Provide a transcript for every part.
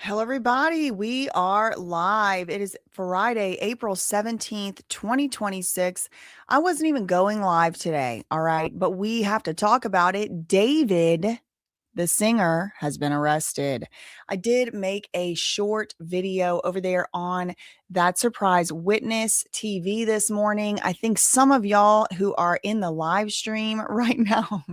Hello, everybody. We are live. It is Friday, April 17th, 2026. I wasn't even going live today. All right. But we have to talk about it. David, the singer, has been arrested. I did make a short video over there on That Surprise Witness TV this morning. I think some of y'all who are in the live stream right now,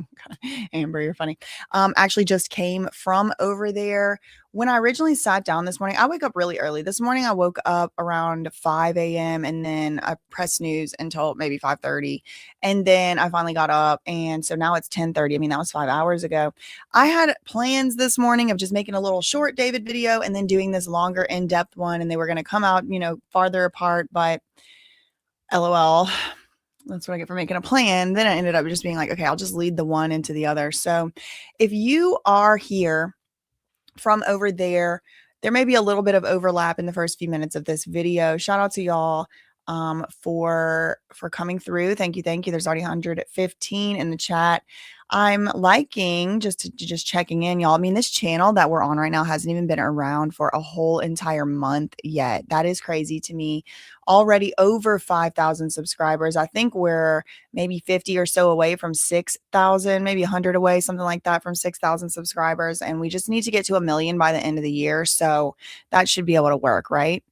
Amber, you're funny, actually just came from over there. When I originally sat down this morning, I wake up really early. This morning, I woke up around 5 a.m. and then I pressed snooze until maybe 5:30. And then I finally got up. And so now it's 10:30. I mean, that was 5 hours ago. I had plans this morning of just making a little short David video and then doing this longer in-depth one. And they were going to come out, farther apart. But LOL, that's what I get for making a plan. Then I ended up just being like, okay, I'll just lead the one into the other. So if you are here from over there, there may be a little bit of overlap in the first few minutes of this video. Shout out to y'all for coming through. Thank you. There's already 115 in the chat. I'm liking just checking in, y'all. I mean, this channel that we're on right now hasn't even been around for a whole entire month yet. That is crazy to me. Already over 5,000 subscribers. I think we're maybe 50 or so away from 6,000, maybe 100 away, something like that, from 6,000 subscribers. And we just need to get to 1 million by the end of the year. So that should be able to work, right?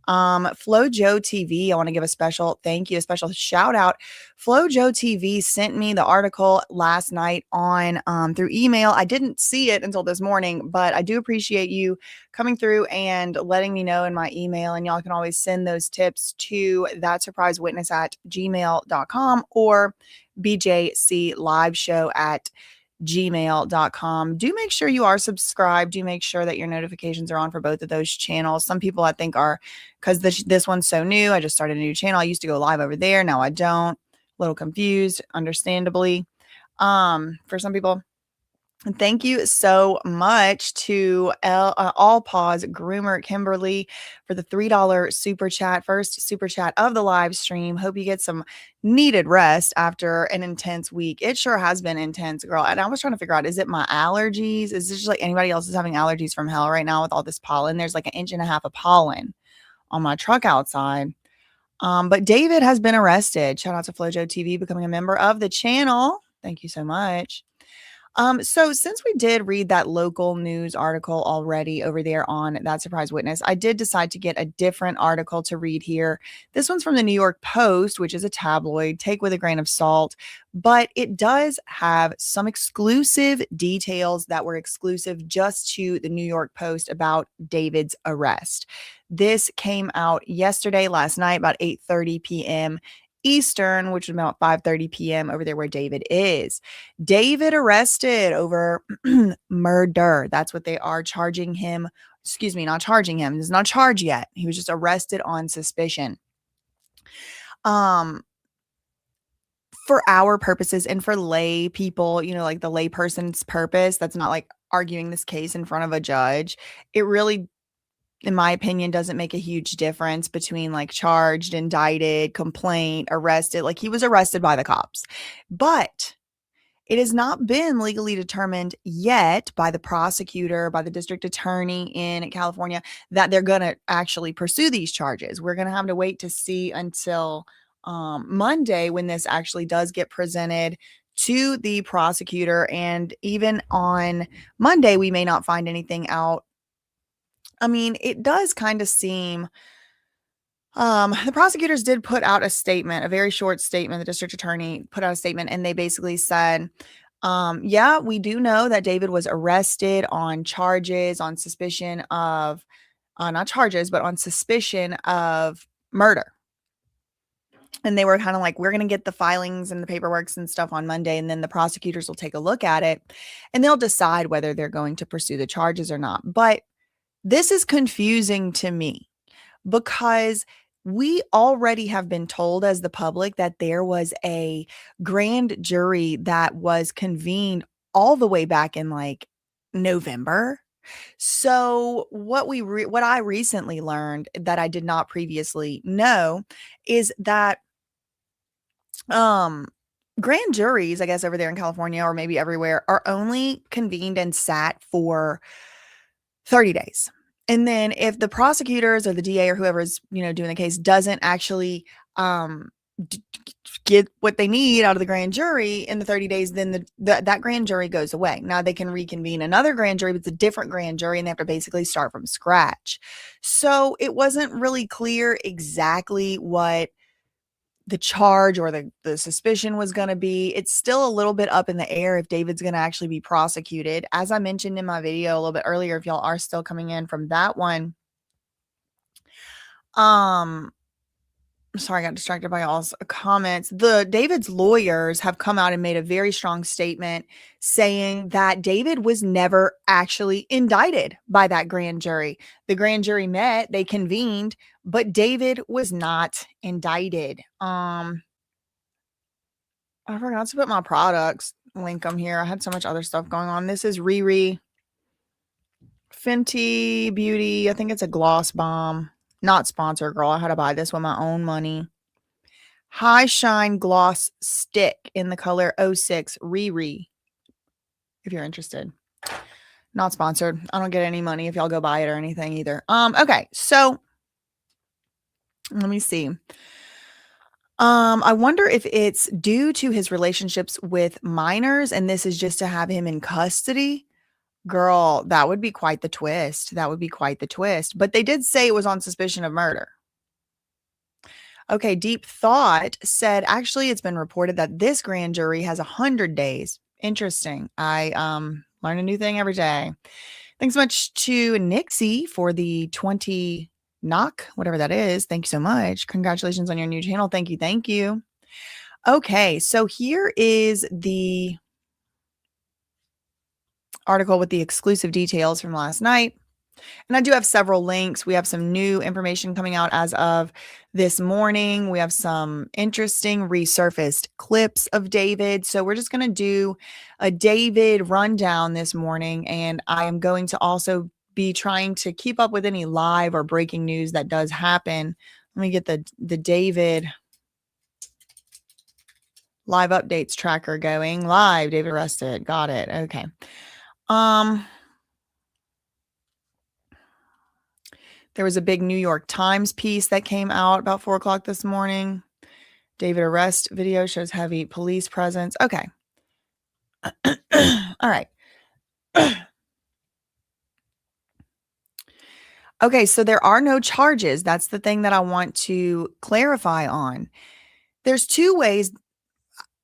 FloJo TV, I want to give a special thank you, a special shout out. FloJo TV sent me the article last night on through email. I didn't see it until this morning, but I do appreciate you coming through and letting me know in my email. And y'all can always send those tips to thatsurprisewitness@gmail.com or bjcliveshow@gmail.com. Do make sure you are subscribed. Do make sure that your notifications are on for both of those channels. Some people, I think, are, because this one's so new. I just started a new channel. I used to go live over there. Now I don't. A little confused, understandably. For some people. And thank you so much to All Paws Groomer Kimberly for the $3 super chat. First super chat of the live stream. Hope you get some needed rest after an intense week. It sure has been intense, girl. And I was trying to figure out, is it my allergies? Is this just like anybody else is having allergies from hell right now with all this pollen? There's like 1.5 inches of pollen on my truck outside. But David has been arrested. Shout out to FloJo TV becoming a member of the channel. Thank you so much. So since we did read that local news article already over there on That Surprise Witness, I did decide to get a different article to read here. This one's from the New York Post, which is a tabloid. Take with a grain of salt, but it does have some exclusive details that were exclusive just to the New York Post about David's arrest. This came out yesterday, last night, about 8:30 p.m. Eastern, which is about 5:30 p.m. over there where David is. David arrested over murder. That's what they are charging him. Excuse me, not charging him. There's not charged yet. He was just arrested on suspicion. For our purposes and for lay people, like the lay person's purpose, that's not like arguing this case in front of a judge. It really, in my opinion, doesn't make a huge difference between like charged, indicted, complaint, arrested. Like, he was arrested by the cops, but it has not been legally determined yet by the prosecutor, by the district attorney in California, that they're going to actually pursue these charges. We're going to have to wait to see until Monday, when this actually does get presented to the prosecutor. And even on Monday, we may not find anything out. I mean, it does kind of seem, the prosecutors did put out a statement, a very short statement. The district attorney put out a statement, and they basically said, yeah, we do know that David was arrested on charges, on suspicion of, not charges, but on suspicion of murder. And they were kind of like, we're going to get the filings and the paperwork and stuff on Monday, and then the prosecutors will take a look at it, and they'll decide whether they're going to pursue the charges or not. But this is confusing to me, because we already have been told as the public that there was a grand jury that was convened all the way back in like November. So what I recently learned that I did not previously know is that grand juries, I guess over there in California or maybe everywhere, are only convened and sat for 30 days. And then if the prosecutors or the DA or whoever is, doing the case doesn't actually get what they need out of the grand jury in the 30 days, then that grand jury goes away. Now they can reconvene another grand jury, but it's a different grand jury and they have to basically start from scratch. So it wasn't really clear exactly what the charge or the suspicion was going to be. It's still a little bit up in the air if David's going to actually be prosecuted. As I mentioned in my video a little bit earlier, if y'all are still coming in from that one, sorry, I got distracted by y'all's comments. David's lawyers have come out and made a very strong statement saying that David was never actually indicted by that grand jury. The grand jury met, they convened, but David was not indicted. I forgot to put my products link them here. I had so much other stuff going on. This is Riri Fenty Beauty. I think it's a gloss bomb. Not sponsored, girl. I had to buy this with my own money. High Shine Gloss Stick in the color 06 Riri. If you're interested. Not sponsored. I don't get any money if y'all go buy it or anything either. Okay, so let me see. I wonder if it's due to his relationships with minors and this is just to have him in custody. Girl, that would be quite the twist. That would be quite the twist. But they did say it was on suspicion of murder. Okay, Deep Thought said, actually, it's been reported that this grand jury has 100 days. Interesting. I learn a new thing every day. Thanks so much to Nixie for the 20 knock, whatever that is. Thank you so much. Congratulations on your new channel. Thank you. Thank you. Okay, so here is the article with the exclusive details from last night. And I do have several links. We have some new information coming out as of this morning. We have some interesting resurfaced clips of David. So we're just going to do a David rundown this morning. And I am going to also be trying to keep up with any live or breaking news that does happen. Let me get the David live updates tracker going. Live, David arrested. Got it. Okay. There was a big New York Times piece that came out about 4 o'clock this morning. David arrest video shows heavy police presence. Okay. All right. Okay, so there are no charges. That's the thing that I want to clarify on. There's 2 ways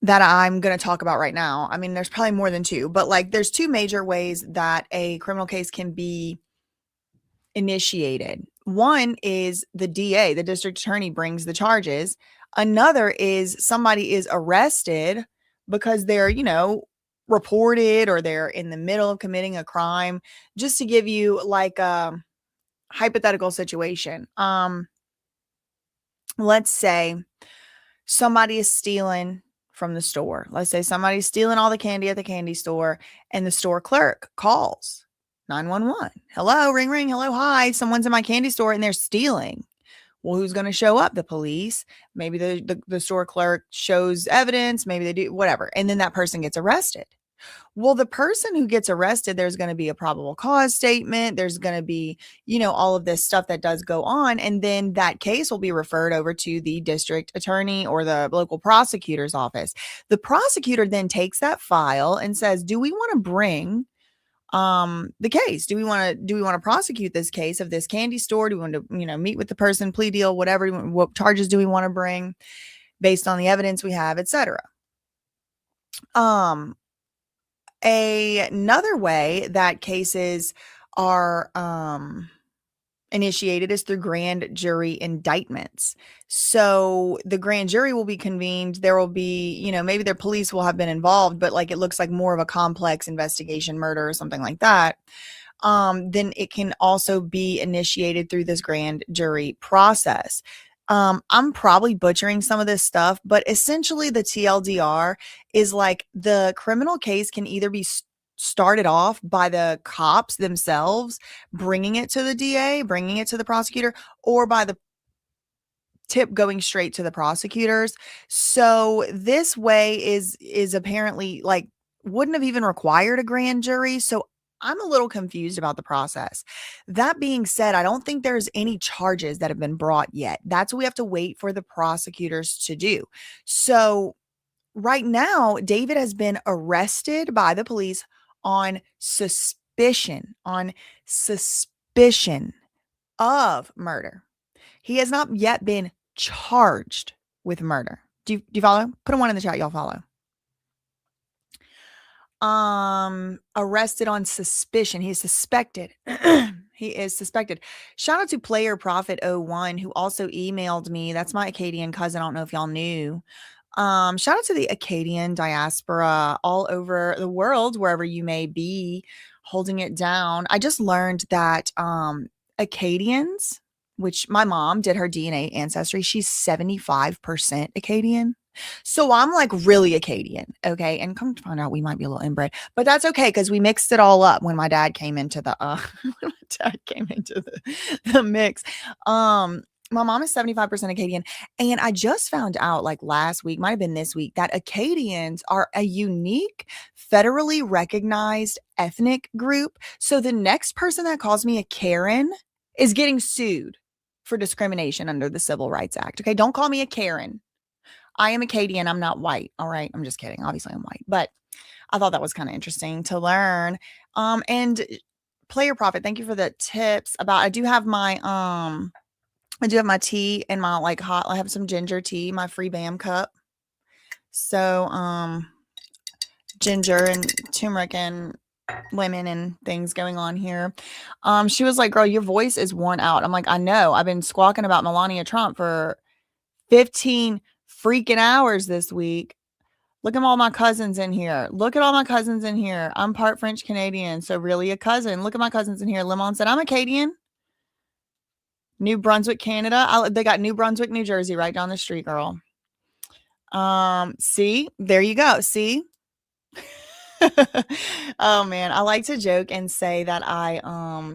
that I'm going to talk about right now. I mean, there's probably more than 2, but there's 2 major ways that a criminal case can be initiated. One is the DA, the district attorney, brings the charges. Another is somebody is arrested because they're, reported or they're in the middle of committing a crime. Just to give you a hypothetical situation. Let's say somebody is stealing from the store. Let's say somebody's stealing all the candy at the candy store and the store clerk calls 911. Hello, ring, ring. Hello, hi. Someone's in my candy store and they're stealing. Well, who's going to show up? The police. Maybe the store clerk shows evidence. Maybe they do whatever. And then that person gets arrested. Well, the person who gets arrested, there's going to be a probable cause statement. There's going to be, all of this stuff that does go on. And then that case will be referred over to the district attorney or the local prosecutor's office. The prosecutor then takes that file and says, do we want to bring the case? Do we want to prosecute this case of this candy store? Do we want to, meet with the person, plea deal, whatever? What charges do we want to bring based on the evidence we have, etc. Another way that cases are initiated is through grand jury indictments. So the grand jury will be convened. There will be, maybe their police will have been involved, but it looks like more of a complex investigation, murder or something like that. Then it can also be initiated through this grand jury process. I'm probably butchering some of this stuff, but essentially the TLDR is the criminal case can either be started off by the cops themselves, bringing it to the DA, bringing it to the prosecutor, or by the tip going straight to the prosecutors. So this way is apparently wouldn't have even required a grand jury. So I'm a little confused about the process. That being said, I don't think there's any charges that have been brought yet. That's what we have to wait for the prosecutors to do. So, right now, David has been arrested by the police on suspicion of murder. He has not yet been charged with murder. Do you follow? Put a one in the chat, y'all follow. Arrested on suspicion. He's suspected. He is suspected. Shout out to Player Prophet 01 who also emailed me. That's my Acadian cousin. I don't know if y'all knew. Shout out to the Acadian diaspora all over the world, wherever you may be, holding it down. I just learned that Acadians, which my mom did her DNA ancestry, she's 75% Acadian. So I'm like really Acadian, okay? And come to find out we might be a little inbred, but that's okay because we mixed it all up when my dad came into the the mix. My mom is 75% Acadian, and I just found out like last week, might have been this week, that Acadians are a unique federally recognized ethnic group. So the next person that calls me a Karen is getting sued for discrimination under the Civil Rights Act. Okay, don't call me a Karen. I am Acadian. I'm not white. All right. I'm just kidding. Obviously, I'm white, but I thought that was kind of interesting to learn. And Player Prophet, thank you for the tips about. I do have my tea and my like hot. I have some ginger tea, my free BAM cup. So ginger and turmeric and lemon and things going on here. She was like, "Girl, your voice is worn out." I'm like, "I know. I've been squawking about Melania Trump for 15 freaking hours this week. Look at all my cousins in here. Look at all my cousins in here. I'm part French Canadian, so really a cousin. Look at my cousins in here." Lemon said, "I'm Acadian. New Brunswick, Canada. They got New Brunswick, New Jersey right down the street, girl." See, there you go. See. Oh man, I like to joke and say that I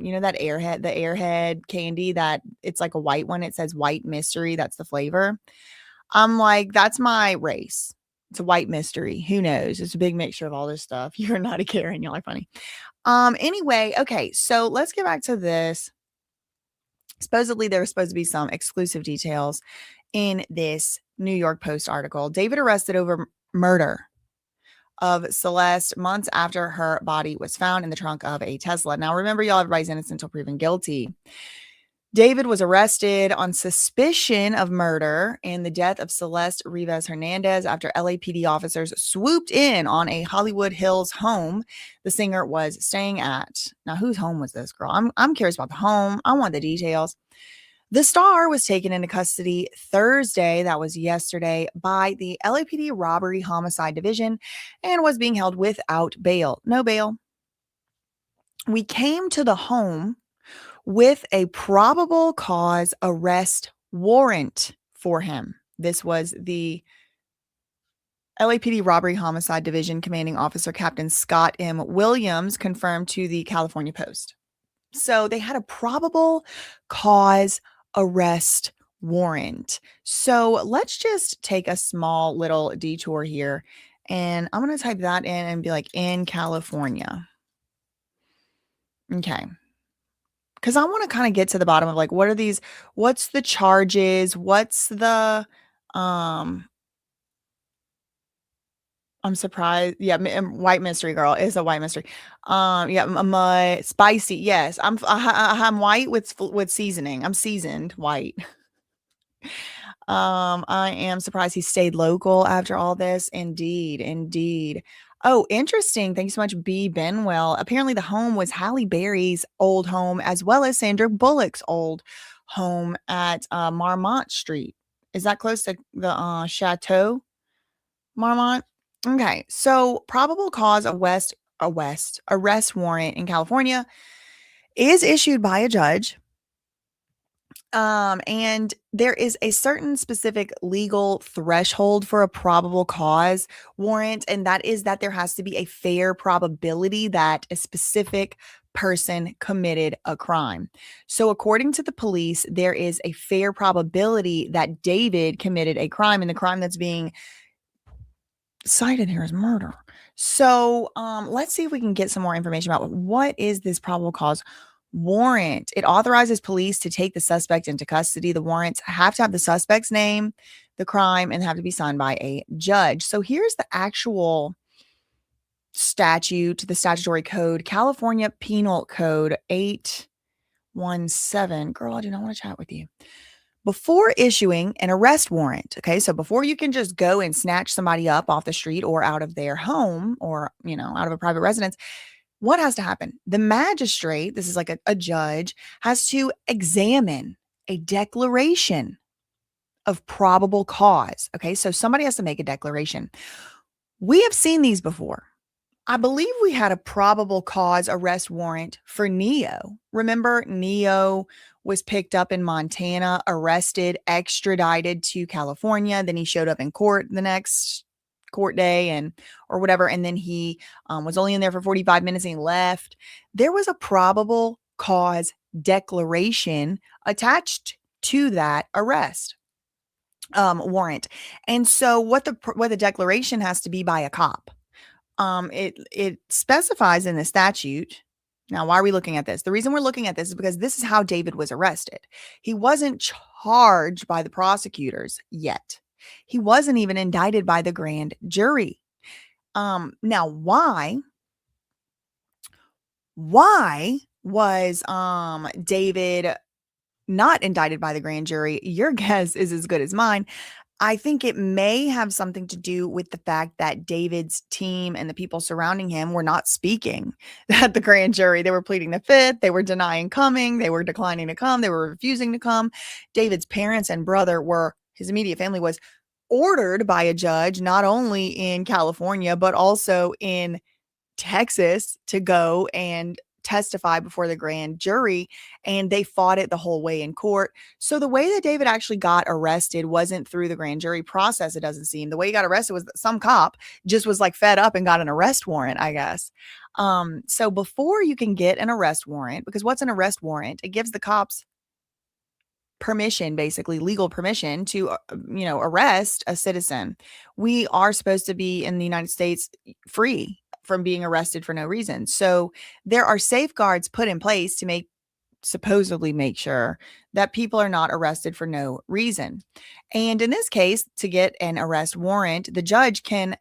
you know that the airhead candy that it's like a white one, it says white mystery, that's the flavor. I'm like, that's my race. It's a white mystery. Who knows? It's a big mixture of all this stuff. You're not a Karen, y'all are funny. Anyway, okay, so let's get back to this. Supposedly there was supposed to be some exclusive details in this New York Post article. David arrested over murder of Celeste months after her body was found in the trunk of a Tesla. Now, remember, y'all, everybody's innocent until proven guilty. David was arrested on suspicion of murder and the death of Celeste Rivas Hernandez after LAPD officers swooped in on a Hollywood Hills home the singer was staying at. Now, whose home was this, girl? I'm curious about the home. I want the details. The star was taken into custody Thursday, that was yesterday, by the LAPD Robbery Homicide Division and was being held without bail. No bail. We came to the home with a probable cause arrest warrant for him. This was the LAPD Robbery Homicide Division Commanding Officer Captain Scott M. Williams confirmed to the California Post. So they had a probable cause arrest warrant. So let's just take a small little detour here. And I'm going to type that in and be like, in California. Okay. Because I want to kind of get to the bottom of like, what are these? What's the charges? What's the, I'm surprised. Yeah, white mystery girl is a white mystery. Yeah, spicy. Yes, I'm white with seasoning. I'm seasoned white. I am surprised he stayed local after all this. Indeed. Oh, interesting. Thanks so much, B. Benwell. Apparently, the home was Halle Berry's old home as well as Sandra Bullock's old home at Marmont Street. Is that close to the Chateau Marmont? Okay, so probable cause arrest warrant in California is issued by a judge. And there is a certain specific legal threshold for a probable cause warrant, and that is that there has to be a fair probability that a specific person committed a crime. So according to the police, there is a fair probability that David committed a crime, and the crime that's being cited here is murder. So let's see if we can get some more information about what is this probable cause warrant. It authorizes police to take the suspect into custody. The warrants have to have the suspect's name, the crime, and have to be signed by a judge. So here's the actual statute, the statutory code, California Penal Code 817. Girl, I do not want to chat with you. Before issuing an arrest warrant, okay, so before you can just go and snatch somebody up off the street or out of their home or, out of a private residence, what has to happen? The magistrate, this is like a judge, has to examine a declaration of probable cause. Okay, so somebody has to make a declaration. We have seen these before. I believe we had a probable cause arrest warrant for Neo. Remember, Neo was picked up in Montana, arrested, extradited to California. Then he showed up in court the next court day or whatever. And then he was only in there for 45 minutes and he left. There was a probable cause declaration attached to that arrest warrant. And so what the declaration has to be by a cop. It specifies in the statute. Now, why are we looking at this? The reason we're looking at this is because this is how David was arrested. He wasn't charged by the prosecutors yet. He wasn't even indicted by the grand jury. Now, why was David not indicted by the grand jury? Your guess is as good as mine. I think it may have something to do with the fact that David's team and the people surrounding him were not speaking at the grand jury. They were pleading the fifth. They were denying coming. They were declining to come. They were refusing to come. David's parents and brother his immediate family was ordered by a judge, not only in California, but also in Texas, to go and testify before the grand jury, and they fought it the whole way in court. So the way that David actually got arrested wasn't through the grand jury process, it doesn't seem. The way he got arrested was that some cop just was like fed up and got an arrest warrant, I guess. So before you can get an arrest warrant, because what's an arrest warrant? It gives the cops permission, basically legal permission to arrest a citizen. We are supposed to be in the United States free from being arrested for no reason. So there are safeguards put in place to supposedly make sure that people are not arrested for no reason. And in this case, to get an arrest warrant, the judge can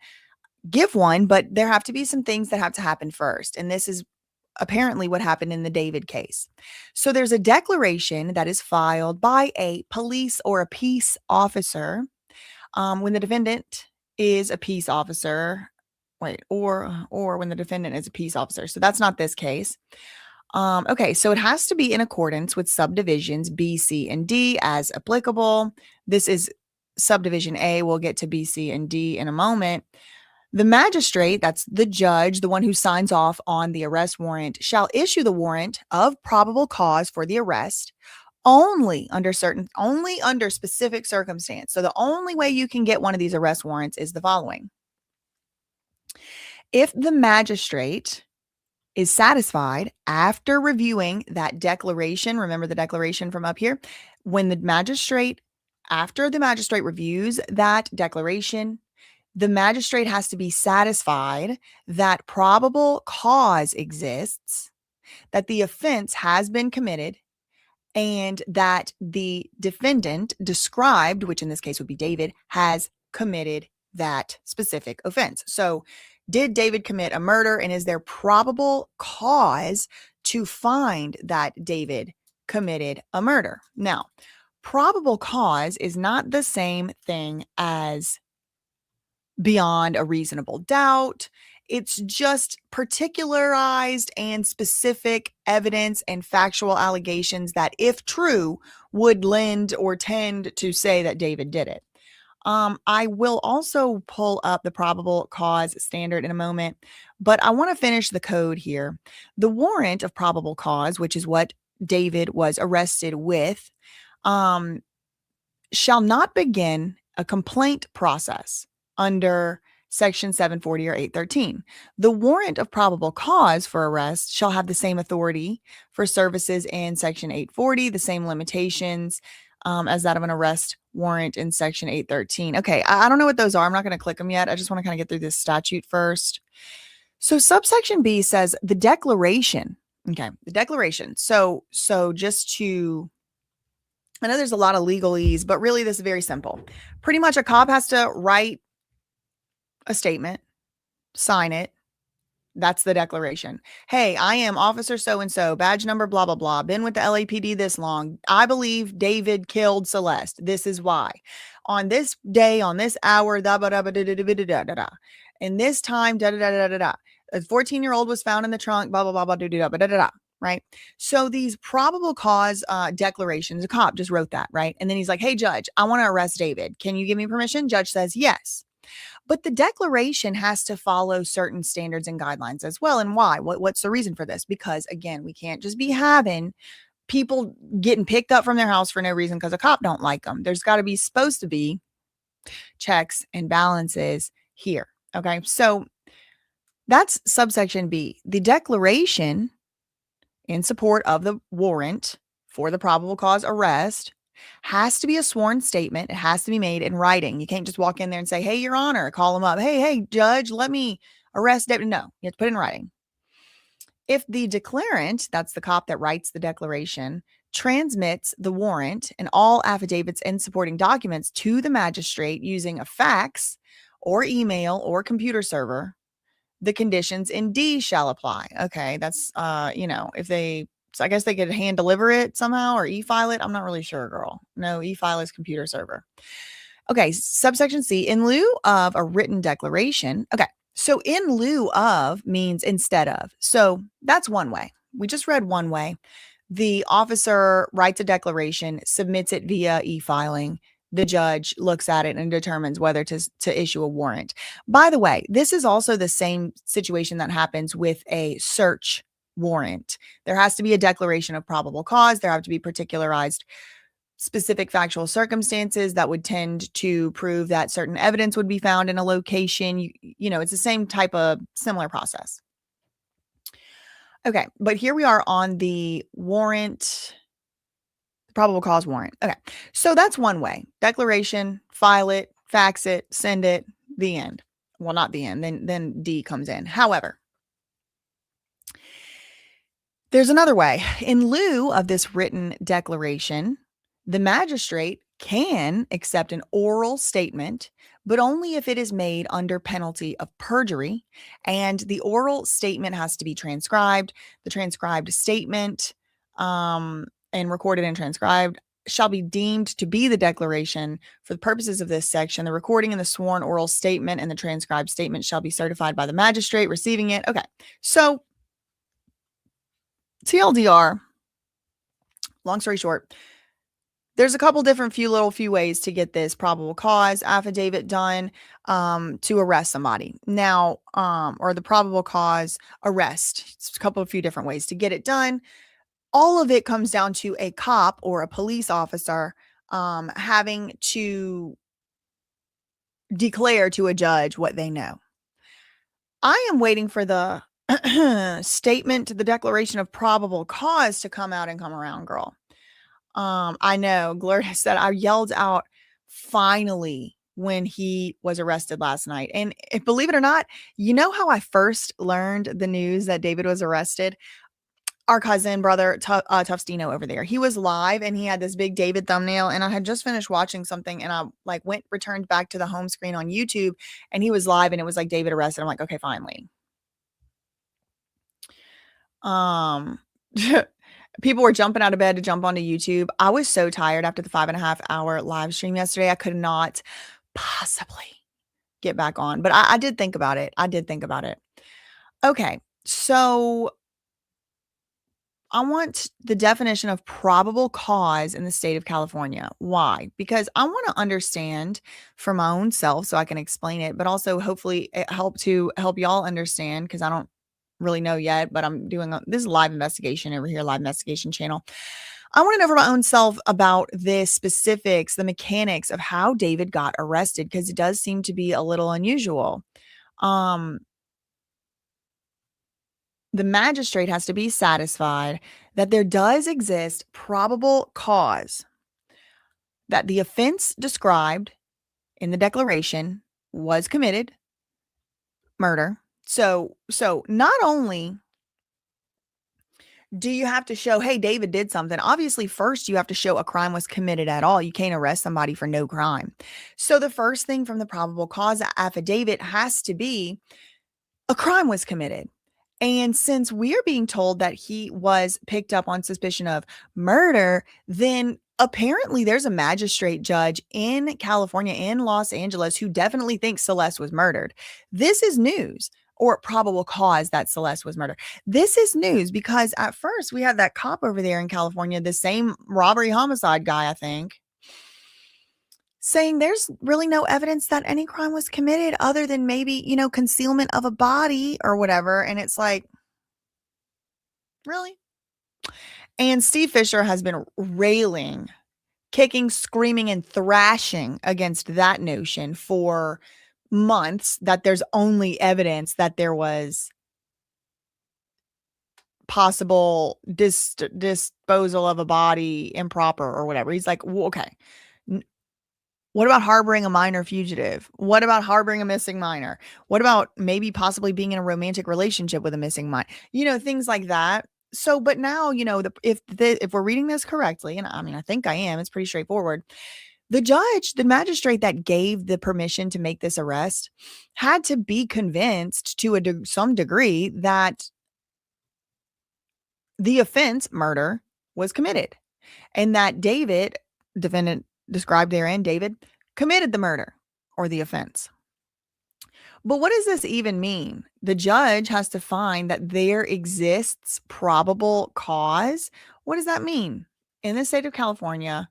give one, but there have to be some things that have to happen first. And this is apparently what happened in the David case. So there's a declaration that is filed by a police or a peace officer when the defendant is a peace officer. Or when the defendant is a peace officer. So that's not this case. Okay, so it has to be in accordance with subdivisions B, C, and D as applicable. This is subdivision A. We'll get to B, C, and D in a moment. The magistrate, that's the judge, the one who signs off on the arrest warrant, shall issue the warrant of probable cause for the arrest only under specific circumstance. So the only way you can get one of these arrest warrants is the following. If the magistrate is satisfied after reviewing that declaration, remember the declaration from up here, after the magistrate reviews that declaration, the magistrate has to be satisfied that probable cause exists, that the offense has been committed, and that the defendant described, which in this case would be David, has committed that specific offense. So did David commit a murder, and is there probable cause to find that David committed a murder? Now, probable cause is not the same thing as beyond a reasonable doubt. It's just particularized and specific evidence and factual allegations that, if true, would lend or tend to say that David did it. I will also pull up the probable cause standard in a moment, but I want to finish the code here. The warrant of probable cause, which is what David was arrested with, shall not begin a complaint process under Section 740 or 813. The warrant of probable cause for arrest shall have the same authority for services in Section 840, the same limitations, as that of an arrest warrant in section 813. Okay, I don't know what those are. I'm not going to click them yet. I just want to kind of get through this statute first. So subsection B says the declaration. Okay, the declaration. So just to, I know there's a lot of legalese, but really this is very simple. Pretty much a cop has to write a statement, sign it. That's the declaration. Hey, I am officer so-and-so, badge number, blah, blah, blah. Been with the LAPD this long. I believe David killed Celeste. This is why. On this day, on this hour, da da da da da da da da da. In this time, da da da da da da. A 14-year-old was found in the trunk, blah, blah, blah, blah, da da da da da. Right? So these probable cause declarations, a cop just wrote that, right? And then he's like, hey, judge, I want to arrest David. Can you give me permission? Judge says yes. But the declaration has to follow certain standards and guidelines as well. And why? What's the reason for this? Because again, we can't just be having people getting picked up from their house for no reason because a cop don't like them. There's got to be supposed to be checks and balances here. Okay. So that's subsection B. The declaration in support of the warrant for the probable cause arrest has to be a sworn statement. It has to be made in writing. You can't just walk in there and say, hey, Your Honor, call them up. Hey, judge, let me arrest David. No, you have to put it in writing. If the declarant, that's the cop that writes the declaration, transmits the warrant and all affidavits and supporting documents to the magistrate using a fax or email or computer server, the conditions in D shall apply. Okay, that's, if they, so I guess they could hand deliver it somehow or e-file it. I'm not really sure, girl. No, e-file is computer server. Okay, subsection C, in lieu of a written declaration. Okay, so in lieu of means instead of. So that's one way. We just read one way. The officer writes a declaration, submits it via e-filing. The judge looks at it and determines whether to issue a warrant. By the way, this is also the same situation that happens with a search warrant. There has to be a declaration of probable cause. There have to be particularized specific factual circumstances that would tend to prove that certain evidence would be found in a location. It's the same type of similar process. Okay, but here we are on the warrant, probable cause warrant. Okay, so that's one way. Declaration, file it, fax it, send it, the end. Well, not the end, then D comes in. However, there's another way. In lieu of this written declaration, the magistrate can accept an oral statement, but only if it is made under penalty of perjury, and the oral statement has to be transcribed. The transcribed statement and recorded and transcribed shall be deemed to be the declaration for the purposes of this section. The recording and the sworn oral statement and the transcribed statement shall be certified by the magistrate receiving it. Okay, so TLDR, long story short, there's a couple different few ways to get this probable cause affidavit done to arrest somebody. Now, or the probable cause arrest. It's a few different ways to get it done. All of it comes down to a cop or a police officer having to declare to a judge what they know. I am waiting for the statement, the declaration of probable cause to come out and come around, girl. I know Gloria said I yelled out finally when he was arrested last night. And believe it or not, you know how I first learned the news that David was arrested? Our cousin, brother, Tufstino over there. He was live and he had this big David thumbnail. And I had just finished watching something and I returned back to the home screen on YouTube and he was live and it was like David arrested. I'm like, okay, finally. People were jumping out of bed to jump onto YouTube. I was so tired after the 5.5 hour live stream yesterday. I could not possibly get back on, but I did think about it. Okay. So I want the definition of probable cause in the state of California. Why? Because I want to understand for my own self so I can explain it, but also hopefully it help y'all understand because I don't really know yet, but I'm doing this live investigation over here, live investigation channel. I want to know for my own self about the specifics, the mechanics of how David got arrested, because it does seem to be a little unusual. The magistrate has to be satisfied that there does exist probable cause that the offense described in the declaration was committed, murder. So not only do you have to show, hey, David did something? Obviously, first you have to show a crime was committed at all. You can't arrest somebody for no crime. So the first thing from the probable cause affidavit has to be a crime was committed. And since we're being told that he was picked up on suspicion of murder, then apparently there's a magistrate judge in California, in Los Angeles, who definitely thinks Celeste was murdered. This is news, or probable cause that Celeste was murdered. This is news because at first we had that cop over there in California, the same robbery homicide guy, I think, saying there's really no evidence that any crime was committed other than maybe, concealment of a body or whatever. And it's like, really? And Steve Fisher has been railing, kicking, screaming, and thrashing against that notion for months, that there's only evidence that there was possible disposal of a body improper or whatever. He's like, well, okay. What about harboring a minor fugitive? What about harboring a missing minor? What about maybe possibly being in a romantic relationship with a missing minor? Things like that. So, but now, if we're reading this correctly, and I mean, I think I am, it's pretty straightforward. The magistrate that gave the permission to make this arrest had to be convinced to some degree that the offense, murder, was committed, and that David, defendant described therein, David, committed the murder or the offense. But what does this even mean? The judge has to find that there exists probable cause. What does that mean? In the state of California,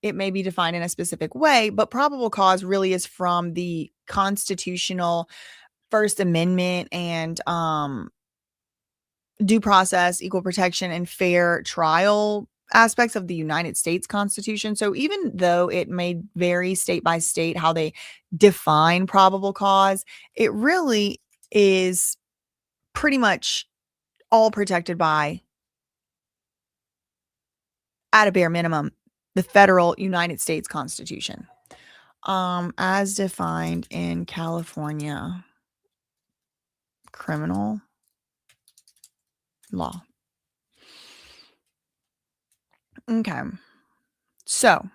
it may be defined in a specific way, but probable cause really is from the constitutional First Amendment and due process, equal protection, and fair trial aspects of the United States Constitution. So even though it may vary state by state how they define probable cause, it really is pretty much all protected by, at a bare minimum, the federal United States Constitution, as defined in California criminal law. Okay. So,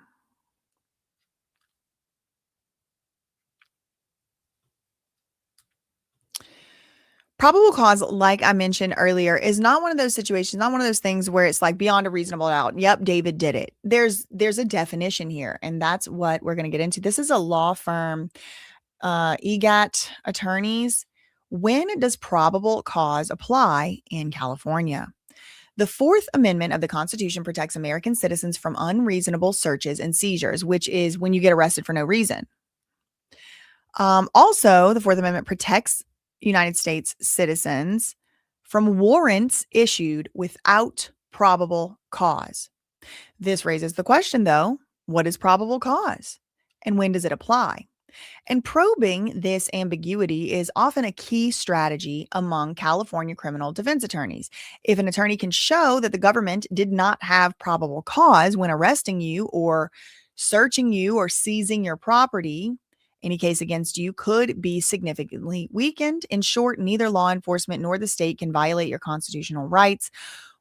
probable cause, like I mentioned earlier, is not one of those situations, not one of those things where it's like beyond a reasonable doubt. Yep, David did it. There's a definition here, and that's what we're going to get into. This is a law firm, EGAT attorneys. When does probable cause apply in California? The Fourth Amendment of the Constitution protects American citizens from unreasonable searches and seizures, which is when you get arrested for no reason. Also, the Fourth Amendment protects United States citizens from warrants issued without probable cause. This raises the question, though, what is probable cause and when does it apply? And probing this ambiguity is often a key strategy among California criminal defense attorneys. If an attorney can show that the government did not have probable cause when arresting you or searching you or seizing your property, any case against you could be significantly weakened. In short, neither law enforcement nor the state can violate your constitutional rights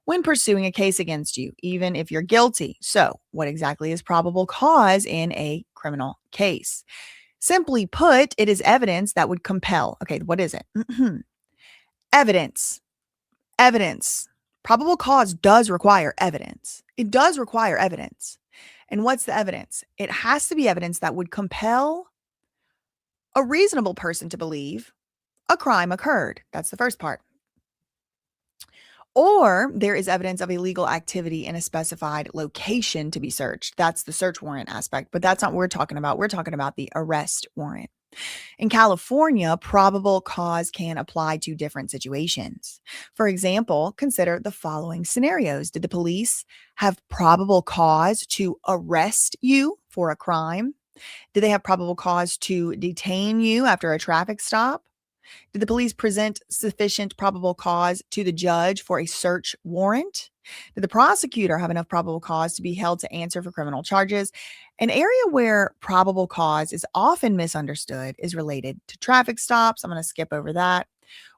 when pursuing a case against you, even if you're guilty. So, what exactly is probable cause in a criminal case? Simply put, it is evidence that would compel. Okay, what is it? Evidence. Evidence. Probable cause does require evidence. It does require evidence. And what's the evidence? It has to be evidence that would compel a reasonable person to believe a crime occurred. That's the first part. Or there is evidence of illegal activity in a specified location to be searched. That's the search warrant aspect, but that's not what we're talking about. We're talking about the arrest warrant. In California, probable cause can apply to different situations. For example, consider the following scenarios. Did the police have probable cause to arrest you for a crime? Did they have probable cause to detain you after a traffic stop? Did the police present sufficient probable cause to the judge for a search warrant? Did the prosecutor have enough probable cause to be held to answer for criminal charges? An area where probable cause is often misunderstood is related to traffic stops. I'm going to skip over that.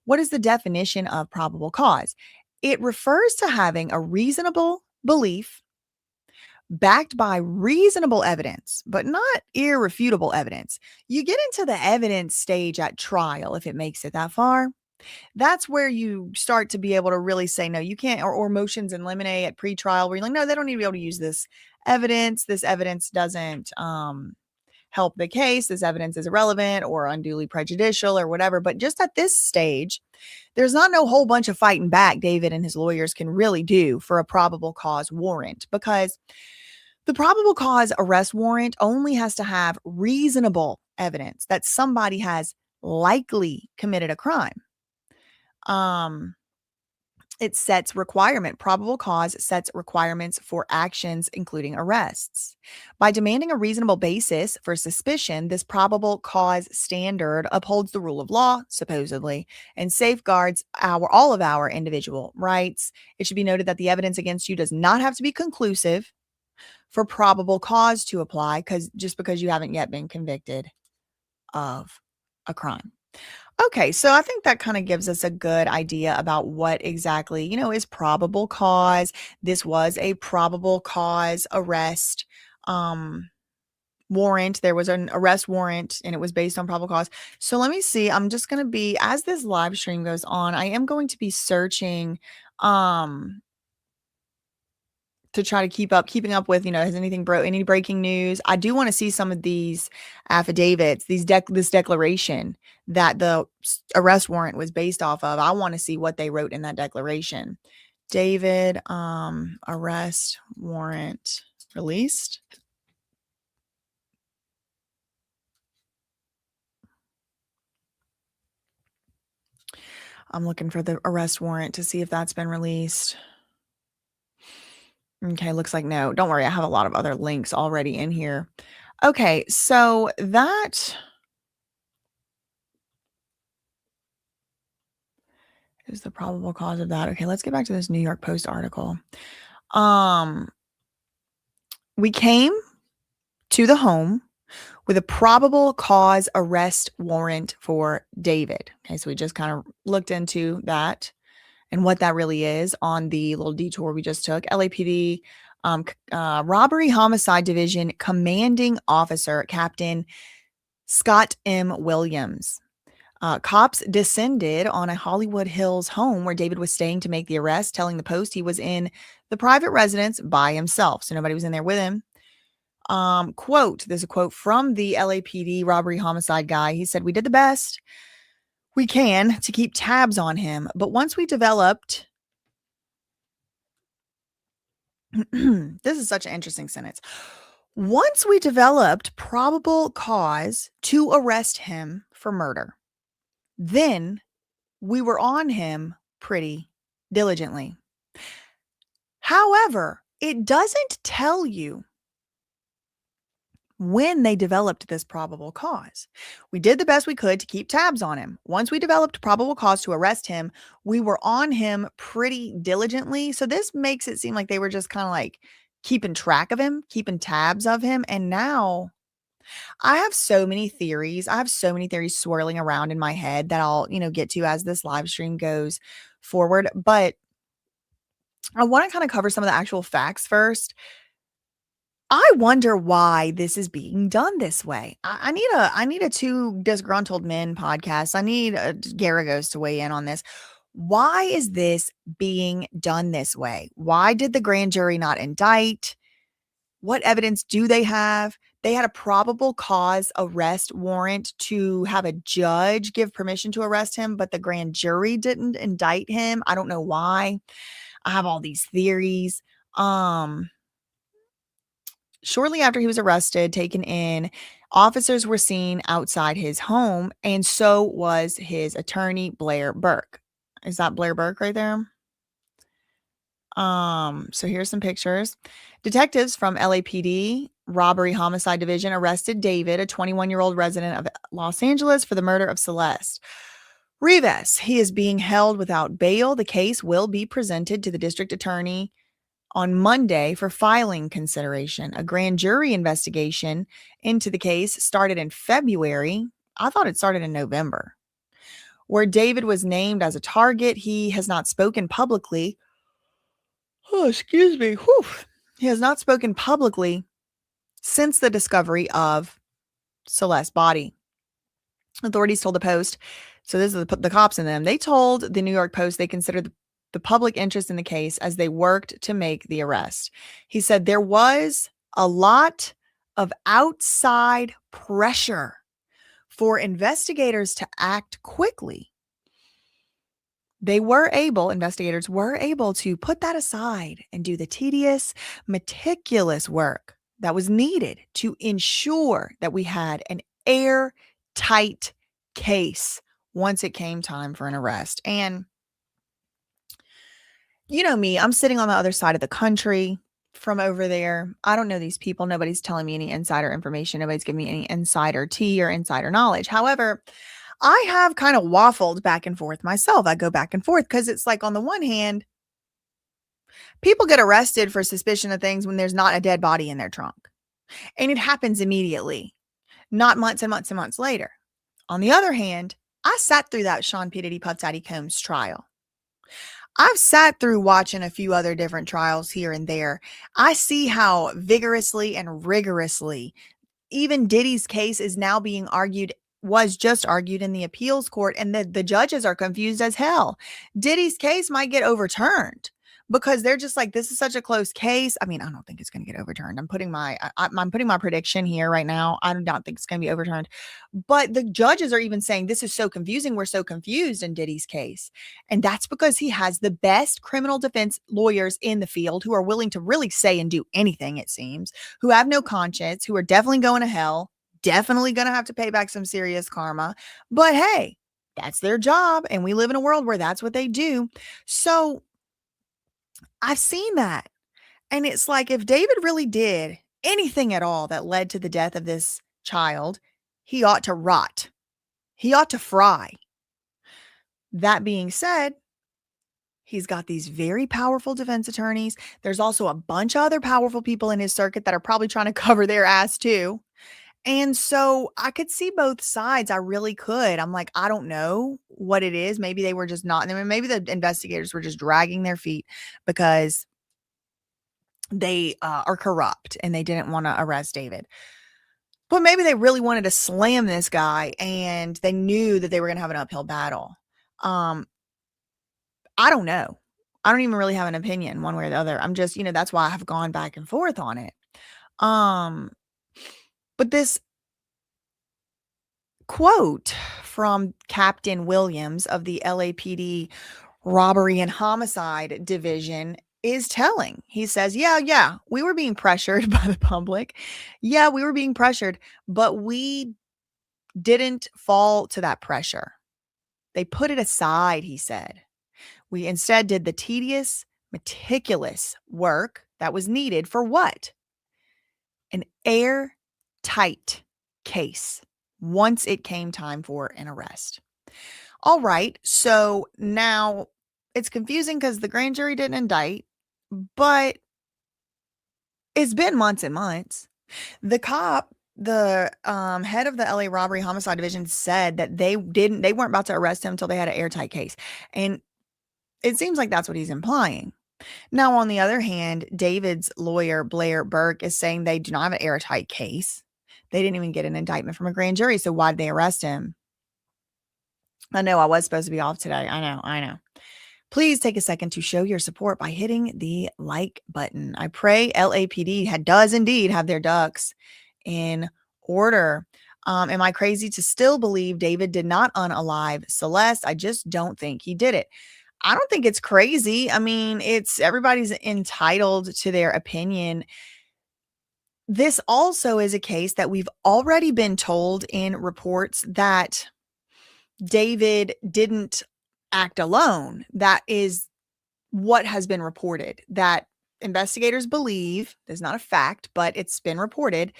What is the definition of probable cause? It refers to having a reasonable belief backed by reasonable evidence, but not irrefutable evidence. You get into the evidence stage at trial if it makes it that far. That's where you start to be able to really say, no, you can't, or motions in limine at pretrial where you're like, no, they don't need to be able to use this evidence. This evidence doesn't help the case. This evidence is irrelevant or unduly prejudicial or whatever. But just at this stage, there's not no whole bunch of fighting back David and his lawyers can really do for a probable cause warrant, because the probable cause arrest warrant only has to have reasonable evidence that somebody has likely committed a crime. It sets probable cause sets requirements for actions, including arrests. By demanding a reasonable basis for suspicion, this probable cause standard upholds the rule of law, supposedly, and safeguards all of our individual rights. It should be noted that the evidence against you does not have to be conclusive for probable cause to apply, just because you haven't yet been convicted of a crime. Okay, so I think that kind of gives us a good idea about what exactly, is probable cause. This was a probable cause arrest warrant. There was an arrest warrant and it was based on probable cause. So let me see. I'm just going to be, as this live stream goes on, I am going to be searching to try to keeping up with, has anything any breaking news. I do want to see some of these affidavits, this declaration that the arrest warrant was based off of. I want to see what they wrote in that declaration. David, arrest warrant released. I'm looking for the arrest warrant to see if that's been released. Okay, looks like no. Don't worry, I have a lot of other links already in here. Okay, so that is the probable cause of that. Okay, let's get back to this New York Post article. We came to the home with a probable cause arrest warrant for David. Okay, so we just kind of looked into that and what that really is on the little detour we just took. LAPD Robbery Homicide Division Commanding Officer Captain Scott M. Williams. Cops descended on a Hollywood Hills home where David was staying to make the arrest, telling the Post he was in the private residence by himself. So nobody was in there with him. There's a quote from the LAPD robbery homicide guy. He said, "We did the best we can to keep tabs on him. But once we developed," this is such an interesting sentence. "Once we developed probable cause to arrest him for murder, then we were on him pretty diligently." However, it doesn't tell you when they developed this probable cause. We did the best we could to keep tabs on him. Once we developed probable cause to arrest him, we were on him pretty diligently. So this makes it seem like they were just kind of like keeping track of him, keeping tabs of him. And now I have so many theories. I have so many theories swirling around in my head that I'll, get to as this live stream goes forward. But I want to kind of cover some of the actual facts first. I wonder why this is being done this way. I need a Two Disgruntled Men podcast. I need Garagos to weigh in on this. Why is this being done this way? Why did the grand jury not indict? What evidence do they have? They had a probable cause arrest warrant to have a judge give permission to arrest him, but the grand jury didn't indict him. I don't know why. I have all these theories. Shortly after he was arrested, taken in, officers were seen outside his home, and so was his attorney, Blair Burke. Is that Blair Burke right there? So here's some pictures. Detectives from LAPD Robbery Homicide Division arrested David, a 21-year-old resident of Los Angeles, for the murder of Celeste. Rivas, he is being held without bail. The case will be presented to the district attorney on Monday for filing consideration. A grand jury investigation into the case started in February. I thought it started in November, where David was named as a target. He has not spoken publicly. Oh, excuse me. Whew. He has not spoken publicly since the discovery of Celeste's body. Authorities told the Post, so this is the cops in them, they told the New York Post they considered the public interest in the case as they worked to make the arrest. He said there was a lot of outside pressure for investigators to act quickly. Investigators were able to put that aside and do the tedious, meticulous work that was needed to ensure that we had an airtight case once it came time for an arrest. And you know me, I'm sitting on the other side of the country from over there. I don't know these people. Nobody's telling me any insider information. Nobody's giving me any insider tea or insider knowledge. However, I have kind of waffled back and forth myself. I go back and forth because it's like, on the one hand, people get arrested for suspicion of things when there's not a dead body in their trunk. And it happens immediately, not months and months and months later. On the other hand, I sat through that Sean P. Diddy Puff Daddy Combs trial. I've sat through watching a few other different trials here and there. I see how vigorously and rigorously even Diddy's case is now being argued, was just argued in the appeals court, and the judges are confused as hell. Diddy's case might get overturned because they're just like, this is such a close case. I mean, I don't think it's going to get overturned. I'm putting my prediction here right now. I don't think it's going to be overturned. But the judges are even saying this is so confusing. We're so confused in Diddy's case. And that's because he has the best criminal defense lawyers in the field who are willing to really say and do anything, it seems, who have no conscience, who are definitely going to hell, definitely going to have to pay back some serious karma. But hey, that's their job. And we live in a world where that's what they do. So I've seen that. And it's like, if David really did anything at all that led to the death of this child, he ought to rot. He ought to fry. That being said, he's got these very powerful defense attorneys. There's also a bunch of other powerful people in his circuit that are probably trying to cover their ass too. And so I could see both sides. I really could. I'm like, I don't know what it is. Maybe they were just not. I mean, maybe the investigators were just dragging their feet because they are corrupt and they didn't want to arrest David. But maybe they really wanted to slam this guy and they knew that they were going to have an uphill battle. I don't know. I don't even really have an opinion one way or the other. I'm just, that's why I have gone back and forth on it. But this quote from Captain Williams of the LAPD Robbery and Homicide Division is telling. He says, yeah, we were being pressured by the public. Yeah, we were being pressured, but we didn't fall to that pressure. They put it aside, he said. We instead did the tedious, meticulous work that was needed for what? An airtight case once it came time for an arrest. All right, so now it's confusing because the grand jury didn't indict, but it's been months and months. The cop, the head of the LA Robbery Homicide Division, said that they weren't about to arrest him until they had an airtight case. And it seems like that's what he's implying. Now, on the other hand, David's lawyer, Blair Burke, is saying they do not have an airtight case. They didn't even get an indictment from a grand jury. So why did they arrest him? I know I was supposed to be off today. I know. Please take a second to show your support by hitting the like button. I pray LAPD does indeed have their ducks in order. Am I crazy to still believe David did not unalive Celeste? I just don't think he did it. I don't think it's crazy. I mean, everybody's entitled to their opinion. This also is a case that we've already been told in reports that David didn't act alone. That is what has been reported, that investigators believe, there's not a fact, but it's been reported,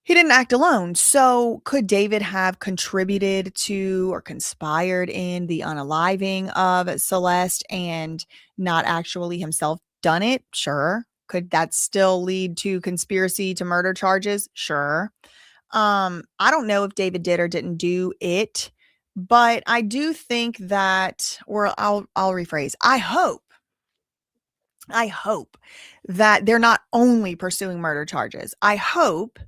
He didn't act alone. So could David have contributed to or conspired in the unaliving of Celeste and not actually himself done it? Sure. Could that still lead to conspiracy to murder charges? Sure. I don't know if David did or didn't do it, but I do think that, or I'll rephrase. I hope that they're not only pursuing murder charges. I hope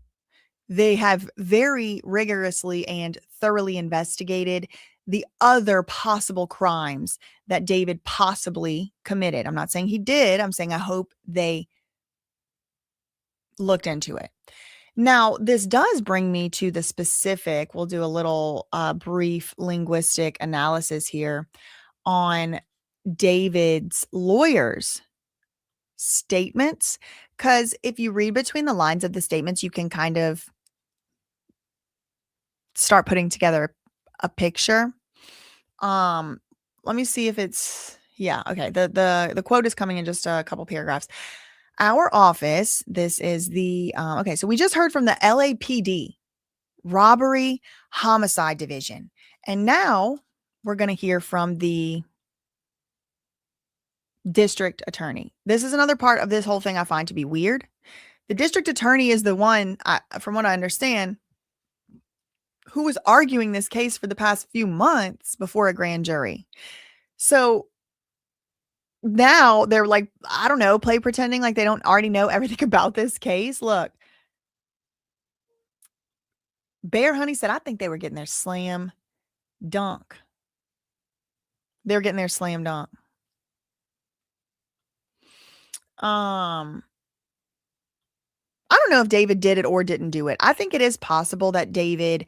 they have very rigorously and thoroughly investigated the other possible crimes that David possibly committed. I'm not saying he did. I'm saying I hope they looked into it. Now, this does bring me to the specific. We'll do a little brief linguistic analysis here on David's lawyers' statements. Because if you read between the lines of the statements, you can kind of start putting together a picture. Let me see if it's okay. The quote is coming in just a couple paragraphs. Our office, this is the okay, so we just heard from the LAPD robbery homicide division. And now we're going to hear from the district attorney. This is another part of this whole thing I find to be weird. The district attorney is the one, from what I understand, who was arguing this case for the past few months before a grand jury. So now they're like, I don't know, play pretending like they don't already know everything about this case. Look, Bear Honey said, I think they were getting their slam dunk. They were getting their slam dunk. I don't know if David did it or didn't do it. I think it is possible that David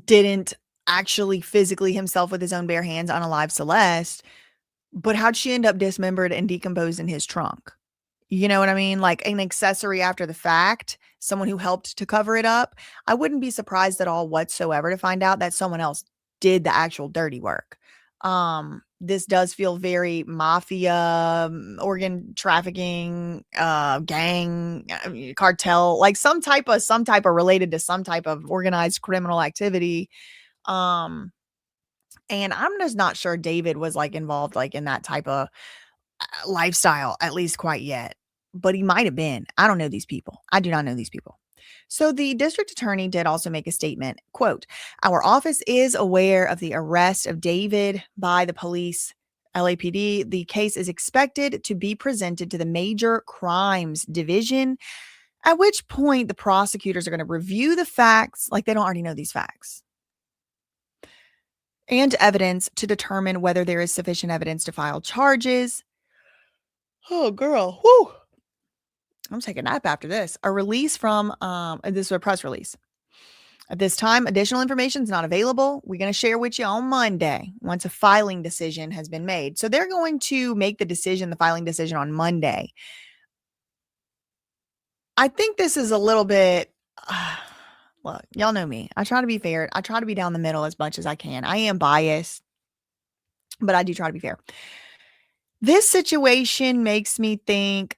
didn't actually physically himself with his own bare hands unalive Celeste, but how'd she end up dismembered and decomposed in his trunk? You know what I mean? Like an accessory after the fact, someone who helped to cover it up. I wouldn't be surprised at all whatsoever to find out that someone else did the actual dirty work. This does feel very mafia, organ trafficking, gang, cartel, like some type of related to some type of organized criminal activity. And I'm just not sure David was like involved like in that type of lifestyle, at least quite yet, but he might have been. I don't know these people. I do not know these people. So the district attorney did also make a statement, quote, our office is aware of the arrest of David by the police, LAPD. The case is expected to be presented to the Major Crimes Division, at which point the prosecutors are going to review the facts like they don't already know these facts and evidence to determine whether there is sufficient evidence to file charges. Oh, girl. Whoo. I'm taking a nap after this. A release from, this is a press release. At this time, additional information is not available. We're going to share with you on Monday once a filing decision has been made. So they're going to make the filing decision on Monday. I think this is a little bit, look, y'all know me. I try to be fair. I try to be down the middle as much as I can. I am biased, but I do try to be fair. This situation makes me think,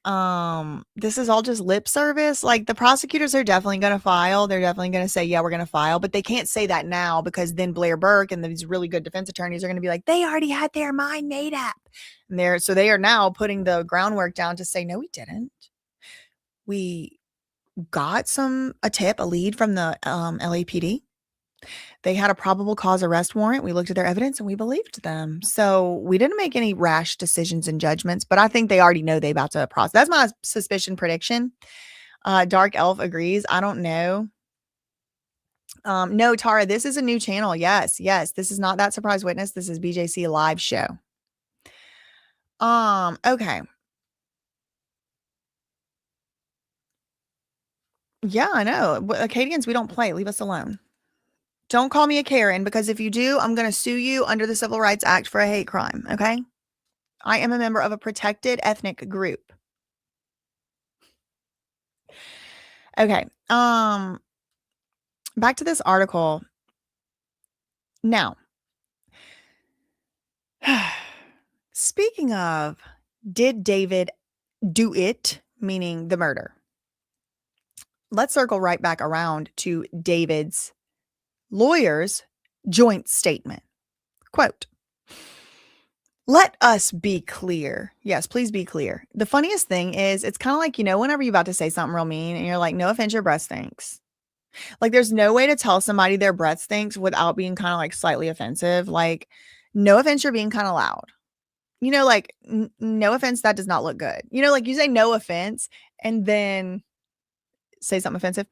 this is all just lip service. Like the prosecutors are definitely going to file. They're definitely going to say, yeah, we're going to file, but they can't say that now because then Blair Burke and these really good defense attorneys are going to be like, they already had their mind made up. And so they are now putting the groundwork down to say, no, we didn't. We got a lead from the LAPD. They had a probable cause arrest warrant. We looked at their evidence and we believed them. So we didn't make any rash decisions and judgments, but I think they already know they about to process. That's my suspicion prediction. Dark Elf agrees. I don't know. No, Tara, this is a new channel. Yes. This is not That Surprise Witness. This is BJC live show. Okay. Yeah, I know. Acadians, we don't play. Leave us alone. Don't call me a Karen, because if you do, I'm going to sue you under the Civil Rights Act for a hate crime, okay? I am a member of a protected ethnic group. Okay. Back to this article. Now, speaking of, did David do it, meaning the murder? let's circle right back around to David's lawyer's joint statement. Quote, "Let us be clear." Yes, please be clear. The funniest thing is it's kind of like, whenever you're about to say something real mean and you're like, "No offense, your breath stinks." Like, there's no way to tell somebody their breath stinks without being kind of like slightly offensive. Like, no offense, you're being kind of loud. Like, no offense, that does not look good. Like you say no offense and then say something offensive.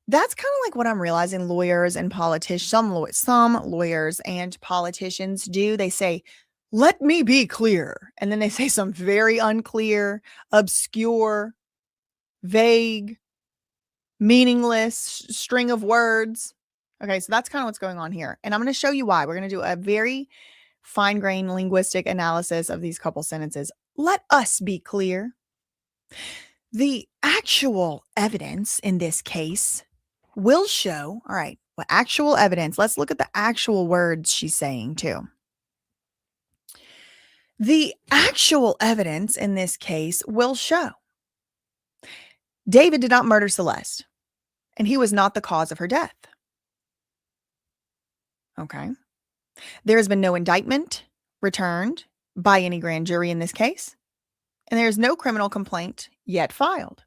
That's kind of like what I'm realizing lawyers and politicians, some lawyers and politicians do. They say, "Let me be clear." And then they say some very unclear, obscure, vague, meaningless string of words. Okay, so that's kind of what's going on here. And I'm going to show you why. We're going to do a very fine-grained linguistic analysis of these couple sentences. Let us be clear. The actual evidence in this case will show, all right, what actual evidence, let's look at the actual words she's saying too. The actual evidence in this case will show David did not murder Celeste, and he was not the cause of her death. Okay. There has been no indictment returned by any grand jury in this case, and there is no criminal complaint yet filed.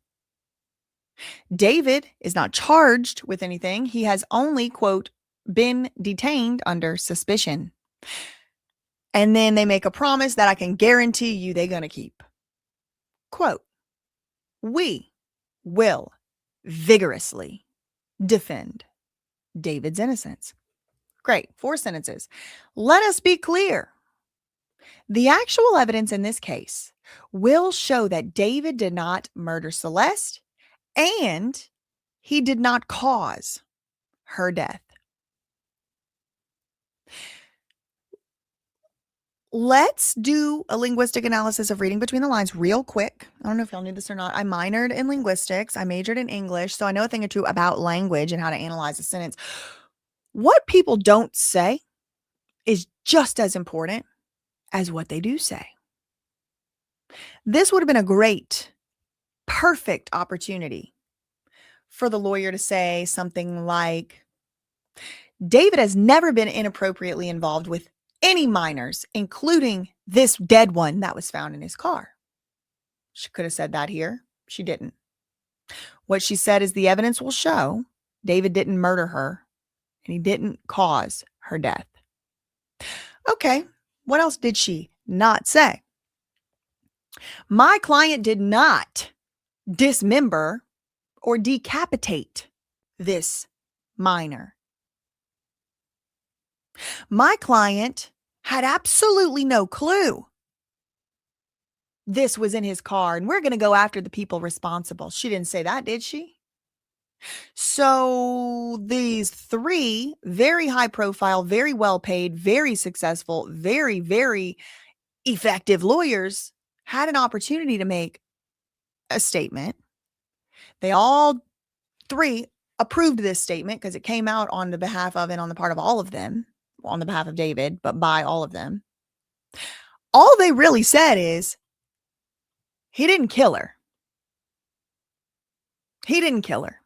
David is not charged with anything. He has only, quote, been detained under suspicion. And then they make a promise that I can guarantee you they're going to keep. Quote, "We will vigorously defend David's innocence." Great. 4 sentences. Let us be clear. The actual evidence in this case will show that David did not murder Celeste and he did not cause her death. Let's do a linguistic analysis of reading between the lines real quick. I don't know if y'all knew this or not. I minored in linguistics. I majored in English, so I know a thing or two about language and how to analyze a sentence. What people don't say is just as important as what they do say. This would have been a great, perfect opportunity for the lawyer to say something like, "David has never been inappropriately involved with any minors, including this dead one that was found in his car." She could have said that here. She didn't. What she said is the evidence will show David didn't murder her and he didn't cause her death. Okay, what else did she not say? My client did not dismember or decapitate this minor. My client had absolutely no clue this was in his car, and we're going to go after the people responsible. She didn't say that, did she? So these 3 very high profile, very well paid, very successful, very, very effective lawyers had an opportunity to make a statement. They all 3 approved this statement because it came out on the behalf of and on the part of all of them, on the behalf of David, but by all of them. All they really said is, he didn't kill her. He didn't kill her.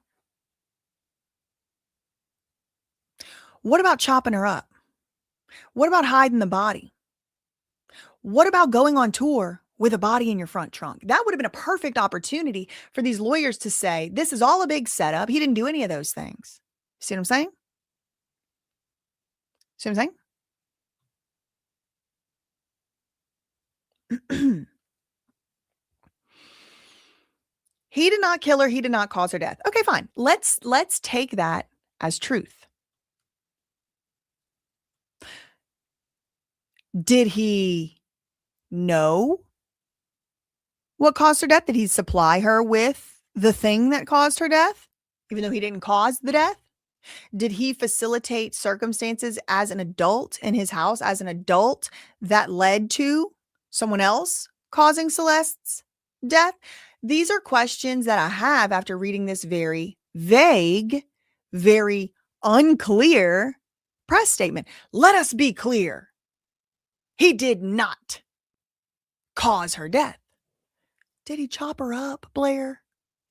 What about chopping her up? What about hiding the body? What about going on tour with a body in your front trunk? That would have been a perfect opportunity for these lawyers to say, this is all a big setup. He didn't do any of those things. See what I'm saying? See what I'm saying? He did not kill her. He did not cause her death. Okay, fine. Let's take that as truth. Did he know what caused her death? Did he supply her with the thing that caused her death, even though he didn't cause the death? Did he facilitate circumstances as an adult in his house, as an adult, that led to someone else causing Celeste's death? These are questions that I have after reading this very vague, very unclear press statement. Let us be clear. He did not cause her death. Did he chop her up, Blair?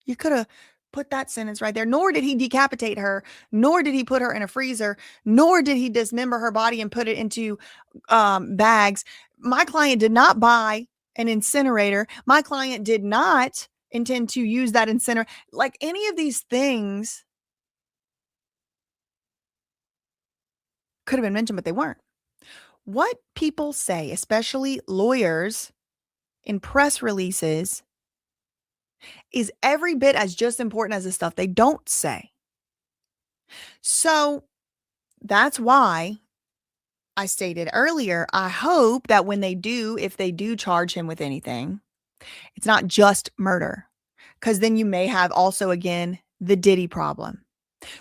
You could have put that sentence right there. Nor did he decapitate her, nor did he put her in a freezer, nor did he dismember her body and put it into bags. My client did not buy an incinerator. My client did not intend to use that incinerator. Like any of these things could have been mentioned, but they weren't. What people say, especially lawyers in press releases, is every bit as just important as the stuff they don't say. So that's why I stated earlier, I hope that when they do, if they do charge him with anything, it's not just murder. Because then you may have also, again, the Diddy problem.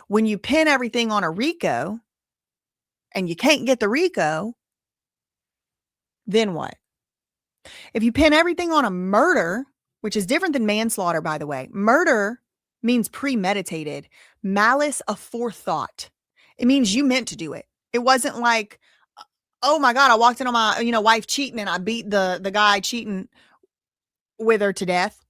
When you pin everything on a RICO and you can't get the RICO, then what? If you pin everything on a murder, which is different than manslaughter, by the way, murder means premeditated, malice aforethought. It means you meant to do it. It wasn't like, oh my God, I walked in on my, wife cheating and I beat the guy cheating with her to death.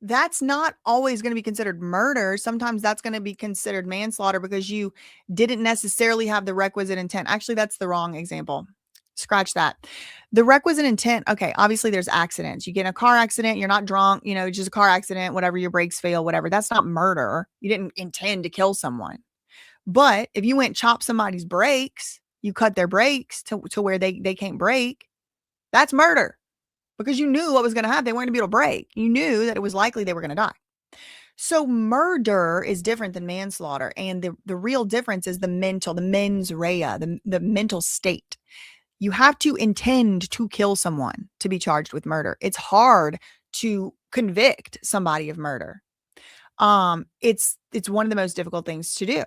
That's not always going to be considered murder. Sometimes that's going to be considered manslaughter because you didn't necessarily have the requisite intent. Actually, that's the wrong example. Scratch that. The requisite intent. Okay. Obviously there's accidents. You get in a car accident. You're not drunk, just a car accident, whatever, your brakes fail, whatever. That's not murder. You didn't intend to kill someone. But if you went chop somebody's brakes, you cut their brakes to where they can't brake. That's murder. Because you knew what was going to happen. They weren't going to be able to brake. You knew that it was likely they were going to die. So murder is different than manslaughter. And the real difference is the mens rea, the mental state. You have to intend to kill someone to be charged with murder. It's hard to convict somebody of murder. It's one of the most difficult things to do.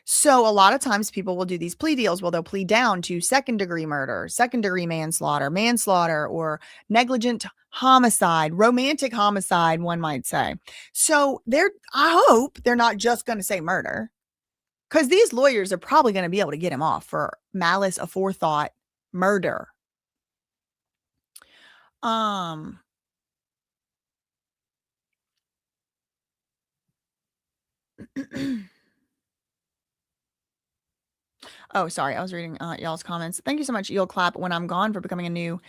So a lot of times people will do these plea deals. Well, they'll plead down to second-degree murder, second-degree manslaughter, or negligent homicide, romantic homicide, one might say. So I hope they're not just going to say murder, because these lawyers are probably going to be able to get him off for malice aforethought murder. Oh, sorry. I was reading y'all's comments. Thank you so much, You'll Clap When I'm Gone, for becoming a new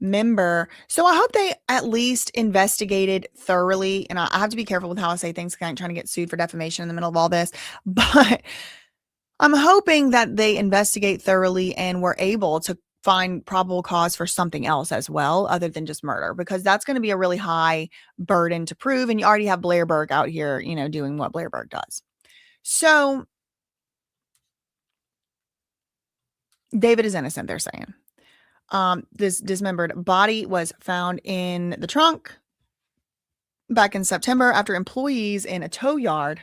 member. So I hope they at least investigated thoroughly. And I have to be careful with how I say things, because I'm trying to get sued for defamation in the middle of all this. But I'm hoping that they investigate thoroughly and were able to find probable cause for something else as well, other than just murder, because that's going to be a really high burden to prove. And you already have Blair Berg out here, doing what Blair Berg does. So David is innocent, they're saying. This dismembered body was found in the trunk back in September after employees in a tow yard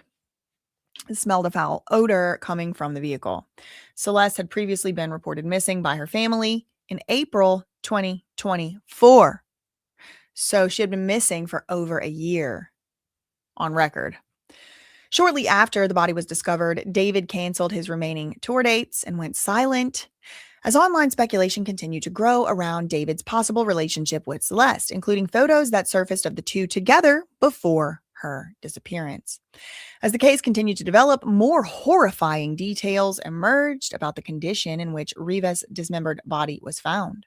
smelled a foul odor coming from the vehicle. Celeste had previously been reported missing by her family in April 2024. So she had been missing for over a year on record. Shortly after the body was discovered, David canceled his remaining tour dates and went silent as online speculation continued to grow around David's possible relationship with Celeste, including photos that surfaced of the two together before her disappearance. As the case continued to develop, more horrifying details emerged about the condition in which Riva's dismembered body was found,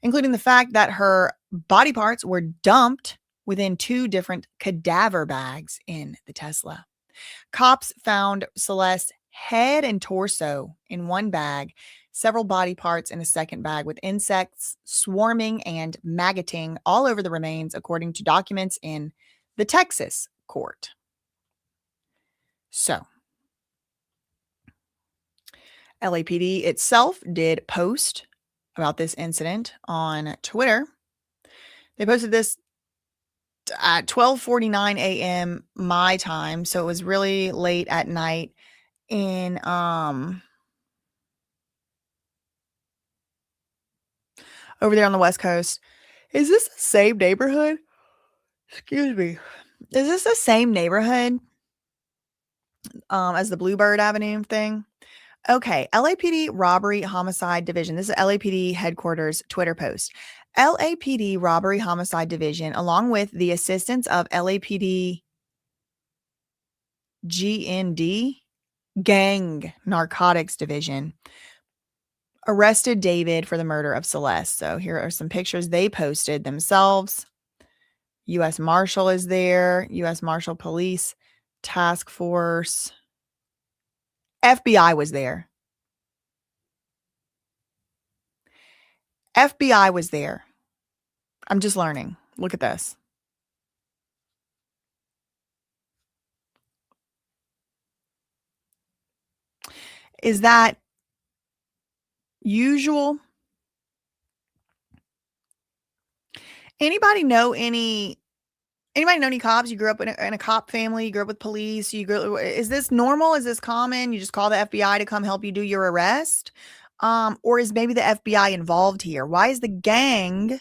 including the fact that her body parts were dumped within 2 different cadaver bags in the Tesla. Cops found Celeste's head and torso in one bag, several body parts in a second bag, with insects swarming and maggoting all over the remains, according to documents in the Texas court. So, LAPD itself did post about this incident on Twitter. They posted this at 12:49 a.m. my time, so it was really late at night in over there on the West Coast. Is this the same neighborhood? Excuse me. Is this the same neighborhood as the Bluebird Avenue thing? Okay, LAPD Robbery Homicide Division. This is LAPD headquarters Twitter post. LAPD Robbery Homicide Division, along with the assistance of LAPD GND, Gang Narcotics Division, arrested David for the murder of Celeste. So here are some pictures they posted themselves. U.S. Marshal is there. U.S. Marshal Police Task Force. FBI was there. FBI was there. I'm just learning. Look at this. Is that usual? Anybody know any cops? You grew up in a cop family, you grew up with police, is this normal? Is this common? You just call the FBI to come help you do your arrest? Or is maybe the FBI involved here? Why is the gang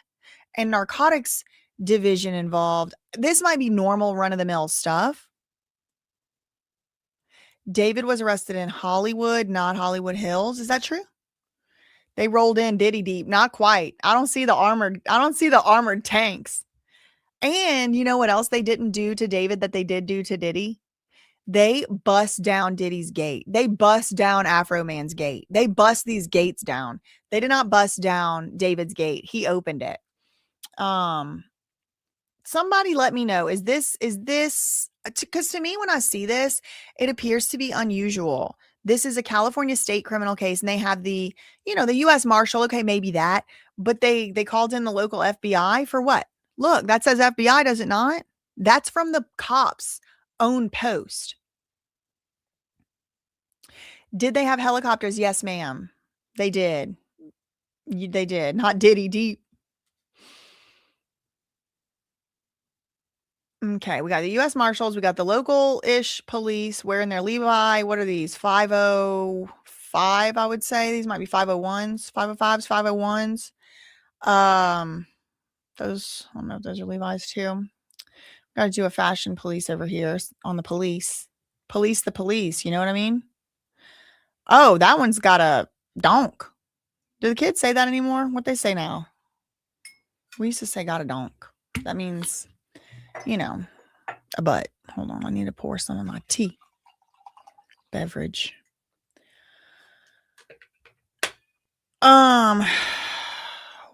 and narcotics division involved? This might be normal run-of-the-mill stuff. David was arrested in Hollywood, not Hollywood Hills. Is that true? They rolled in Diddy deep. Not quite. I don't see the armored tanks. And you know what else they didn't do to David that they did do to Diddy? They bust down Diddy's gate. They bust down Afro Man's gate. They bust these gates down. They did not bust down David's gate. He opened it. Somebody let me know. Is this, because to me, when I see this, it appears to be unusual. This is a California state criminal case, and they have the U.S. Marshal. Okay, maybe that, but they called in the local FBI for what? Look, that says FBI, does it not? That's from the cops' own post. Did they have helicopters? Yes, ma'am. They did. They did. Not Diddy deep. Okay, we got the U.S. Marshals. We got the local-ish police wearing their Levi. What are these? 505, I would say. These might be 501s, 505s, 501s. Those, I don't know if those are Levi's too. Got to do a fashion police over here on the police. Police the police, you know what I mean? Oh, that one's got a donk. Do the kids say that anymore? What they say now? We used to say got a donk. That means, a butt. Hold on, I need to pour some of my tea beverage.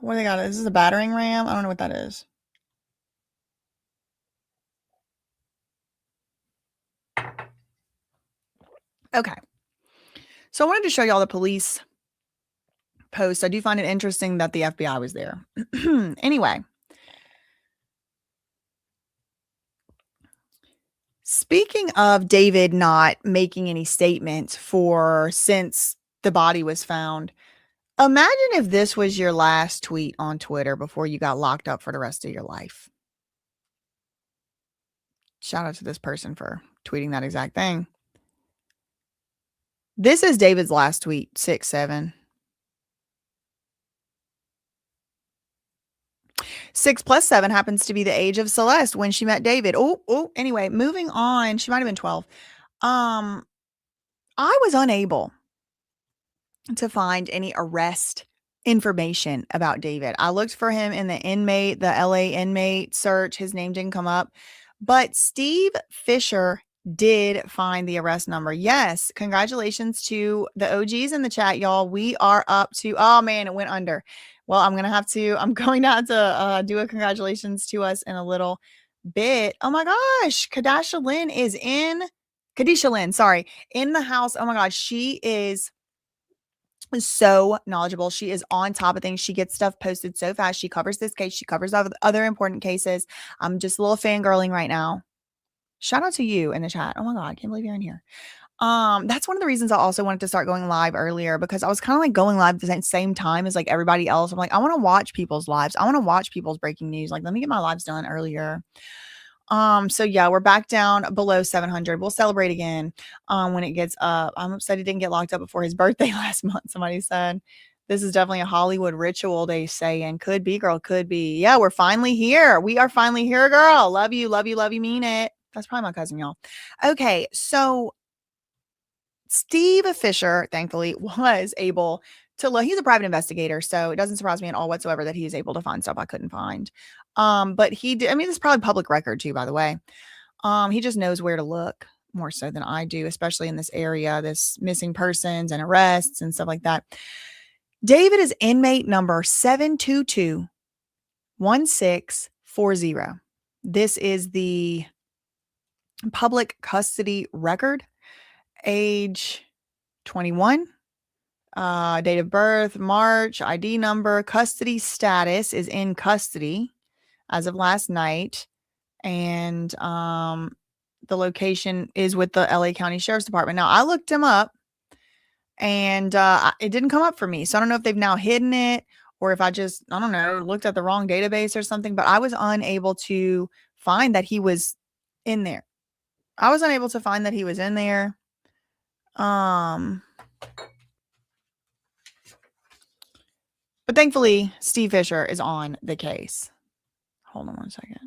What do they got? This is a battering ram. I don't know what that is. Okay. So I wanted to show y'all the police post. I do find it interesting that the FBI was there. Anyway. Speaking of David not making any statements since the body was found, imagine if this was your last tweet on Twitter before you got locked up for the rest of your life. Shout out to this person for tweeting that exact thing. This is David's last tweet, 6/7. 6 + 7 happens to be the age of Celeste when she met David. Anyway, moving on. She might have been 12. I was unable to find any arrest information about David. I looked for him in the LA inmate search. His name didn't come up. But Steve Fisher did find the arrest number. Yes, congratulations to the OGs in the chat, y'all. We are up to, oh man, it went under. Well, I'm going to have to do a congratulations to us in a little bit. Oh my gosh, Kadisha Lynn, in the house. Oh my gosh, she is so knowledgeable. She is on top of things. She gets stuff posted so fast. She covers this case. She covers other important cases. I'm just a little fangirling right now. Shout out to you in the chat. Oh my God, I can't believe you're in here. That's one of the reasons I also wanted to start going live earlier, because I was kind of like going live at the same time as like everybody else. I'm like, I want to watch people's lives. I want to watch people's breaking news. Like, let me get my lives done earlier. So yeah, we're back down below 700. We'll celebrate again, when it gets up. I'm upset he didn't get locked up before his birthday last month. Somebody said, this is definitely a Hollywood ritual, they say, and could be, girl, could be. Yeah, we're finally here. We are finally here, girl. Love you, love you, love you, mean it. That's probably my cousin, y'all. Okay. So Steve Fisher, thankfully, was able to look. He's a private investigator, so it doesn't surprise me at all whatsoever that he is able to find stuff I couldn't find. But he did. I mean, this is probably public record too, by the way. He just knows where to look. more so than I do, especially in this area, this missing persons and arrests and stuff like that. David is inmate number 7221640. This is the public custody record, age 21, date of birth, March, ID number, custody status is in custody as of last night. And the location is with the LA County Sheriff's Department. Now, I looked him up and it didn't come up for me. So I don't know if they've now hidden it or if I just, I don't know, looked at the wrong database or something, but I was unable to find that he was in there. I was unable to find that he was in there. But thankfully, Steve Fisher is on the case. Hold on one second.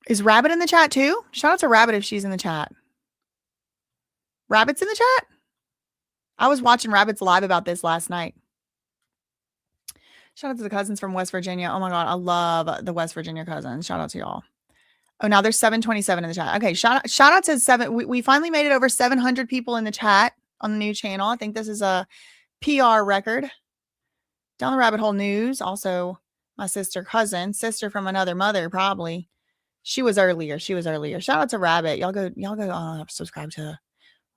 Is Rabbit in the chat too? Shout out to Rabbit if she's in the chat. Rabbit's in the chat? I was watching Rabbit's live about this last night. Shout out to the cousins from West Virginia. Oh my God, I love the West Virginia cousins. Shout out to y'all. Oh, now there's 727 in the chat. Okay, shout out to we finally made it over 700 people in the chat on the new channel. I think this is a PR record. Down the Rabbit Hole News. Also, my sister from another mother, probably. She was earlier. Shout out to Rabbit. Y'all go subscribe to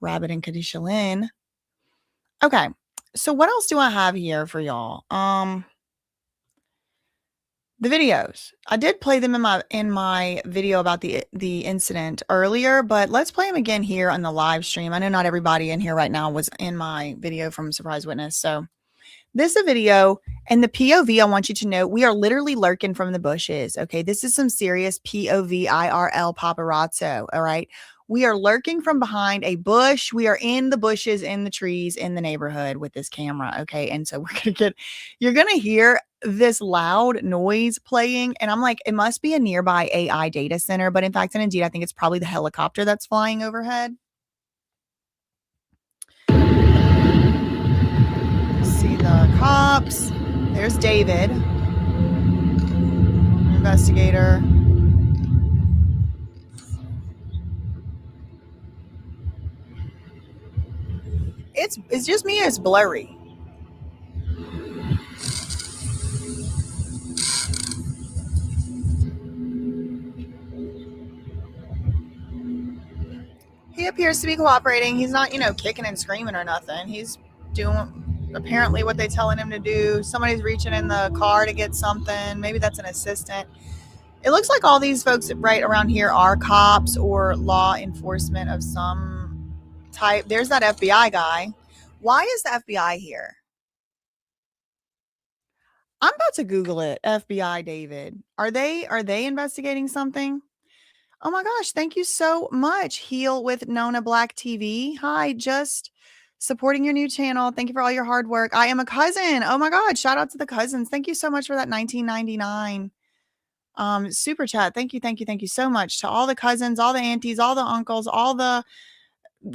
Rabbit and Kadisha Lynn. Okay. So what else do I have here for y'all? The videos. I did play them in my video about the incident earlier, but let's play them again here on the live stream. I know not everybody in here right now was in my video from Surprise Witness. So this is a video, and the POV, I want you to know, we are literally lurking from the bushes. Okay, this is some serious POV IRL paparazzo. All right, we are lurking from behind a bush. We are in the bushes, in the trees, in the neighborhood with this camera. Okay, and so you're gonna hear this loud noise playing, and I'm like, it must be a nearby AI data center, but in fact and indeed, I think it's probably the helicopter that's flying overhead. See the cops. There's David, investigator. It's just me. It's blurry. He appears to be cooperating. He's not, kicking and screaming or nothing. He's doing apparently what they're telling him to do. Somebody's reaching in the car to get something. Maybe that's an assistant. It looks like all these folks right around here are cops or law enforcement of some type. There's that FBI guy. Why is the FBI here? I'm about to Google it. FBI David. Are they investigating something? Oh my gosh, thank you so much. Heal with Nona Black TV. Hi, just supporting your new channel. Thank you for all your hard work. I am a cousin. Oh my God, shout out to the cousins. Thank you so much for that $19.99 super chat. Thank you so much to all the cousins, all the aunties, all the uncles, all the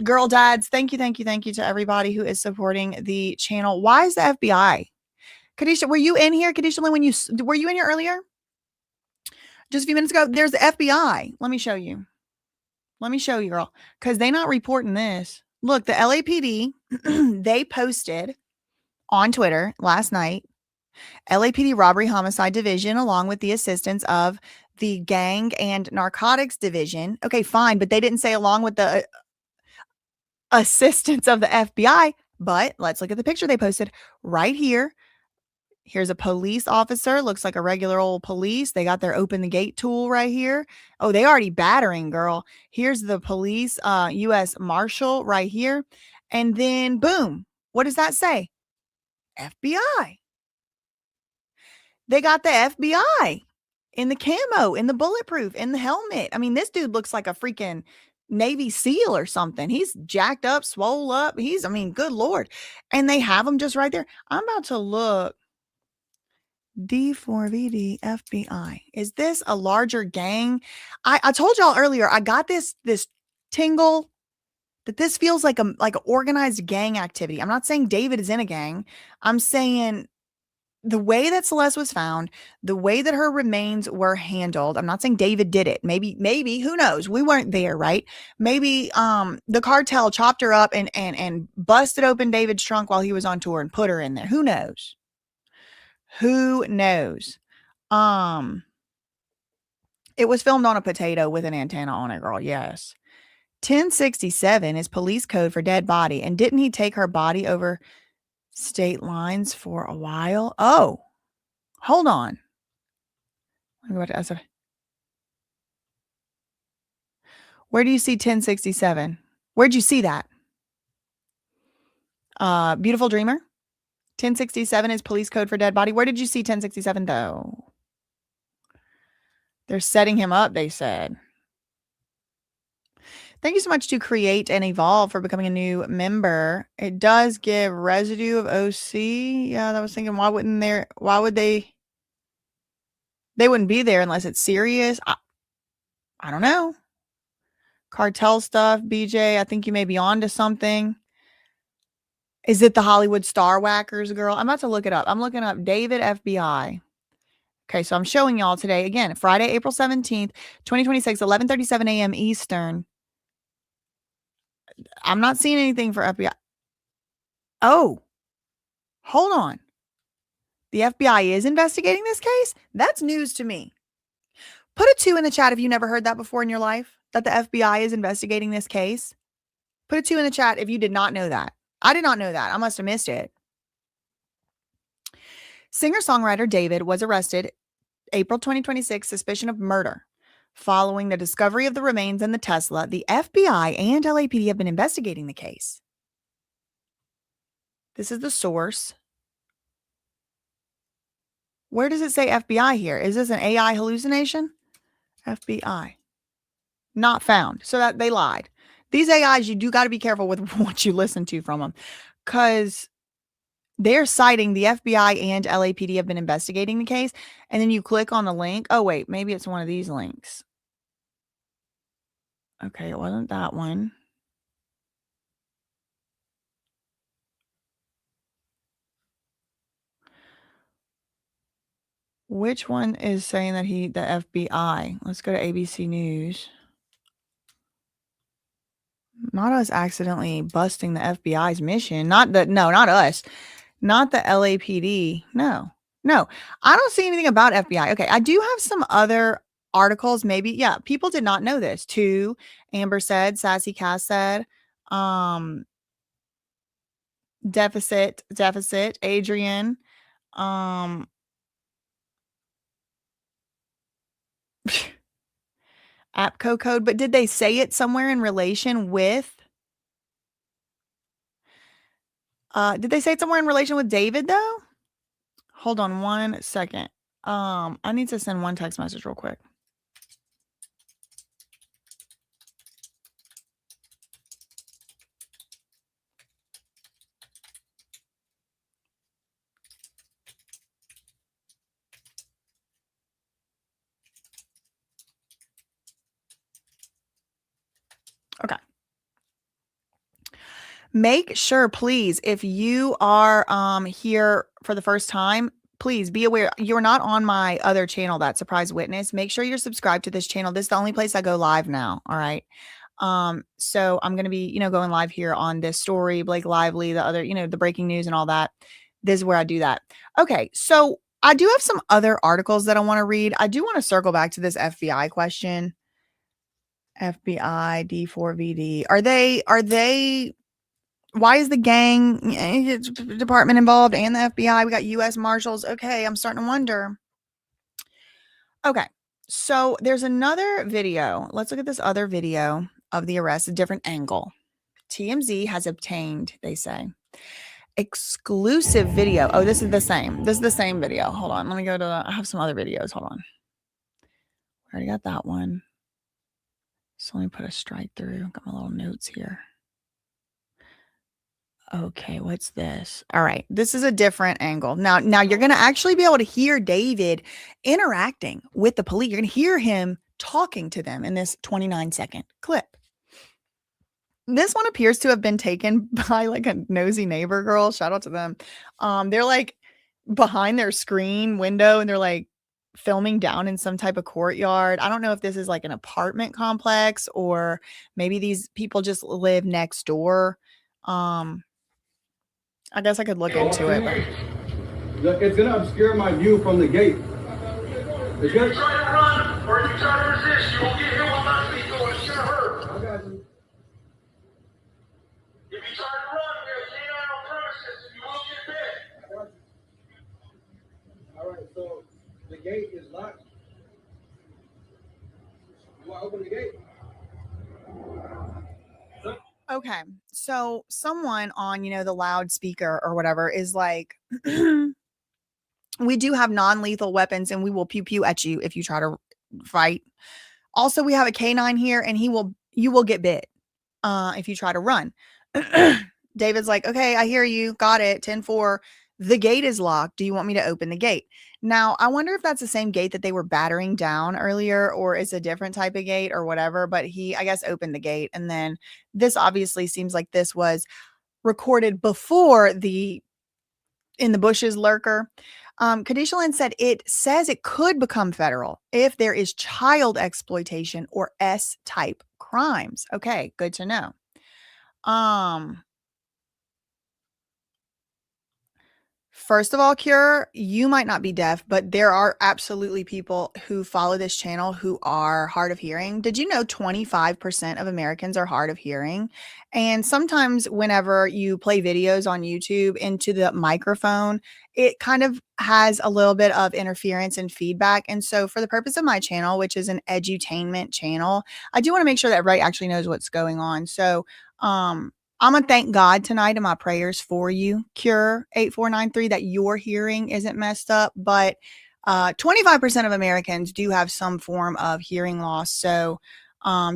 girl dads. Thank you to everybody who is supporting the channel. Why is the FBI? Kadisha, were you in here? Kadisha Lynn, were you in here earlier? Just a few minutes ago, there's the FBI. Let me show you, girl, because they're not reporting this. Look, the LAPD, they posted on Twitter last night, LAPD Robbery Homicide Division, along with the assistance of the Gang and Narcotics Division. Okay, fine, but they didn't say along with the assistance of the FBI. But let's look at the picture they posted right here. Here's a police officer. Looks like a regular old police. They got their open the gate tool right here. Oh, they already battering, girl. Here's the police, U.S. Marshal right here. And then boom. What does that say? FBI. They got the FBI in the camo, in the bulletproof, in the helmet. I mean, this dude looks like a freaking Navy SEAL or something. He's jacked up, swole up. Good Lord. And they have him just right there. I'm about to look. D4VD FBI. Is this a larger gang? I told y'all earlier, I got this tingle that this feels like a organized gang activity. I'm not saying David is in a gang. I'm saying the way that Celeste was found, the way that her remains were handled, I'm not saying David did it. Maybe, who knows? We weren't there, right? Maybe the cartel chopped her up and busted open David's trunk while he was on tour and put her in there. Who knows? Who knows? It was filmed on a potato with an antenna on it, girl. Yes. 1067 is police code for dead body. And didn't he take her body over state lines for a while? Oh, hold on. Where do you see 1067? Where'd you see that? Beautiful Dreamer. 1067 is police code for dead body. Where did you see 1067 though? They're setting him up, they said. Thank you so much to Create and Evolve for becoming a new member. It does give residue of OC. Yeah, I was thinking, why would they wouldn't be there unless it's serious. I don't know. Cartel stuff, BJ. I think you may be on to something. Is it the Hollywood Star Whackers, girl? I'm about to look it up. I'm looking up David FBI. Okay, so I'm showing y'all today, again, Friday, April 17th, 2026, 11:37 a.m. Eastern. I'm not seeing anything for FBI. Oh, hold on. The FBI is investigating this case? That's news to me. Put a 2 in the chat if you never heard that before in your life, that the FBI is investigating this case. Put a 2 in the chat if you did not know that. I did not know that. I must have missed it. Singer-songwriter David was arrested April 2026, suspicion of murder. Following the discovery of the remains in the Tesla, the FBI and LAPD have been investigating the case. This is the source. Where does it say FBI here? Is this an AI hallucination? FBI. Not found. So that they lied. These AIs, you do got to be careful with what you listen to from them, because they're citing the FBI and LAPD have been investigating the case. And then you click on the link. Oh, wait, maybe it's one of these links. Okay, it wasn't that one. Which one is saying that the FBI? Let's go to ABC News. Not us accidentally busting the FBI's mission. Not us. Not the LAPD. No. I don't see anything about FBI. Okay, I do have some other articles. Maybe, yeah, people did not know this. 2, Amber said, Sassy Cass said, deficit, Adrian, APCO code, but did they say it somewhere in relation with did they say it somewhere in relation with David though? Hold on 1 second. I need to send one text message real quick. Okay. Make sure, please, if you are here for the first time, please be aware you're not on my other channel, That Surprise Witness. Make sure you're subscribed to this channel. This is the only place I go live now. All right. So I'm going to be, going live here on this story, Blake Lively, the other, the breaking news and all that. This is where I do that. Okay. So I do have some other articles that I want to read. I do want to circle back to this FBI question. FBI, D4VD. Are they, why is the gang department involved and the FBI? We got U.S. Marshals. Okay, I'm starting to wonder. Okay, so there's another video. Let's look at this other video of the arrest, a different angle. TMZ has obtained, they say, exclusive video. Oh, this is the same. This is the same video. Hold on. Let me go to, I have some other videos. Hold on. I already got that one. So let me put a strike through. Got my little notes here. Okay, what's this? All right, this is a different angle. Now you're going to actually be able to hear David interacting with the police. You're going to hear him talking to them in this 29-second clip. This one appears to have been taken by like a nosy neighbor girl. Shout out to them. They're like, behind their screen window and they're like filming down in some type of courtyard. I don't know if this is like an apartment complex or maybe these people just live next door. I guess I could look into it. But it's gonna obscure my view from the gate. If you try to run or if you try to resist, you will get hit with my lethal. It's gonna hurt. I got you. If you try to run, we have canine on premises and you will get bit. I got you. All right, so the gate is locked. You want to open the gate? Okay, so someone on, the loudspeaker or whatever is like, we do have non-lethal weapons and we will pew pew at you if you try to fight. Also, we have a canine here and you will get bit if you try to run. David's like, okay, I hear you. Got it. 10-4. The gate is locked. Do you want me to open the gate? Now, I wonder if that's the same gate that they were battering down earlier or it's a different type of gate or whatever. But he, I guess, opened the gate. And then this obviously seems like this was recorded before the in the bushes lurker. Kadisha Lynn said it says it could become federal if there is child exploitation or S-type crimes. Okay, good to know. First of all, Cure, you might not be deaf, but there are absolutely people who follow this channel who are hard of hearing. Did you know 25% of Americans are hard of hearing? And sometimes whenever you play videos on YouTube into the microphone, it kind of has a little bit of interference and feedback. And so for the purpose of my channel, which is an edutainment channel, I do want to make sure that everybody actually knows what's going on. So, I'm going to thank God tonight in my prayers for you, Cure 8493, that your hearing isn't messed up. But 25% of Americans do have some form of hearing loss. So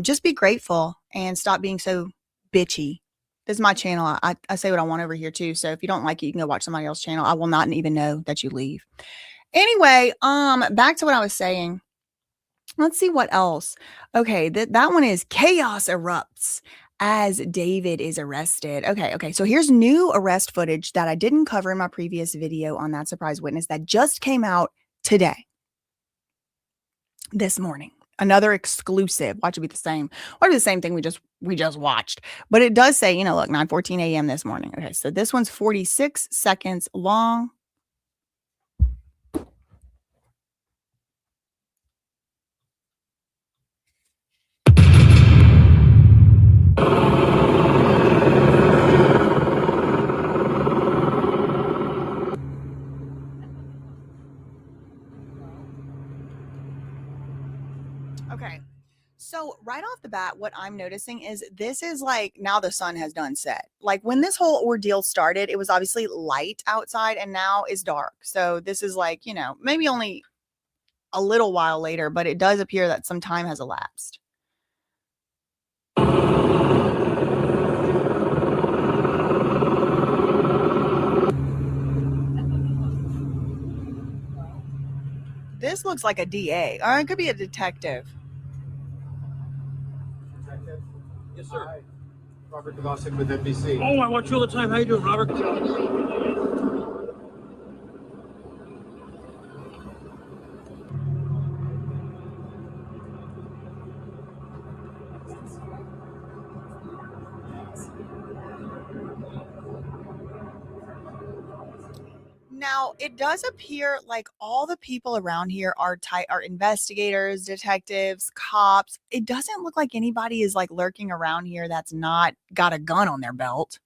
just be grateful and stop being so bitchy. This is my channel. I say what I want over here too. So if you don't like it, you can go watch somebody else's channel. I will not even know that you leave. Anyway, back to what I was saying. Let's see what else. Okay, that one is chaos erupts as David is arrested. Okay. So here's new arrest footage that I didn't cover in my previous video on That Surprise Witness that just came out today. This morning. Another exclusive. Watch it be the same. Watch it be the same thing we just watched. But it does say, look, 9:14 a.m. this morning. Okay, so this one's 46 seconds long. Okay, so right off the bat, what I'm noticing is this is like now the sun has done set. Like when this whole ordeal started, it was obviously light outside and now it's dark. So this is like, maybe only a little while later, but it does appear that some time has elapsed. This looks like a DA, or it could be a detective. Yes, sir. Hi. Robert Devosik with NBC. Oh, I watch you all the time. How you doing, Robert? Now, it does appear like all the people around here are investigators, detectives, cops. It doesn't look like anybody is like lurking around here that's not got a gun on their belt.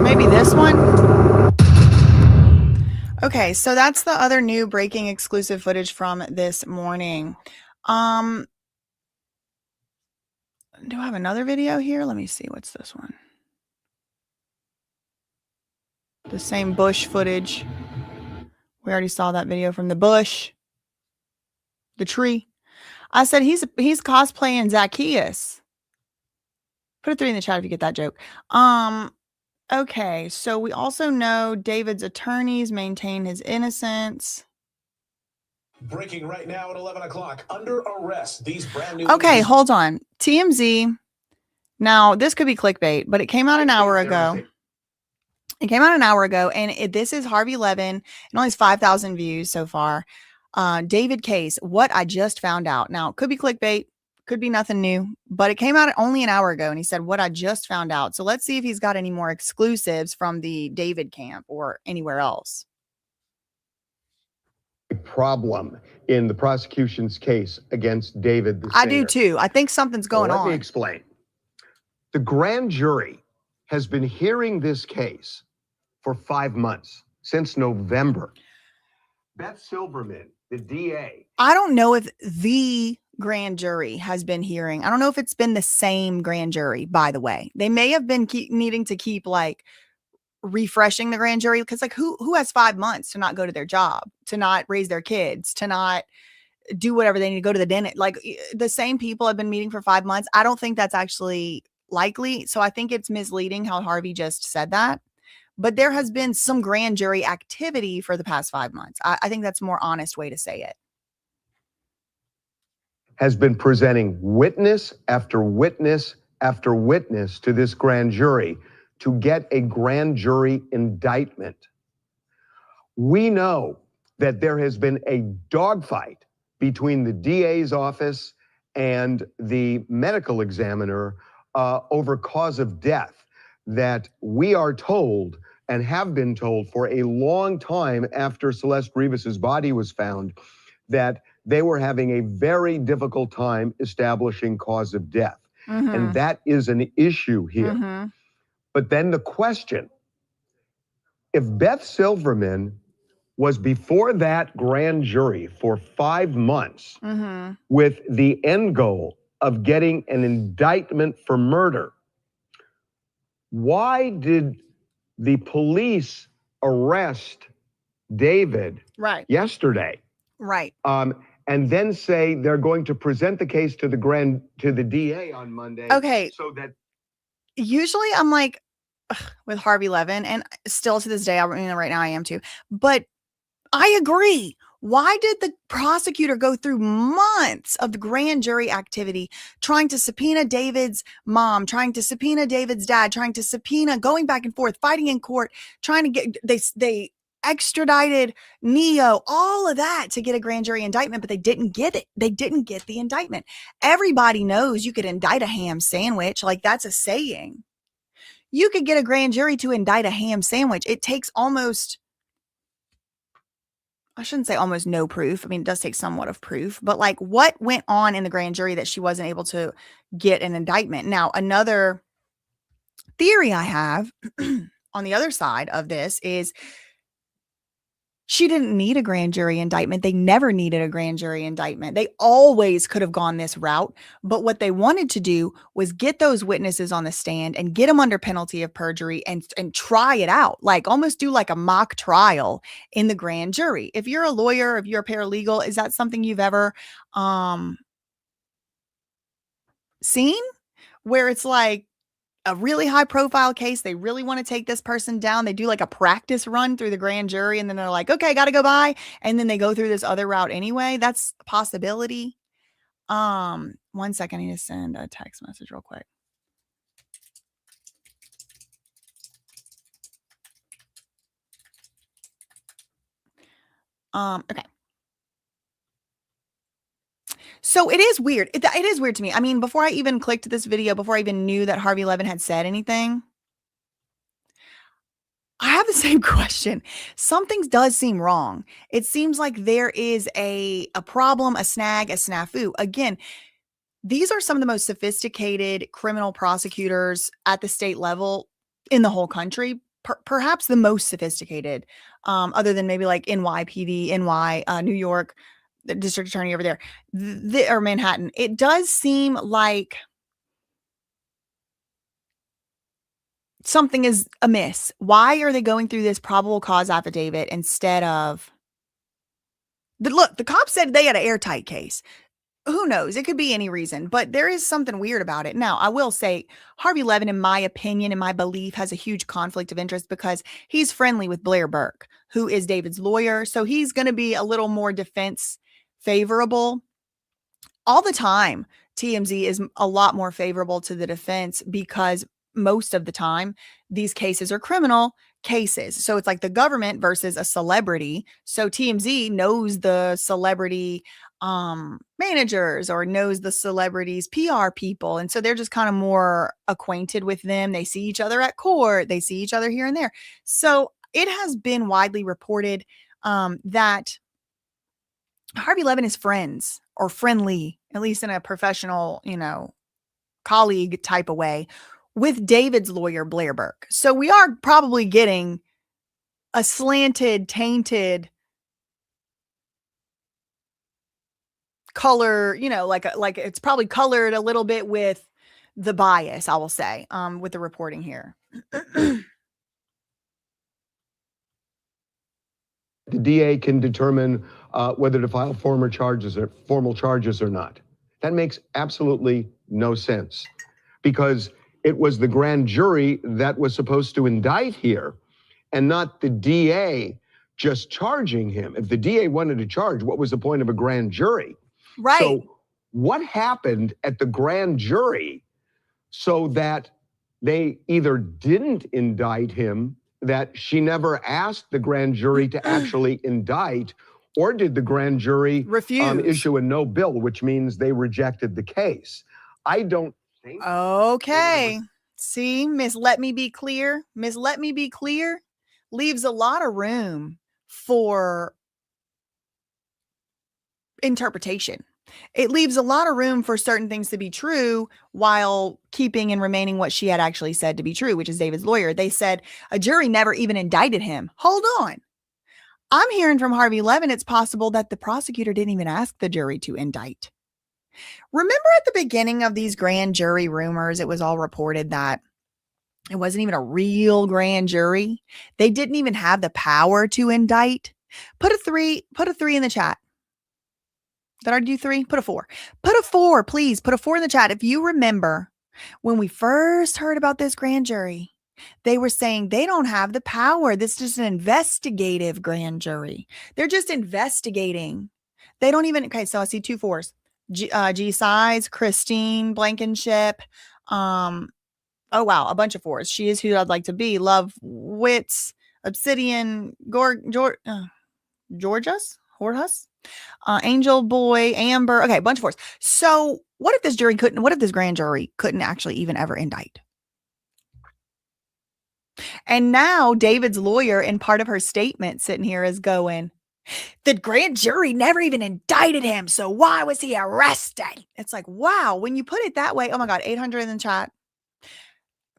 Maybe this one? Okay, so that's the other new breaking exclusive footage from this morning. Do I have another video here? Let me see. What's this one? The same bush footage. We already saw that video from the bush. The tree. I said he's cosplaying Zacchaeus. Put a 3 in the chat if you get that joke. Okay, so we also know David's attorneys maintain his innocence. Breaking right now at 11 o'clock. Under arrest. These brand new. Okay, hold on. TMZ Now, this could be clickbait, but it came out an hour ago. It came out an hour ago, and this is Harvey Levin. It only has 5,000 views so far. David Case, what I just found out. Now, it could be clickbait, could be nothing new, but it came out only an hour ago, and he said, what I just found out. So let's see if he's got any more exclusives from the David camp or anywhere else. Problem in the prosecution's case against David the I singer. do too. I think something's going on. Let me explain. The grand jury has been hearing this case for 5 months, since November. Beth Silverman, the DA. I don't know if the grand jury has been hearing. I don't know if it's been the same grand jury, by the way. They may have been needing to keep like refreshing the grand jury, because like who has 5 months to not go to their job, to not raise their kids, to not do whatever they need to go to the dentist. Like the same people have been meeting for 5 months. I don't think that's actually likely. So I think it's misleading how Harvey just said that. But there has been some grand jury activity for the past 5 months. I think that's a more honest way to say it. Has been presenting witness after witness after witness to this grand jury to get a grand jury indictment. We know that there has been a dogfight between the DA's office and the medical examiner over cause of death, that we are told and have been told for a long time after Celeste Rivas's body was found that they were having a very difficult time establishing cause of death. Mm-hmm. And that is an issue here. Mm-hmm. But then the question, if Beth Silverman was before that grand jury for 5 months Mm-hmm. with the end goal of getting an indictment for murder, why did the police arrest David Right. yesterday? Right. And then say they're going to present the case to the DA on Monday. Okay. So that Usually I'm like, ugh, with Harvey Levin, and still to this day, I mean, right now I am too, but I agree. Why did the prosecutor go through months of the grand jury activity trying to subpoena David's mom, trying to subpoena David's dad, trying to subpoena, going back and forth, fighting in court, trying to get, they extradited Neo, all of that to get a grand jury indictment, but they didn't get it. They didn't get the indictment. Everybody knows you could indict a ham sandwich. Like, that's a saying. You could get a grand jury to indict a ham sandwich. It takes almost, I shouldn't say almost no proof. I mean, it does take somewhat of proof, but like, what went on in the grand jury that she wasn't able to get an indictment? Now, another theory I have on the other side of this is she didn't need a grand jury indictment. They never needed a grand jury indictment. They always could have gone this route. But what they wanted to do was get those witnesses on the stand and get them under penalty of perjury and try it out. Like almost do like a mock trial in the grand jury. If you're a lawyer, if you're a paralegal, is that something you've ever seen? Where it's like a really high profile case, they really want to take this person down. They do like a practice run through the grand jury and then they're like, okay, got to go by. And then they go through this other route anyway. That's a possibility. 1 second. I need to send a text message real quick. Okay. So it is weird. It is weird to me. I mean, before I even clicked this video, before I even knew that Harvey Levin had said anything, I have the same question. Something does seem wrong. It seems like there is a problem, a snag, a snafu. Again, these are some of the most sophisticated criminal prosecutors at the state level in the whole country. Perhaps the most sophisticated, other than maybe like NYPD, New York, the district attorney over there, or Manhattan. It does seem like something is amiss. Why are they going through this probable cause affidavit instead of look, the cops said they had an airtight case. Who knows? It could be any reason, but there is something weird about it. Now, I will say Harvey Levin, in my opinion, in my belief, has a huge conflict of interest because he's friendly with Blair Burke, who is David's lawyer. So he's going to be a little more defense favorable all the time. TMZ is a lot more favorable to the defense because most of the time these cases are criminal cases. So it's like the government versus a celebrity. So TMZ knows the celebrity managers or knows the celebrities PR people, and so they're just kind of more acquainted with them. They see each other at court, they see each other here and there. So it has been widely reported that Harvey Levin is friends or friendly, at least in a professional, colleague type of way, with David's lawyer, Blair Burke. So we are probably getting a slanted, tainted color, like it's probably colored a little bit with the bias, I will say, with the reporting here. The DA can determine whether to file formal charges or not. That makes absolutely no sense, because it was the grand jury that was supposed to indict here and not the DA just charging him. If the DA wanted to charge, what was the point of a grand jury? Right. So what happened at the grand jury so that they either didn't indict him, that she never asked the grand jury to actually indict, or did the grand jury refuse issue a no bill, which means they rejected the case? I don't think. Okay. See, Miss Let Me Be Clear. Miss Let Me Be Clear leaves a lot of room for interpretation. It leaves a lot of room for certain things to be true while keeping and remaining what she had actually said to be true, which is David's lawyer. They said a jury never even indicted him. Hold on. I'm hearing from Harvey Levin, it's possible that the prosecutor didn't even ask the jury to indict. Remember at the beginning of these grand jury rumors, it was all reported that it wasn't even a real grand jury. They didn't even have the power to indict. Put a 3 in the chat. Did I do 3? Put a 4. Put a 4, please. Put a 4 in the chat. If you remember when we first heard about this grand jury, they were saying they don't have the power. This is just an investigative grand jury. They're just investigating. They don't even, okay, so I see 2 4s. G Size, Christine Blankenship. Oh wow, a bunch of 4s. She is who I'd like to be. Love, Wits, Obsidian, Georgias, Angel Boy, Amber. Okay, a bunch of 4s. So what if this grand jury couldn't actually even ever indict? And now David's lawyer, in part of her statement sitting here, is going, the grand jury never even indicted him, so why was he arrested? It's like, wow, when you put it that way. Oh my God, 800 in the chat.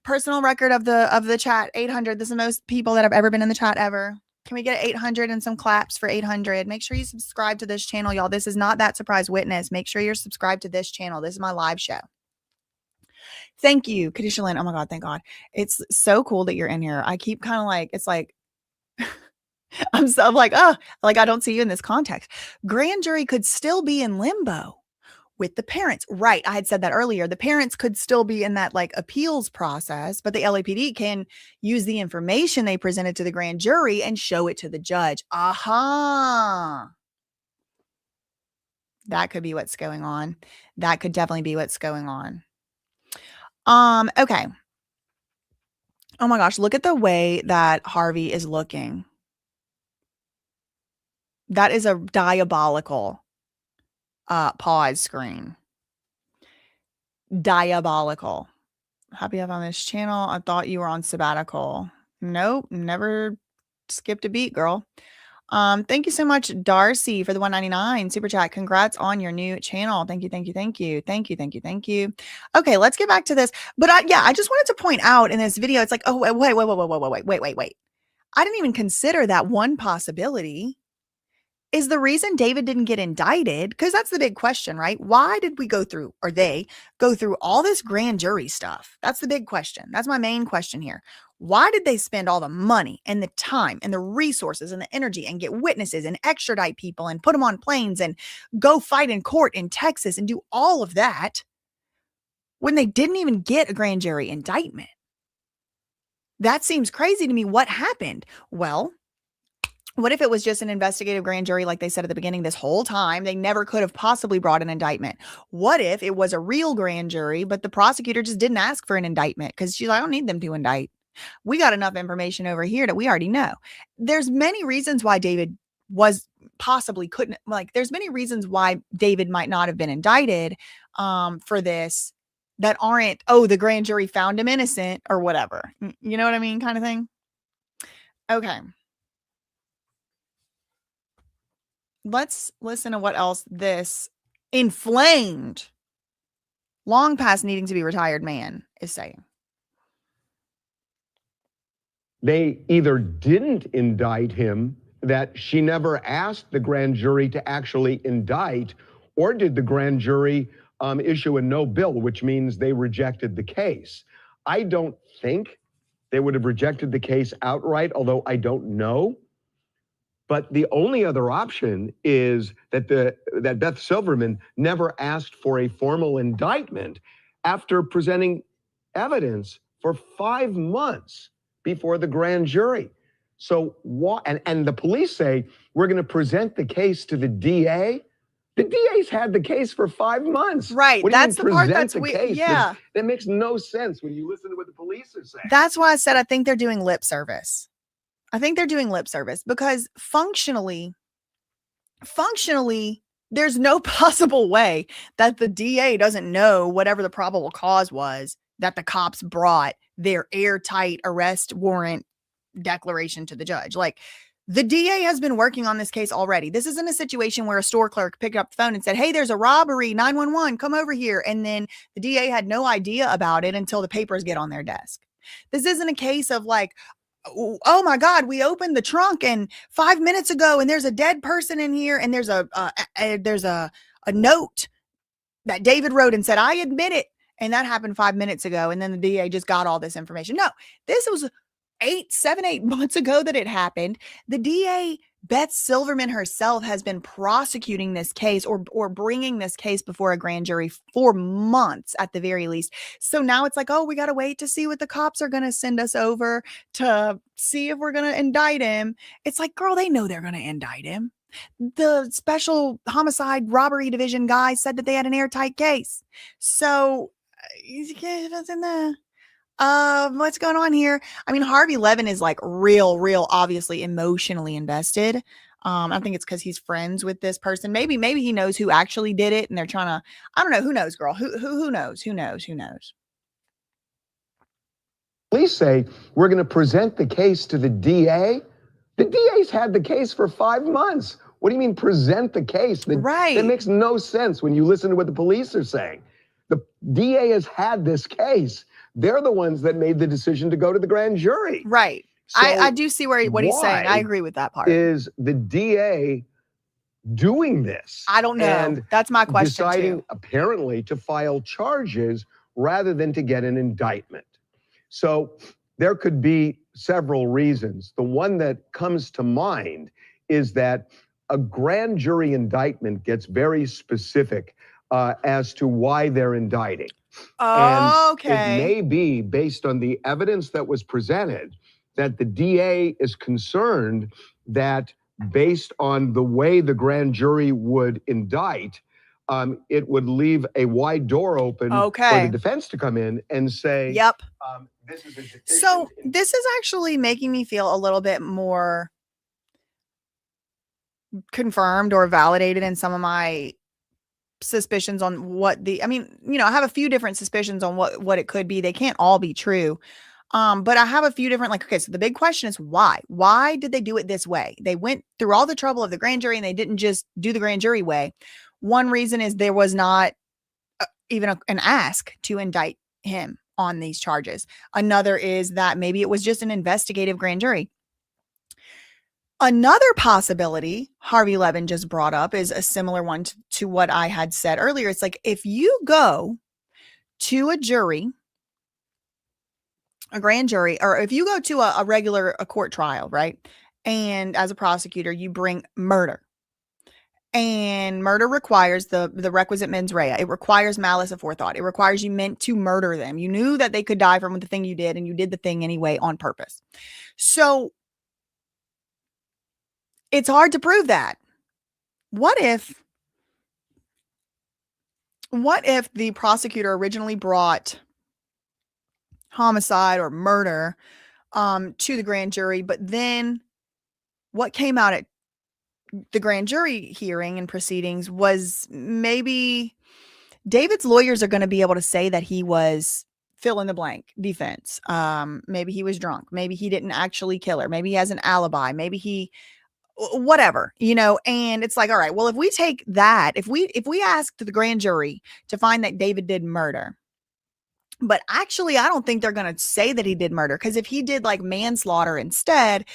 Personal record of the chat, 800. This is the most people that have ever been in the chat ever. Can we get 800 and some claps for 800? Make sure you subscribe to this channel, y'all. This is not That Surprise Witness. Make sure you're subscribed to this channel. This is my live show. Thank you, Kadisha Lynn. Oh my God, thank God. It's so cool that you're in here. I keep kind of like, it's like, I'm like, like I don't see you in this context. Grand jury could still be in limbo with the parents. Right. I had said that earlier. The parents could still be in that like appeals process, but the LAPD can use the information they presented to the grand jury and show it to the judge. Aha. That could be what's going on. That could definitely be what's going on. Okay. Oh my gosh, look at the way that Harvey is looking. That is a diabolical pause screen. Diabolical. Happy I'm on this channel. I thought you were on sabbatical. Nope, never skipped a beat, girl. Thank you so much, Darcy, for the 199 super chat. Congrats on your new channel. Thank you, thank you, thank you, thank you, thank you, thank you. Okay, let's get back to this. But I just wanted to point out in this video, it's like, oh wait. I didn't even consider that one possibility. Is the reason David didn't get indicted, because that's the big question, right? Why did we go through, or they go through all this grand jury stuff? That's the big question. That's my main question here. Why did they spend all the money and the time and the resources and the energy and get witnesses and extradite people and put them on planes and go fight in court in Texas and do all of that when they didn't even get a grand jury indictment? That seems crazy to me. What happened? Well, What if it was just an investigative grand jury, like they said at the beginning, this whole time? They never could have possibly brought an indictment. What if it was a real grand jury, but the prosecutor just didn't ask for an indictment because she's like, I don't need them to indict. We got enough information over here that we already know. There's many reasons why David was possibly couldn't, like, there's many reasons why David might not have been indicted for this that aren't, oh, the grand jury found him innocent or whatever. You know what I mean? Kind of thing. Okay. Let's listen to what else this inflamed, long past needing to be retired man is saying. They either didn't indict him, that she never asked the grand jury to actually indict, or did the grand jury issue a no bill, which means they rejected the case. I don't think they would have rejected the case outright, although I don't know. But the only other option is that that Beth Silverman never asked for a formal indictment after presenting evidence for 5 months before the grand jury. So what? And the police say we're going to present the case to the DA. The DA's had the case for 5 months. Right. What do you That's mean the part present that's the weird. case? Yeah. That makes no sense when you listen to what the police are saying. That's why I said I think they're doing lip service. I think they're doing lip service because functionally, there's no possible way that the DA doesn't know whatever the probable cause was that the cops brought their airtight arrest warrant declaration to the judge. Like, the DA has been working on this case already. This isn't a situation where a store clerk picked up the phone and said, hey, there's a robbery, 911, come over here. And then the DA had no idea about it until the papers get on their desk. This isn't a case of like, oh my God, we opened the trunk and 5 minutes ago and there's a dead person in here and there's a note that David wrote and said, I admit it. And that happened 5 minutes ago. And then the DA just got all this information. No, this was 8 months ago that it happened. The DA, Beth Silverman herself, has been prosecuting this case or bringing this case before a grand jury for months at the very least. So now it's like, oh, we got to wait to see what the cops are going to send us over to see if we're going to indict him. It's like, girl, they know they're going to indict him. The special homicide robbery division guy said that they had an airtight case. So what's going on here? I mean, Harvey Levin is like real, obviously emotionally invested. I think it's because he's friends with this person. Maybe he knows who actually did it and they're trying to, I don't know. Who knows, girl? Who knows? Who knows? Police say we're going to present the case to the DA. The DA's had the case for 5 months. What do you mean present the case? Right. That makes no sense when you listen to what the police are saying. The DA has had this case. They're the ones that made the decision to go to the grand jury. Right. So I do see what he's saying. I agree with that part. Is the DA doing this? I don't know. And that's my question deciding too. Apparently to file charges rather than to get an indictment. So there could be several reasons. The one that comes to mind is that a grand jury indictment gets very specific as to why they're indicting. Oh, okay. And it may be based on the evidence that was presented that the DA is concerned that based on the way the grand jury would indict, it would leave a wide door open for the defense to come in and say, yep. This is a deficient. So this is actually making me feel a little bit more confirmed or validated in some of my suspicions on what I have a few different suspicions on what it could be. They can't all be true. But I have a few different, okay, so the big question is why? Why did they do it this way? They went through all the trouble of the grand jury and they didn't just do the grand jury way. One reason is there was not even an ask to indict him on these charges. Another is that maybe it was just an investigative grand jury. Another possibility Harvey Levin just brought up is a similar one to what I had said earlier. It's like, if you go to a jury, a grand jury, or if you go to a regular court trial, right? And as a prosecutor, you bring murder. And murder requires the requisite mens rea. It requires malice aforethought. It requires you meant to murder them. You knew that they could die from the thing you did, and you did the thing anyway on purpose. So It's hard to prove that. What if the prosecutor originally brought homicide or murder to the grand jury, but then what came out at the grand jury hearing and proceedings was maybe David's lawyers are going to be able to say that he was fill in the blank defense. Maybe he was drunk. Maybe he didn't actually kill her. Maybe he has an alibi. Maybe he, whatever, you know, and it's like, all right, well, if we take that, if we asked the grand jury to find that David did murder, but actually, I don't think they're going to say that he did murder, because if he did like manslaughter instead,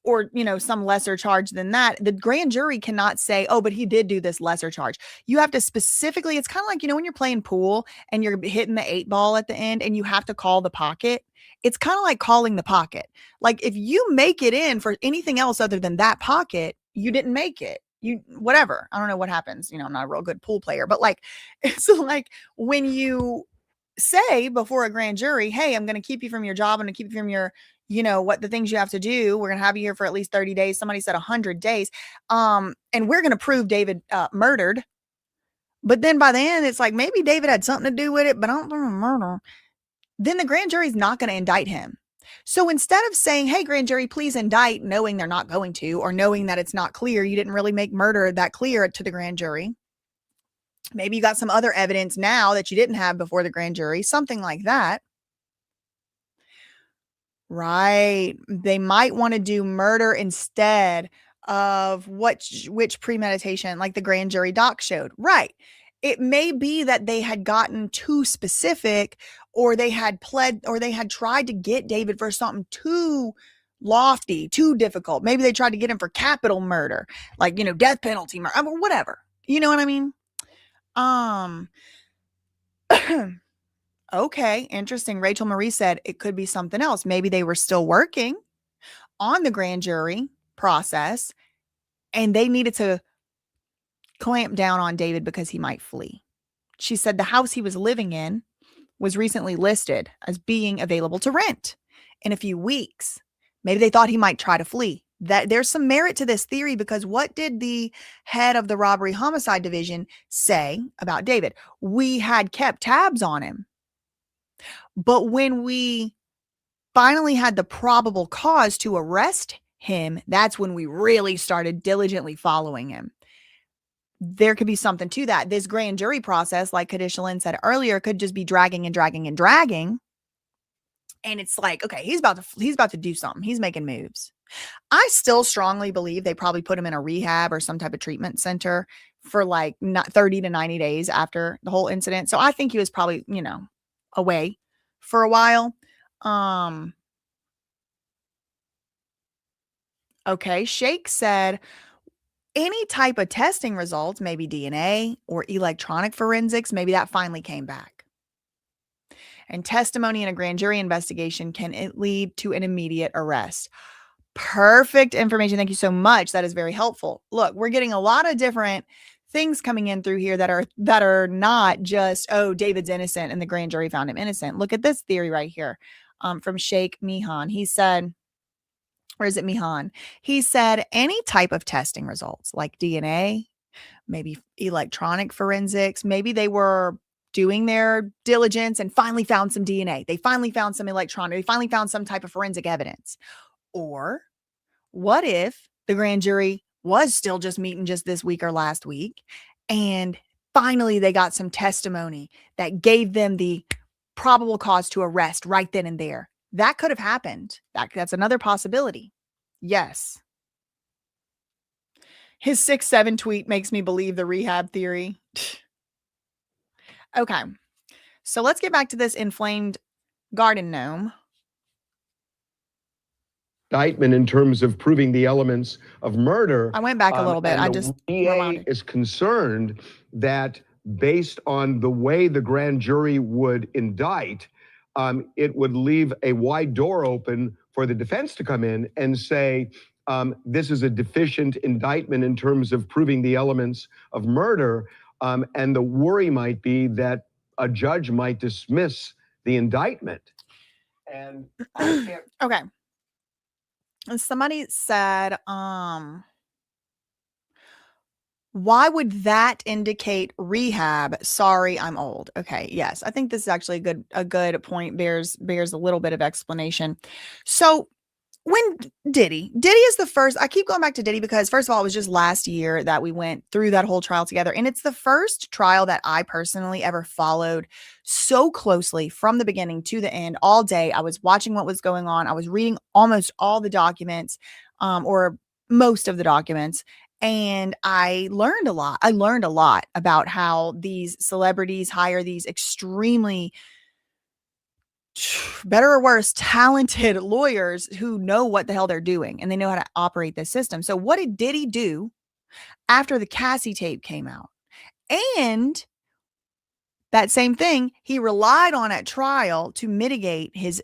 or, you know, some lesser charge than that, the grand jury cannot say, oh, but he did do this lesser charge. You have to specifically, it's kind of like, you know, when you're playing pool and you're hitting the 8 ball at the end and you have to call the pocket. It's kind of like calling the pocket. Like if you make it in for anything else other than that pocket, you didn't make it. You, whatever. I don't know what happens. You know, I'm not a real good pool player, but like, it's like when you say before a grand jury, hey, I'm going to keep you from your job. I'm going to keep you from your, you know, what the things you have to do. We're going to have you here for at least 30 days. Somebody said 100 days. And we're going to prove David murdered. But then by the end, it's like, maybe David had something to do with it, but I don't think murder. Then the grand jury is not going to indict him. So instead of saying, hey, grand jury, please indict, knowing they're not going to, or knowing that it's not clear, you didn't really make murder that clear to the grand jury. Maybe you got some other evidence now that you didn't have before the grand jury, something like that. Right. They might want to do murder instead of which premeditation, like the grand jury doc showed. Right. It may be that they had gotten too specific, or they had pled, or they had tried to get David for something too lofty, too difficult. Maybe they tried to get him for capital murder, like, you know, death penalty murder, whatever. You know what I mean? Okay, interesting. Rachel Marie said it could be something else. Maybe they were still working on the grand jury process and they needed to clamp down on David because he might flee. She said the house he was living in was recently listed as being available to rent in a few weeks. Maybe they thought he might try to flee. That there's some merit to this theory, because what did the head of the robbery homicide division say about David? We had kept tabs on him. But when we finally had the probable cause to arrest him, that's when we really started diligently following him. There could be something to that. This grand jury process, like Kadisha Lynn said earlier, could just be dragging and dragging and dragging. And it's like, okay, he's about to do something. He's making moves. I still strongly believe they probably put him in a rehab or some type of treatment center for like 30 to 90 days after the whole incident. So I think he was probably, you know, away for a while. Okay. Shake said any type of testing results, maybe DNA or electronic forensics, maybe that finally came back. And testimony in a grand jury investigation can lead to an immediate arrest. Perfect information. Thank you so much. That is very helpful. Look, we're getting a lot of different things coming in through here that are not just, oh, David's innocent and the grand jury found him innocent. Look at this theory right here from Sheikh Mihan. He said, or is it Mihan? He said any type of testing results like DNA, maybe electronic forensics, maybe they were doing their diligence and finally found some DNA. They finally found some electronic. They finally found some type of forensic evidence. Or what if the grand jury was still just meeting just this week or last week, and finally they got some testimony that gave them the probable cause to arrest right then and there? That could have happened. That's another possibility. Yes. His 6'7" tweet makes me believe the rehab theory. Okay. So let's get back to this inflamed garden gnome. Indictment in terms of proving the elements of murder. I went back a little bit. I just DA is concerned that based on the way the grand jury would indict, it would leave a wide door open for the defense to come in and say, this is a deficient indictment in terms of proving the elements of murder. And the worry might be that a judge might dismiss the indictment. And I can't. Okay. And somebody said, why would that indicate rehab? Sorry, I'm old. Okay, yes. I think this is actually a good point, bears a little bit of explanation. So when Diddy is the first, I keep going back to Diddy because first of all, it was just last year that we went through that whole trial together. And it's the first trial that I personally ever followed so closely from the beginning to the end all day. I was watching what was going on. I was reading almost all the documents, or most of the documents. And I learned a lot. I learned a lot about how these celebrities hire these extremely, better or worse, talented lawyers who know what the hell they're doing and they know how to operate this system. So what did Diddy do after the Cassie tape came out? And that same thing, he relied on at trial to mitigate his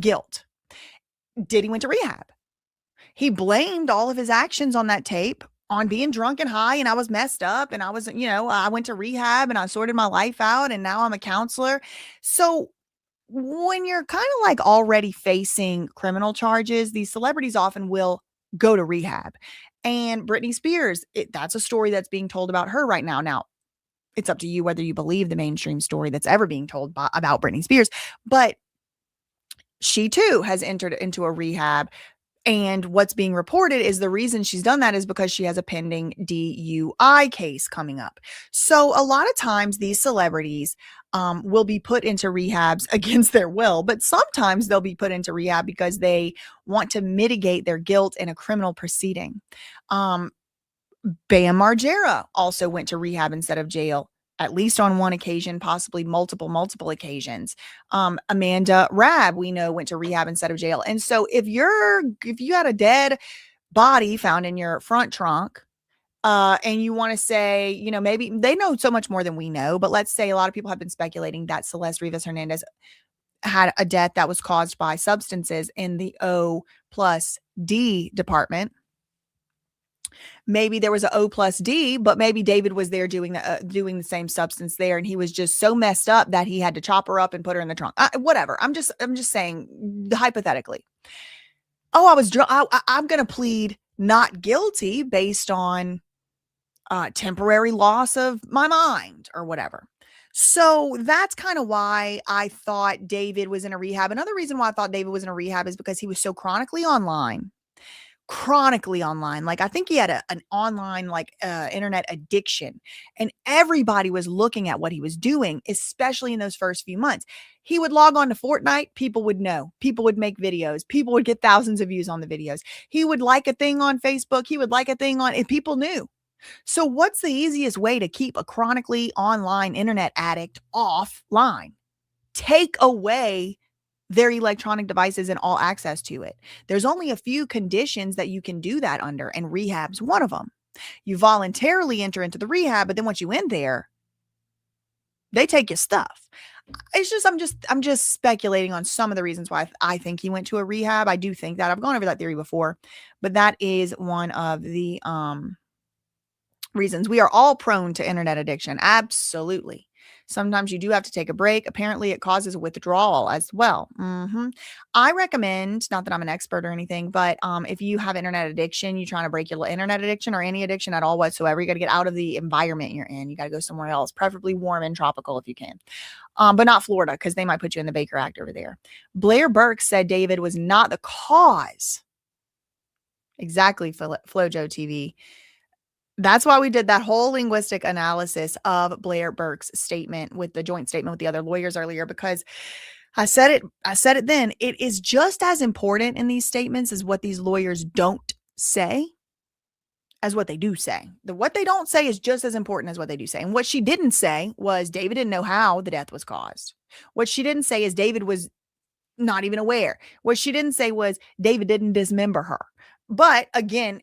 guilt. Diddy went to rehab. He blamed all of his actions on that tape on being drunk and high, and I was messed up, and I was, I went to rehab and I sorted my life out, and now I'm a counselor. So when you're kind of like already facing criminal charges, these celebrities often will go to rehab. And Britney Spears, that's a story that's being told about her right now. Now, it's up to you whether you believe the mainstream story that's ever being told about Britney Spears, but she too has entered into a rehab. And what's being reported is the reason she's done that is because she has a pending DUI case coming up. So a lot of times these celebrities will be put into rehabs against their will, but sometimes they'll be put into rehab because they want to mitigate their guilt in a criminal proceeding. Bam Margera also went to rehab instead of jail, at least on one occasion, possibly multiple occasions. Amanda Rabb, we know, went to rehab instead of jail. And so if you had a dead body found in your front trunk, and you want to say, maybe they know so much more than we know, but let's say a lot of people have been speculating that Celeste Rivas Hernandez had a death that was caused by substances in the O+D department. Maybe there was an O+D, but maybe David was there doing the same substance there, and he was just so messed up that he had to chop her up and put her in the trunk. Whatever. I'm just saying hypothetically. Oh, I was drunk. I'm going to plead not guilty based on temporary loss of my mind or whatever. So that's kind of why I thought David was in a rehab. Another reason why I thought David was in a rehab is because he was so chronically online. Like I think he had an online internet addiction, and everybody was looking at what he was doing, especially in those first few months. He would log on to Fortnite, people would know, people would make videos, people would get thousands of views on the videos. He would like a thing on Facebook, he would like a thing and people knew. So what's the easiest way to keep a chronically online internet addict offline? Take away their electronic devices and all access to it. There's only a few conditions that you can do that under, and rehab's one of them. You voluntarily enter into the rehab, but then once you in there, they take your stuff. It's just, I'm just speculating on some of the reasons why I think he went to a rehab. I do think that I've gone over that theory before, but that is one of the reasons. We are all prone to internet addiction. Absolutely. Sometimes you do have to take a break. Apparently, it causes withdrawal as well. I recommend, not that I'm an expert or anything, but if you have internet addiction, you're trying to break your internet addiction or any addiction at all whatsoever, you got to get out of the environment you're in. You got to go somewhere else, preferably warm and tropical if you can, but not Florida because they might put you in the Baker Act over there. Blair Burke said David was not the cause. Exactly, FloJo TV. That's why we did that whole linguistic analysis of Blair Burke's statement with the joint statement with the other lawyers earlier, because I said it then. It is just as important in these statements as what these lawyers don't say as what they do say. What they don't say is just as important as what they do say. And what she didn't say was David didn't know how the death was caused. What she didn't say is David was not even aware. What she didn't say was David didn't dismember her. But again,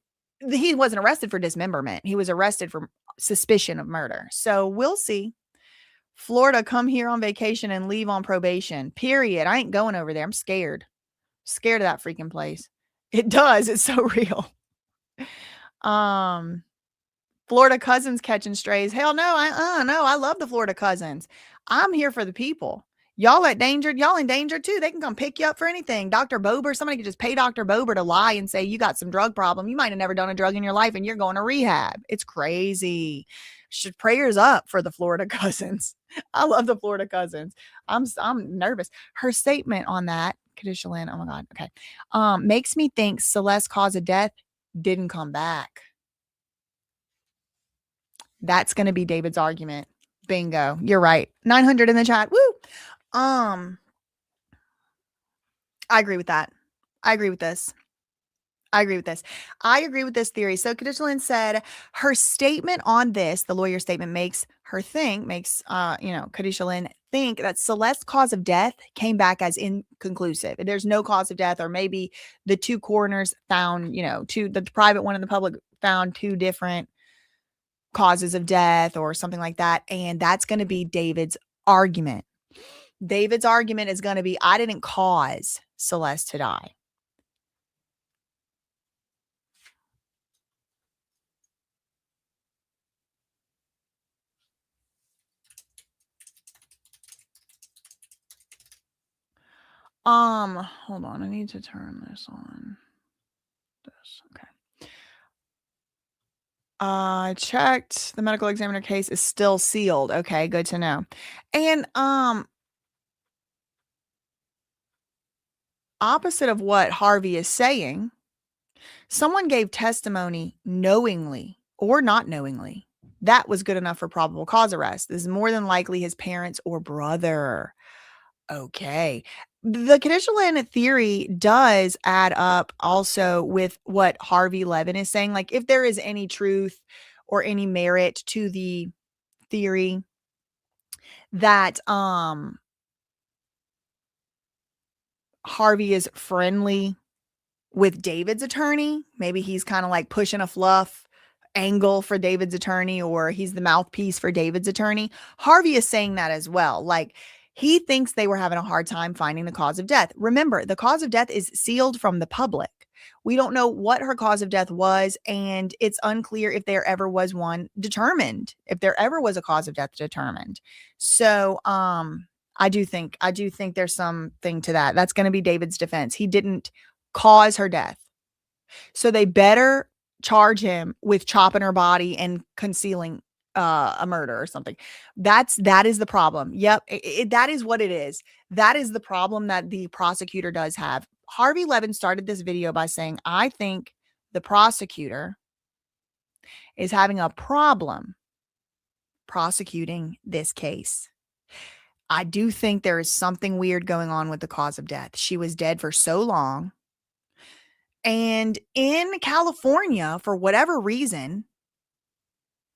he wasn't arrested for dismemberment. He was arrested for suspicion of murder. So we'll see. Florida, come here on vacation and leave on probation. Period. I ain't going over there. I'm scared. Scared of that freaking place. It does. It's so real. Florida cousins catching strays. Hell no. No, I love the Florida cousins. I'm here for the people. Y'all in danger too. They can come pick you up for anything. Dr. Bober, somebody could just pay Dr. Bober to lie and say you got some drug problem. You might have never done a drug in your life and you're going to rehab. It's crazy. Prayers up for the Florida cousins. I love the Florida cousins. I'm nervous. Her statement on that, Kadisha Lynn, oh my God. Okay. Makes me think Celeste's cause of death didn't come back. That's going to be David's argument. Bingo. You're right. 900 in the chat. Woo. I agree with that. I agree with this. I agree with this theory. So Kadisha Lynn said her statement on this, the lawyer statement makes Kadisha Lynn think that Celeste's cause of death came back as inconclusive. There's no cause of death, or maybe the two coroners found, the private one and the public found two different causes of death or something like that. And that's going to be David's argument. David's argument is going to be, I didn't cause Celeste to die. Hold on. I need to turn this on. Okay. I checked. The medical examiner case is still sealed. Okay, good to know. And opposite of what Harvey is saying, someone gave testimony knowingly or not knowingly. That was good enough for probable cause arrest. This is more than likely his parents or brother. Okay. The Kadisha Lynn theory does add up also with what Harvey Levin is saying. Like, if there is any truth or any merit to the theory that Harvey is friendly with David's attorney, maybe he's kind of like pushing a fluff angle for David's attorney, or he's the mouthpiece for David's attorney. Harvey is saying that as well. Like, he thinks they were having a hard time finding the cause of death. Remember, the cause of death is sealed from the public. We don't know what her cause of death was, and it's unclear if there ever was one determined, if there ever was a cause of death determined. So, I do think there's something to that. That's going to be David's defense. He didn't cause her death. So they better charge him with chopping her body and concealing a murder or something. That is the problem. Yep. That is what it is. That is the problem that the prosecutor does have. Harvey Levin started this video by saying, I think the prosecutor is having a problem prosecuting this case. I do think there is something weird going on with the cause of death. She was dead for so long. And in California, for whatever reason,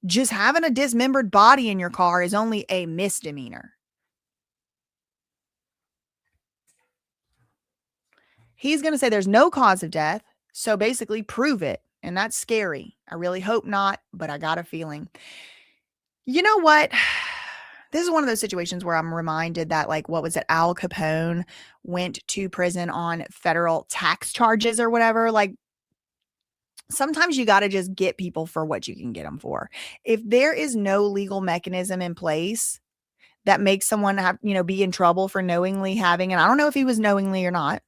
just having a dismembered body in your car is only a misdemeanor. He's going to say there's no cause of death, so basically prove it. And that's scary. I really hope not, but I got a feeling. You know what? This is one of those situations where I'm reminded that, like, what was it? Al Capone went to prison on federal tax charges or whatever. Like, sometimes you got to just get people for what you can get them for. If there is no legal mechanism in place that makes someone have, be in trouble for knowingly having, and I don't know if he was knowingly or not,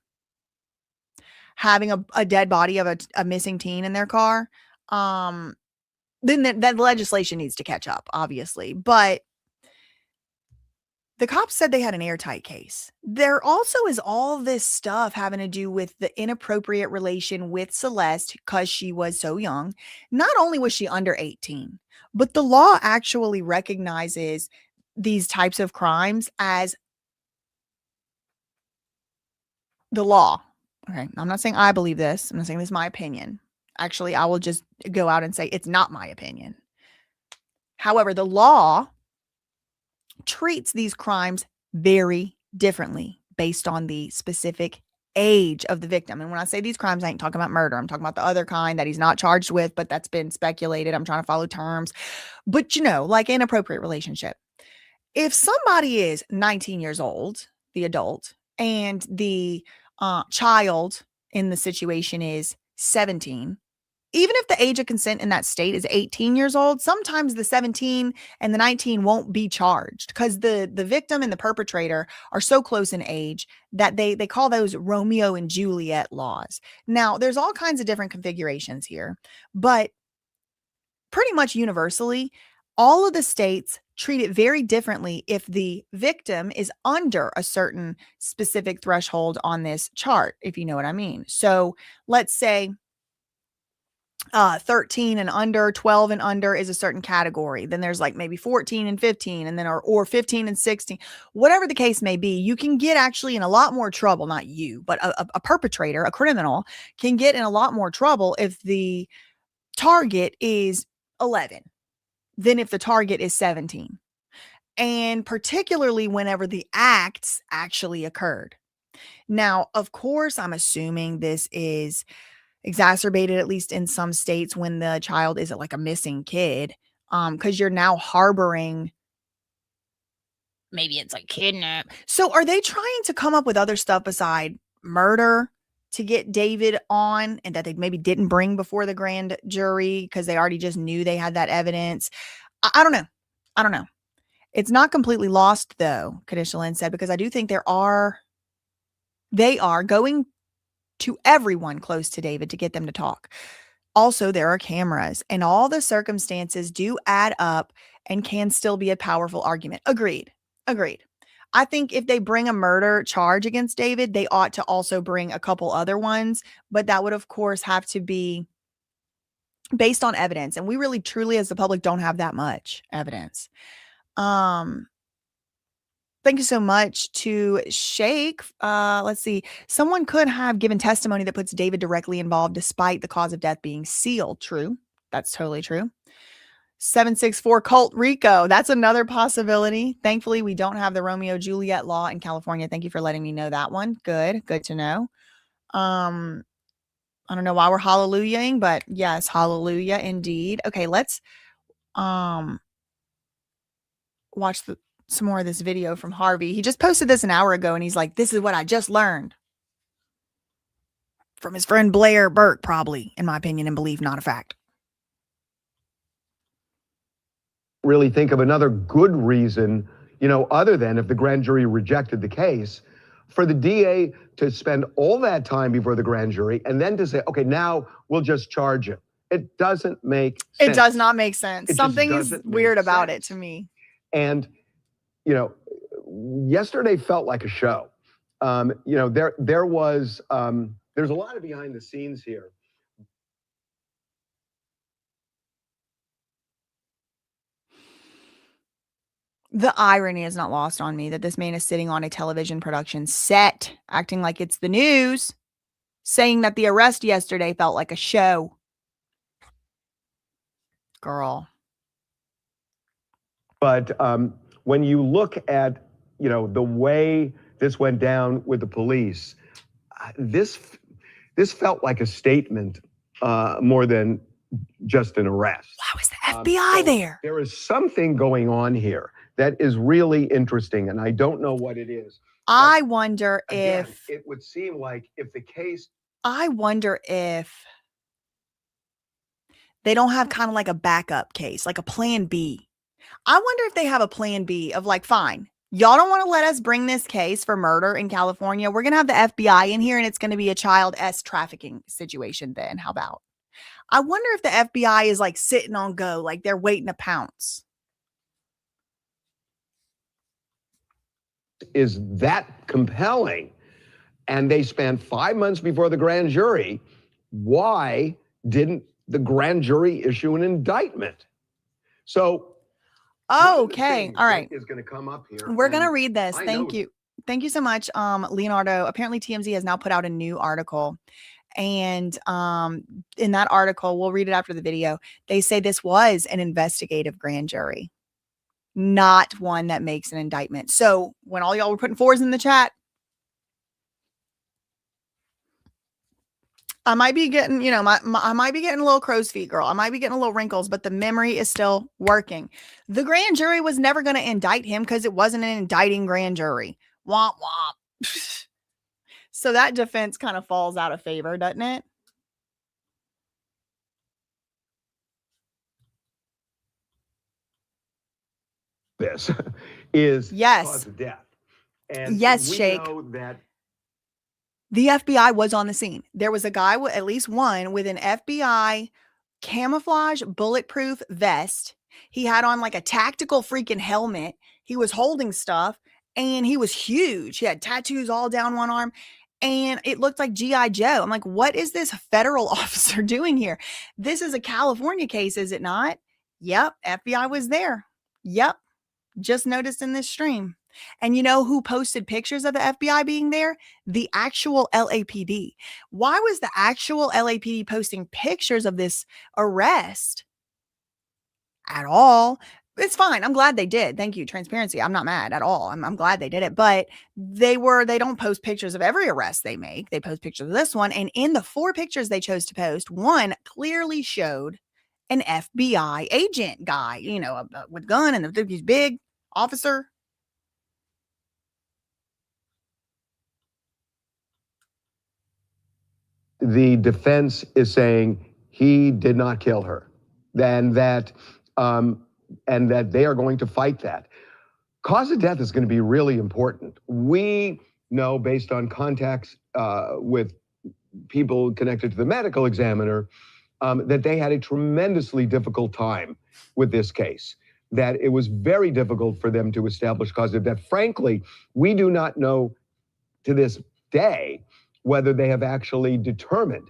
having a dead body of a missing teen in their car, then that legislation needs to catch up, obviously. But the cops said they had an airtight case. There also is all this stuff having to do with the inappropriate relation with Celeste because she was so young. Not only was she under 18, but the law actually recognizes these types of crimes as the law. Okay, I'm not saying I believe this. I'm not saying this is my opinion. Actually, I will just go out and say it's not my opinion. However, the law treats these crimes very differently based on the specific age of the victim. And when I say these crimes, I ain't talking about murder. I'm talking about the other kind that he's not charged with, but that's been speculated. I'm trying to follow terms. But, like inappropriate relationship. If somebody is 19 years old, the adult, and the child in the situation is 17, even if the age of consent in that state is 18 years old, sometimes the 17 and the 19 won't be charged because the victim and the perpetrator are so close in age that they call those Romeo and Juliet laws. Now, there's all kinds of different configurations here, but pretty much universally, all of the states treat it very differently if the victim is under a certain specific threshold on this chart, if you know what I mean. So let's say 13 and under, 12 and under is a certain category. Then there's like maybe 14 and 15, and then or 15 and 16, whatever the case may be. You can get actually in a lot more trouble, not you, but a perpetrator, a criminal can get in a lot more trouble if the target is 11 than if the target is 17. And particularly whenever the acts actually occurred. Now, of course, I'm assuming this is exacerbated, at least in some states, when the child is like a missing kid, because you're now harboring, maybe it's like kidnap. So are they trying to come up with other stuff beside murder to get David on, and that they maybe didn't bring before the grand jury because they already just knew they had that evidence? I don't know. I don't know. It's not completely lost, though, Kadisha Lynn said, because I do think they are going to everyone close to David to get them to talk. Also, there are cameras, and all the circumstances do add up and can still be a powerful argument. Agreed. I think if they bring a murder charge against David, they ought to also bring a couple other ones, but that would, of course, have to be based on evidence. And we really, truly, as the public, don't have that much evidence. Thank you so much to Shake. Let's see. Someone could have given testimony that puts David directly involved despite the cause of death being sealed. True. That's totally true. 764 Colt Rico. That's another possibility. Thankfully, we don't have the Romeo Juliet law in California. Thank you for letting me know that one. Good to know. I don't know why we're hallelujahing, but yes, hallelujah indeed. Okay, let's watch some more of this video from Harvey. He just posted this an hour ago, and he's like, this is what I just learned from his friend Blair Burke, probably, in my opinion and belief, not a fact. Really think of another good reason, other than if the grand jury rejected the case, for the DA to spend all that time before the grand jury and then to say, okay, now we'll just charge him. It doesn't make sense. It does not make sense. Something is weird about it to me. And, yesterday felt like a show. There's a lot of behind the scenes here. The irony is not lost on me that this man is sitting on a television production set, acting like it's the news, saying that the arrest yesterday felt like a show. Girl. But when you look at, the way this went down with the police, this felt like a statement more than just an arrest. Why was the FBI there? There is something going on here that is really interesting, and I don't know what it is. I wonder again, if... It would seem like if the case... I wonder if they don't have kind of like a backup case, like a plan B. I wonder if they have a plan B of like, fine, y'all don't want to let us bring this case for murder in California. We're going to have the FBI in here, and it's going to be a child trafficking situation then. How about? I wonder if the FBI is like sitting on go, like they're waiting to pounce. Is that compelling? And they spent 5 months before the grand jury. Why didn't the grand jury issue an indictment? So, okay, all right, is going to come up here. We're going to read this. Thank you so much, Leonardo. Apparently, TMZ has now put out a new article, and in that article, we'll read it after the video. They say this was an investigative grand jury, not one that makes an indictment. So when all y'all were putting fours in the chat, I might be getting, I might be getting a little crow's feet, girl. I might be getting a little wrinkles, but the memory is still working. The grand jury was never going to indict him because it wasn't an indicting grand jury. Womp womp. So that defense kind of falls out of favor, doesn't it? this is Yes. cause of death. And Yes, we Shake. know that The FBI was on the scene. There was a guy, at least one, with an FBI camouflage bulletproof vest. He had on like a tactical freaking helmet. He was holding stuff and he was huge. He had tattoos all down one arm and it looked like G.I. Joe. I'm like, what is this federal officer doing here? This is a California case, is it not? Yep. FBI was there. Yep. Just noticed in this stream. And you know who posted pictures of the FBI being there? The actual LAPD. Why was the actual LAPD posting pictures of this arrest at all? It's fine. I'm glad they did. Thank you. Transparency. I'm not mad at all. I'm glad they did it. But they don't post pictures of every arrest they make. They post pictures of this one. And in the 4 pictures they chose to post, one clearly showed an FBI agent guy, with a gun and he's big officer. the defense is saying he did not kill her, and that they are going to fight that. Cause of death is going to be really important. We know, based on contacts with people connected to the medical examiner, that they had a tremendously difficult time with this case, that it was very difficult for them to establish cause of death. Frankly, we do not know to this day whether they have actually determined,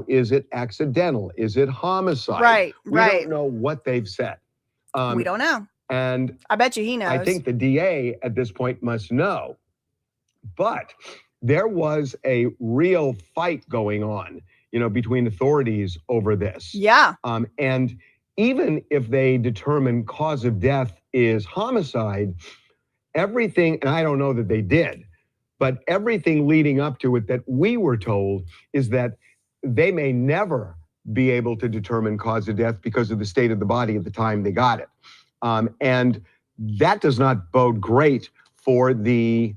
is it accidental? Is it homicide? Right. We don't know what they've said. We don't know. And I bet you he knows. I think the DA at this point must know. But there was a real fight going on, between authorities over this. Yeah. And even if they determine cause of death is homicide, everything, and I don't know that they did, but everything leading up to it that we were told is that they may never be able to determine cause of death because of the state of the body at the time they got it. And that does not bode great for the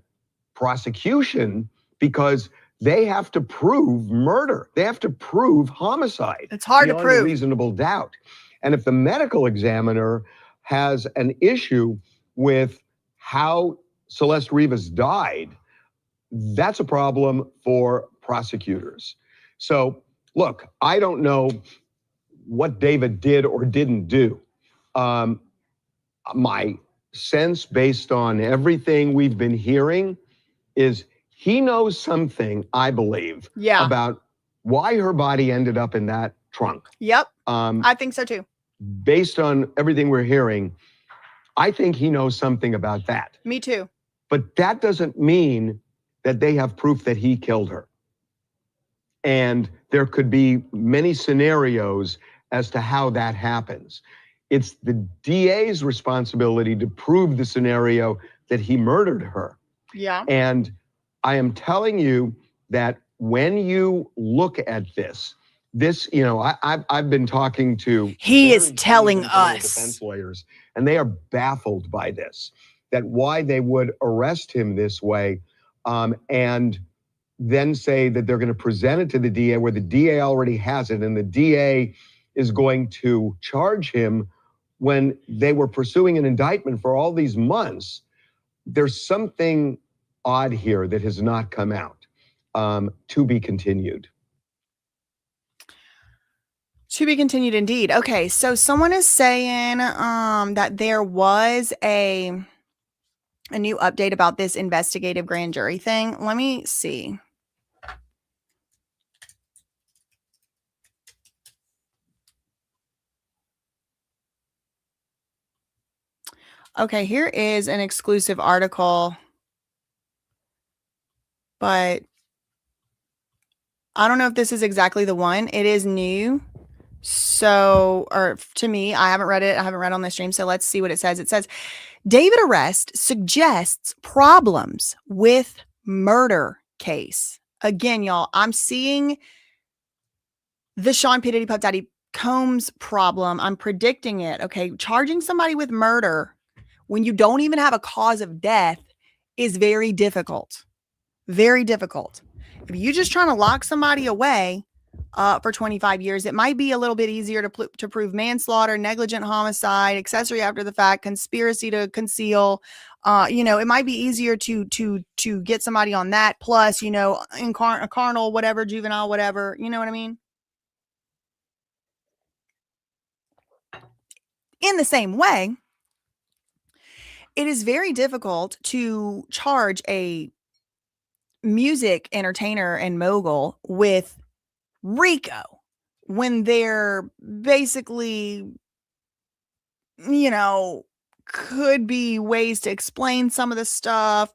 prosecution because they have to prove murder. They have to prove homicide. It's hard to beyond prove. a reasonable doubt. And if the medical examiner has an issue with how Celeste Rivas died, that's a problem for prosecutors. So, look, I don't know what David did or didn't do. My sense, based on everything we've been hearing, is he knows something, I believe, about why her body ended up in that trunk. Yep. I think so too. Based on everything we're hearing, I think he knows something about that. Me too. But that doesn't mean that they have proof that he killed her. And there could be many scenarios as to how that happens. It's the DA's responsibility to prove the scenario that he murdered her. Yeah. And I am telling you that when you look at this, I've been talking to He is telling seasoned criminal us. defense lawyers, and they are baffled by this, that why they would arrest him this way, and then say that they're going to present it to the DA where the DA already has it, and the DA is going to charge him when they were pursuing an indictment for all these months. There's something odd here that has not come out. To be continued. To be continued indeed. Okay, so someone is saying that there was a new update about this investigative grand jury thing. Let me see. Okay, here is an exclusive article, but I don't know if this is exactly the one. It is new. So, or to me, I haven't read it. I haven't read on the stream. So let's see what it says. It says, David arrest suggests problems with murder case. Again, y'all, I'm seeing the Sean P. Diddy Puff Daddy Combs problem. I'm predicting it. Okay. Charging somebody with murder when you don't even have a cause of death is very difficult. Very difficult. If you're just trying to lock somebody away, for 25 years. It might be a little bit easier to prove manslaughter, negligent homicide, accessory after the fact, conspiracy to conceal. It might be easier to get somebody on that. Plus, carnal, whatever, juvenile, whatever. You know what I mean? In the same way, it is very difficult to charge a music entertainer and mogul with RICO when they're basically, could be ways to explain some of the stuff.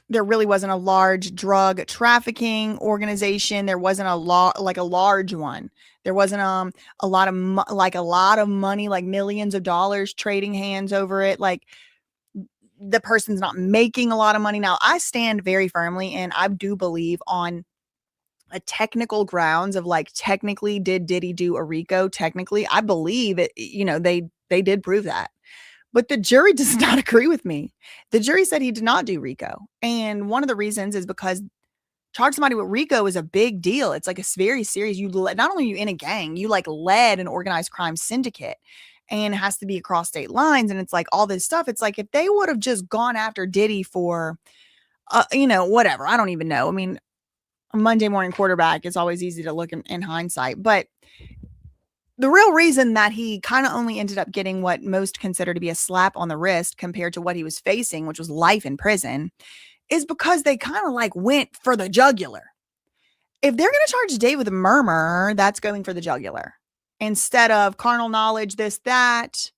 There really wasn't a large drug trafficking organization. There wasn't a large one. There wasn't a lot of money, like millions of dollars trading hands over it. Like, the person's not making a lot of money. Now, I stand very firmly, and I do believe on a technical grounds of like, technically, did Diddy do a RICO? Technically, I believe it. They did prove that. But the jury does not agree with me. The jury said he did not do RICO. And one of the reasons is because charge somebody with RICO is a big deal. It's like a very serious, not only are you in a gang, you like led an organized crime syndicate, and it has to be across state lines. And it's like all this stuff. It's like if they would have just gone after Diddy for, whatever, I don't even know. I mean, a Monday morning quarterback is always easy to look in hindsight, but the real reason that he kind of only ended up getting what most consider to be a slap on the wrist compared to what he was facing, which was life in prison, is because they kind of like went for the jugular. If they're going to charge Dave with a murmur, that's going for the jugular instead of carnal knowledge, this, that,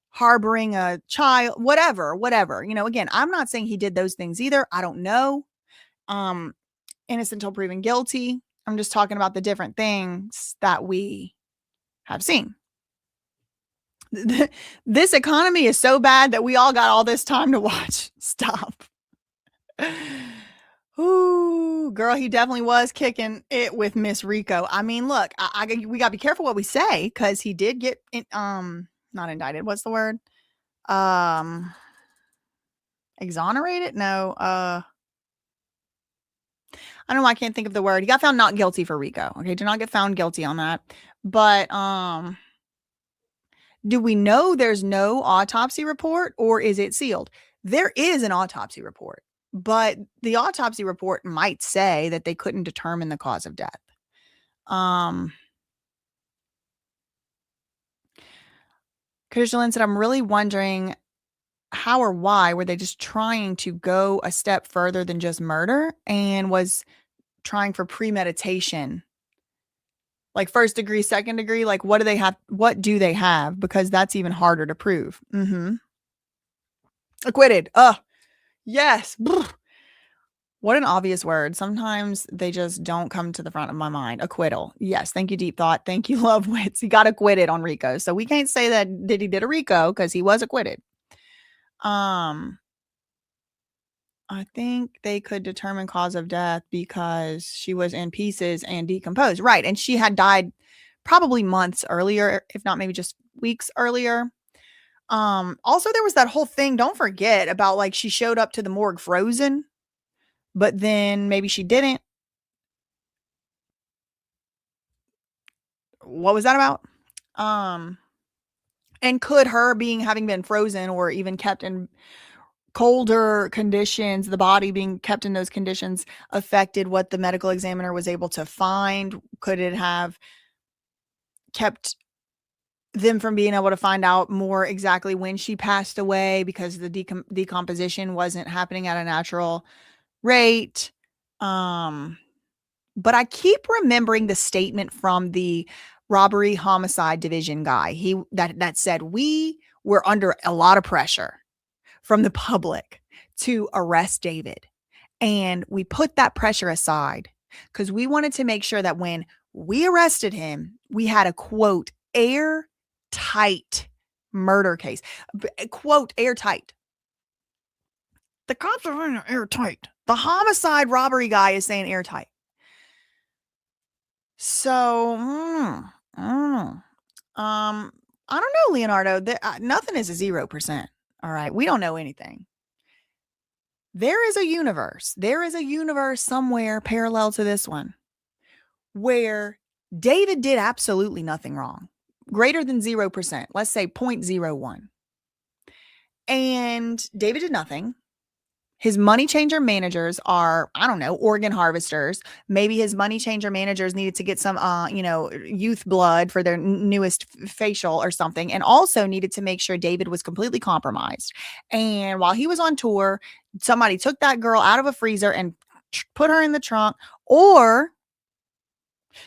harboring a child, whatever. Again, I'm not saying he did those things either. I don't know. Innocent until proven guilty. I'm just talking about the different things that we have seen. This economy is so bad that we all got all this time to watch. Stop. Ooh, girl, he definitely was kicking it with Miss Rico. I mean, look, we got to be careful what we say, because he did get not indicted. What's the word? Exonerated? No. I don't know. I can't think of the word. He got found not guilty for RICO. Okay, did not get found guilty on that. But do we know there's no autopsy report, or is it sealed? There is an autopsy report, but the autopsy report might say that they couldn't determine the cause of death. Christian said, I'm really wondering how or why were they just trying to go a step further than just murder, and was trying for premeditation, like first degree, second degree. Like, what do they have? Because that's even harder to prove. Acquitted. Yes. What an obvious word. Sometimes they just don't come to the front of my mind. Acquittal. Yes. Thank you, Deep Thought. Thank you, Love Wits. He got acquitted on RICO. So we can't say that Diddy did a RICO, because he was acquitted. I think they could determine cause of death because she was in pieces and decomposed. Right. And she had died probably months earlier, if not maybe just weeks earlier. Also, there was that whole thing, don't forget, about like she showed up to the morgue frozen, but then maybe she didn't. What was that about? And could her having been frozen or even kept in colder conditions, the body being kept in those conditions, affected what the medical examiner was able to find? Could it have kept them from being able to find out more exactly when she passed away, because the decomposition wasn't happening at a natural rate? But I keep remembering the statement from the robbery homicide division guy. That said, we were under a lot of pressure from the public to arrest David, and we put that pressure aside because we wanted to make sure that when we arrested him, we had a, quote, airtight murder case. Quote, airtight. The cops are saying airtight. The homicide robbery guy is saying airtight. So, I don't know, Leonardo. Nothing is a 0%. All right. We don't know anything. There is a universe. There is a universe somewhere parallel to this one where David did absolutely nothing wrong. Greater than 0%. Let's say 0.01. And David did nothing. His money changer managers are, I don't know, organ harvesters. Maybe his money changer managers needed to get some, youth blood for their newest facial or something, and also needed to make sure David was completely compromised. And while he was on tour, somebody took that girl out of a freezer and put her in the trunk, or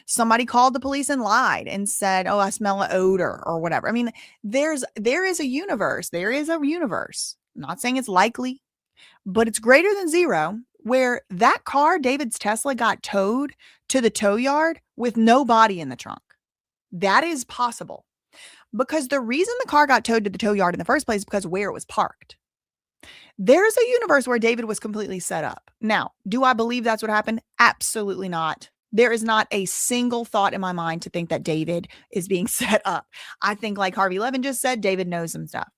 somebody called the police and lied and said, "Oh, I smell an odor," or whatever. I mean, there is a universe. There is a universe. I'm not saying it's likely, but it's greater than 0, where that car, David's Tesla, got towed to the tow yard with no body in the trunk. That is possible, because the reason the car got towed to the tow yard in the first place is because where it was parked. There's a universe where David was completely set up. Now, do I believe that's what happened? Absolutely not. There is not a single thought in my mind to think that David is being set up. I think, like Harvey Levin just said, David knows some stuff.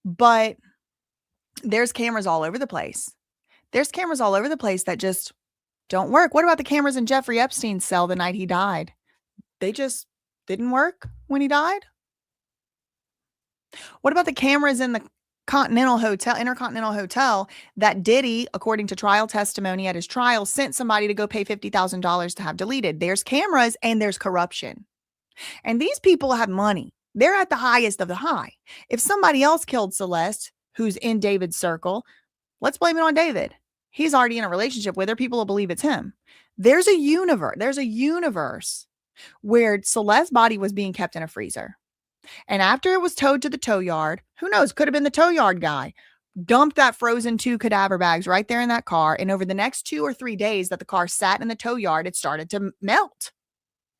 But there's cameras all over the place. There's cameras all over the place that just don't work. What about the cameras in Jeffrey Epstein's cell the night he died? They just didn't work when he died. What about the cameras in the Intercontinental Hotel that Diddy, according to trial testimony at his trial, sent somebody to go pay $50,000 to have deleted? There's cameras and there's corruption. And these people have money. They're at the highest of the high. If somebody else killed Celeste, who's in David's circle, let's blame it on David. He's already in a relationship with her. People will believe it's him. There's a universe where Celeste's body was being kept in a freezer. And after it was towed to the tow yard, who knows, could have been the tow yard guy, dumped that frozen 2 cadaver bags right there in that car. And over the next 2 or 3 days that the car sat in the tow yard, it started to melt.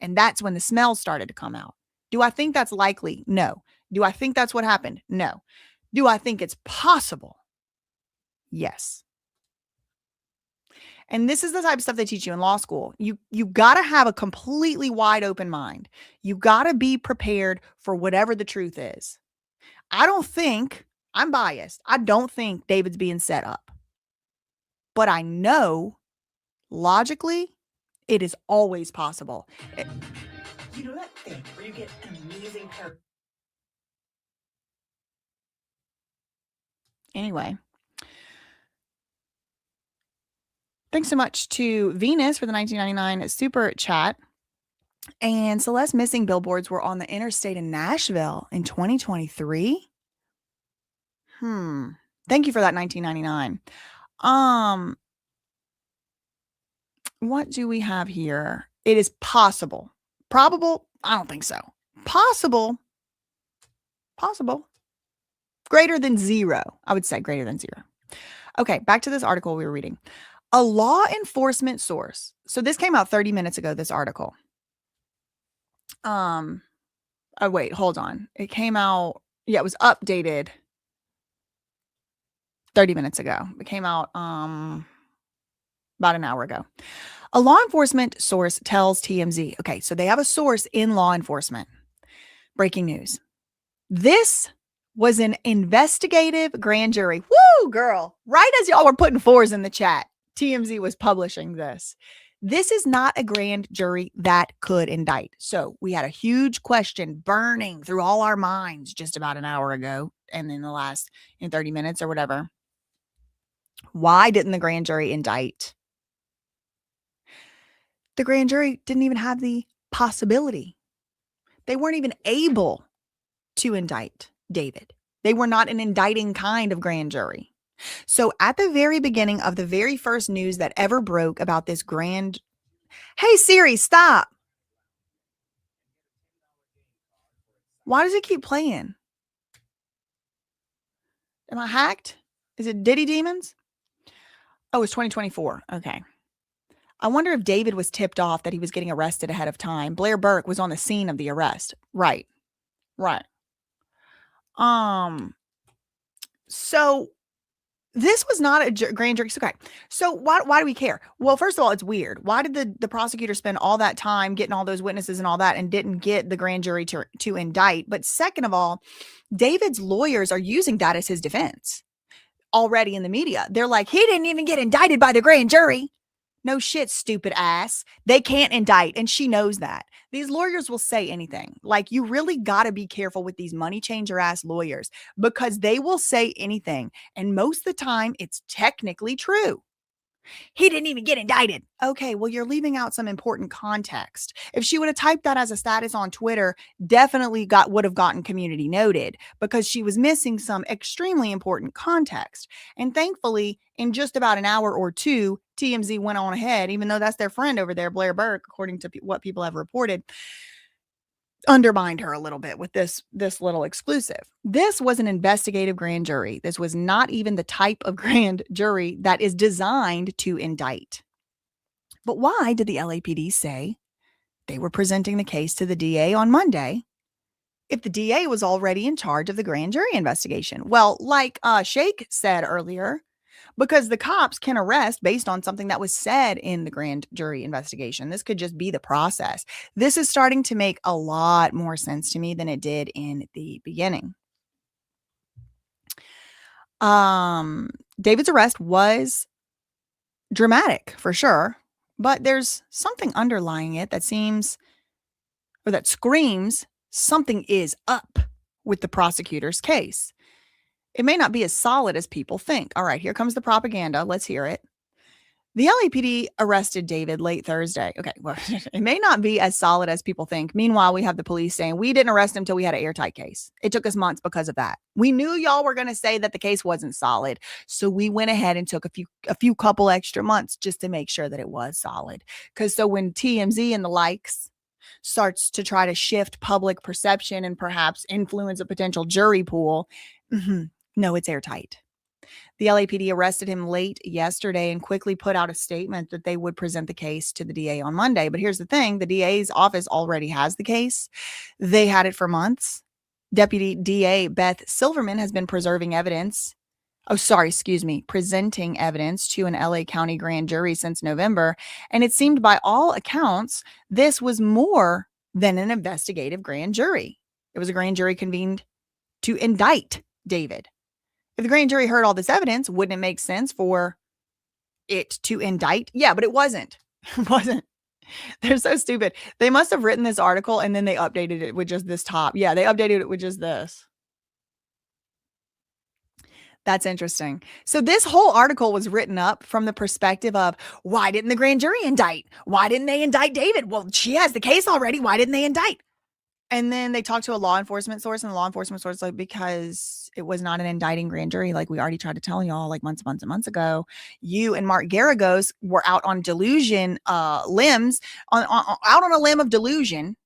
And that's when the smell started to come out. Do I think that's likely? No. Do I think that's what happened? No. Do I think it's possible? Yes. And this is the type of stuff they teach you in law school. You got to have a completely wide open mind. You got to be prepared for whatever the truth is. I'm biased. I don't think David's being set up. But I know logically it is always possible. You know that thing where you get amazing hair. Anyway. Thanks so much to Venus for the 1999 super chat. And Celeste missing billboards were on the interstate in Nashville in 2023. Thank you for that, 1999. What do we have here? It is possible. Probable? I don't think so. Possible. Greater than 0. I would say greater than 0. Okay, back to this article we were reading. A law enforcement source. So this came out 30 minutes ago, this article. Oh, wait, hold on. It came out. Yeah, it was updated 30 minutes ago. It came out about an hour ago. A law enforcement source tells TMZ. Okay, so they have a source in law enforcement. Breaking news. This was an investigative grand jury. Woo, girl. Right as y'all were putting 4s in the chat, TMZ was publishing this. This is not a grand jury that could indict. So we had a huge question burning through all our minds just about an hour ago. And in the last 30 minutes or whatever. Why didn't the grand jury indict? The grand jury didn't even have the possibility. They weren't even able to indict David. They were not an indicting kind of grand jury. So at the very beginning of the very first news that ever broke about this Hey Siri, stop. Why does it keep playing? Am I hacked? Is it Diddy Demons? Oh, it's 2024. Okay. I wonder if David was tipped off that he was getting arrested ahead of time. Blair Burke was on the scene of the arrest. Right. So this was not a grand jury. Okay. So why do we care? Well, first of all, it's weird. Why did the prosecutor spend all that time getting all those witnesses and all that and didn't get the grand jury to indict? But second of all, David's lawyers are using that as his defense already in the media. They're like, he didn't even get indicted by the grand jury. No shit, stupid ass. They can't indict, and she knows that. These lawyers will say anything. Like, you really got to be careful with these money changer ass lawyers because they will say anything. And most of the time, it's technically true. He didn't even get indicted. Okay, well, you're leaving out some important context. If she would have typed that as a status on Twitter, definitely would have gotten community noted because she was missing some extremely important context. And thankfully, in just about an hour or two, TMZ went on ahead, even though that's their friend over there, Blair Burke, according to what people have reported, undermined her a little bit with this little exclusive. This was an investigative grand jury. This was not even the type of grand jury that is designed to indict. But why did the LAPD say they were presenting the case to the DA on Monday if the DA was already in charge of the grand jury investigation? Well, like Shake said earlier, because the cops can arrest based on something that was said in the grand jury investigation. This could just be the process. This is starting to make a lot more sense to me than it did in the beginning. David's arrest was dramatic for sure, but there's something underlying it that seems, or that screams, something is up with the prosecutor's case. It may not be as solid as people think. All right, here comes the propaganda. Let's hear it. The LAPD arrested David late Thursday. Okay, well, it may not be as solid as people think. Meanwhile, we have the police saying we didn't arrest him until we had an airtight case. It took us months because of that. We knew y'all were going to say that the case wasn't solid, so we went ahead and took a few couple extra months just to make sure that it was solid. Because so when TMZ and the likes starts to try to shift public perception and perhaps influence a potential jury pool, no, it's airtight. The LAPD arrested him late yesterday and quickly put out a statement that they would present the case to the DA on Monday. But here's the thing. The DA's office already has the case. They had it for months. Deputy DA Beth Silverman has been presenting evidence to an LA County grand jury since November. And it seemed by all accounts, this was more than an investigative grand jury. It was a grand jury convened to indict David. If the grand jury heard all this evidence, wouldn't it make sense for it to indict? Yeah, but it wasn't. It wasn't. They're so stupid. They must have written this article and then they updated it with just this top. Yeah, they updated it with just this. That's interesting. So this whole article was written up from the perspective of, why didn't the grand jury indict? Why didn't they indict David? Well, she has the case already. Why didn't they indict? And then they talked to a law enforcement source, and the law enforcement source, like, because it was not an indicting grand jury, like we already tried to tell y'all like months ago, you and Mark Garagos were out on delusion limbs, out on a limb of delusion,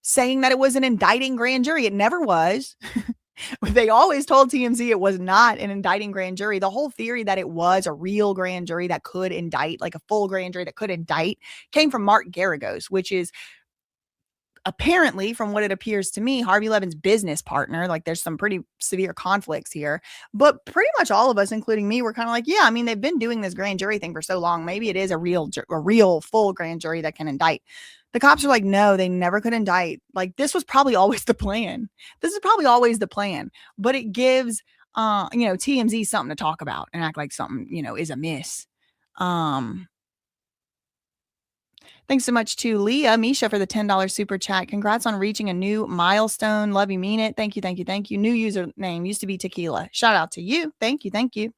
saying that it was an indicting grand jury. It never was. They always told TMZ it was not an indicting grand jury. The whole theory that it was a real grand jury that could indict, like a full grand jury that could indict, came from Mark Garagos, which is apparently, from what it appears to me, Harvey Levin's business partner. Like, there's some pretty severe conflicts here, but pretty much all of us, including me, were kind of like, yeah, I mean, they've been doing this grand jury thing for so long. Maybe it is a real full grand jury that can indict. The cops are like, no, they never could indict. Like, this was probably always the plan. But it gives, TMZ something to talk about and act like something, is amiss. Thanks so much to Leah Misha for the $10 super chat. Congrats on reaching a new milestone. Love you, mean it. Thank you. New username used to be Tequila. Shout out to you. Thank you.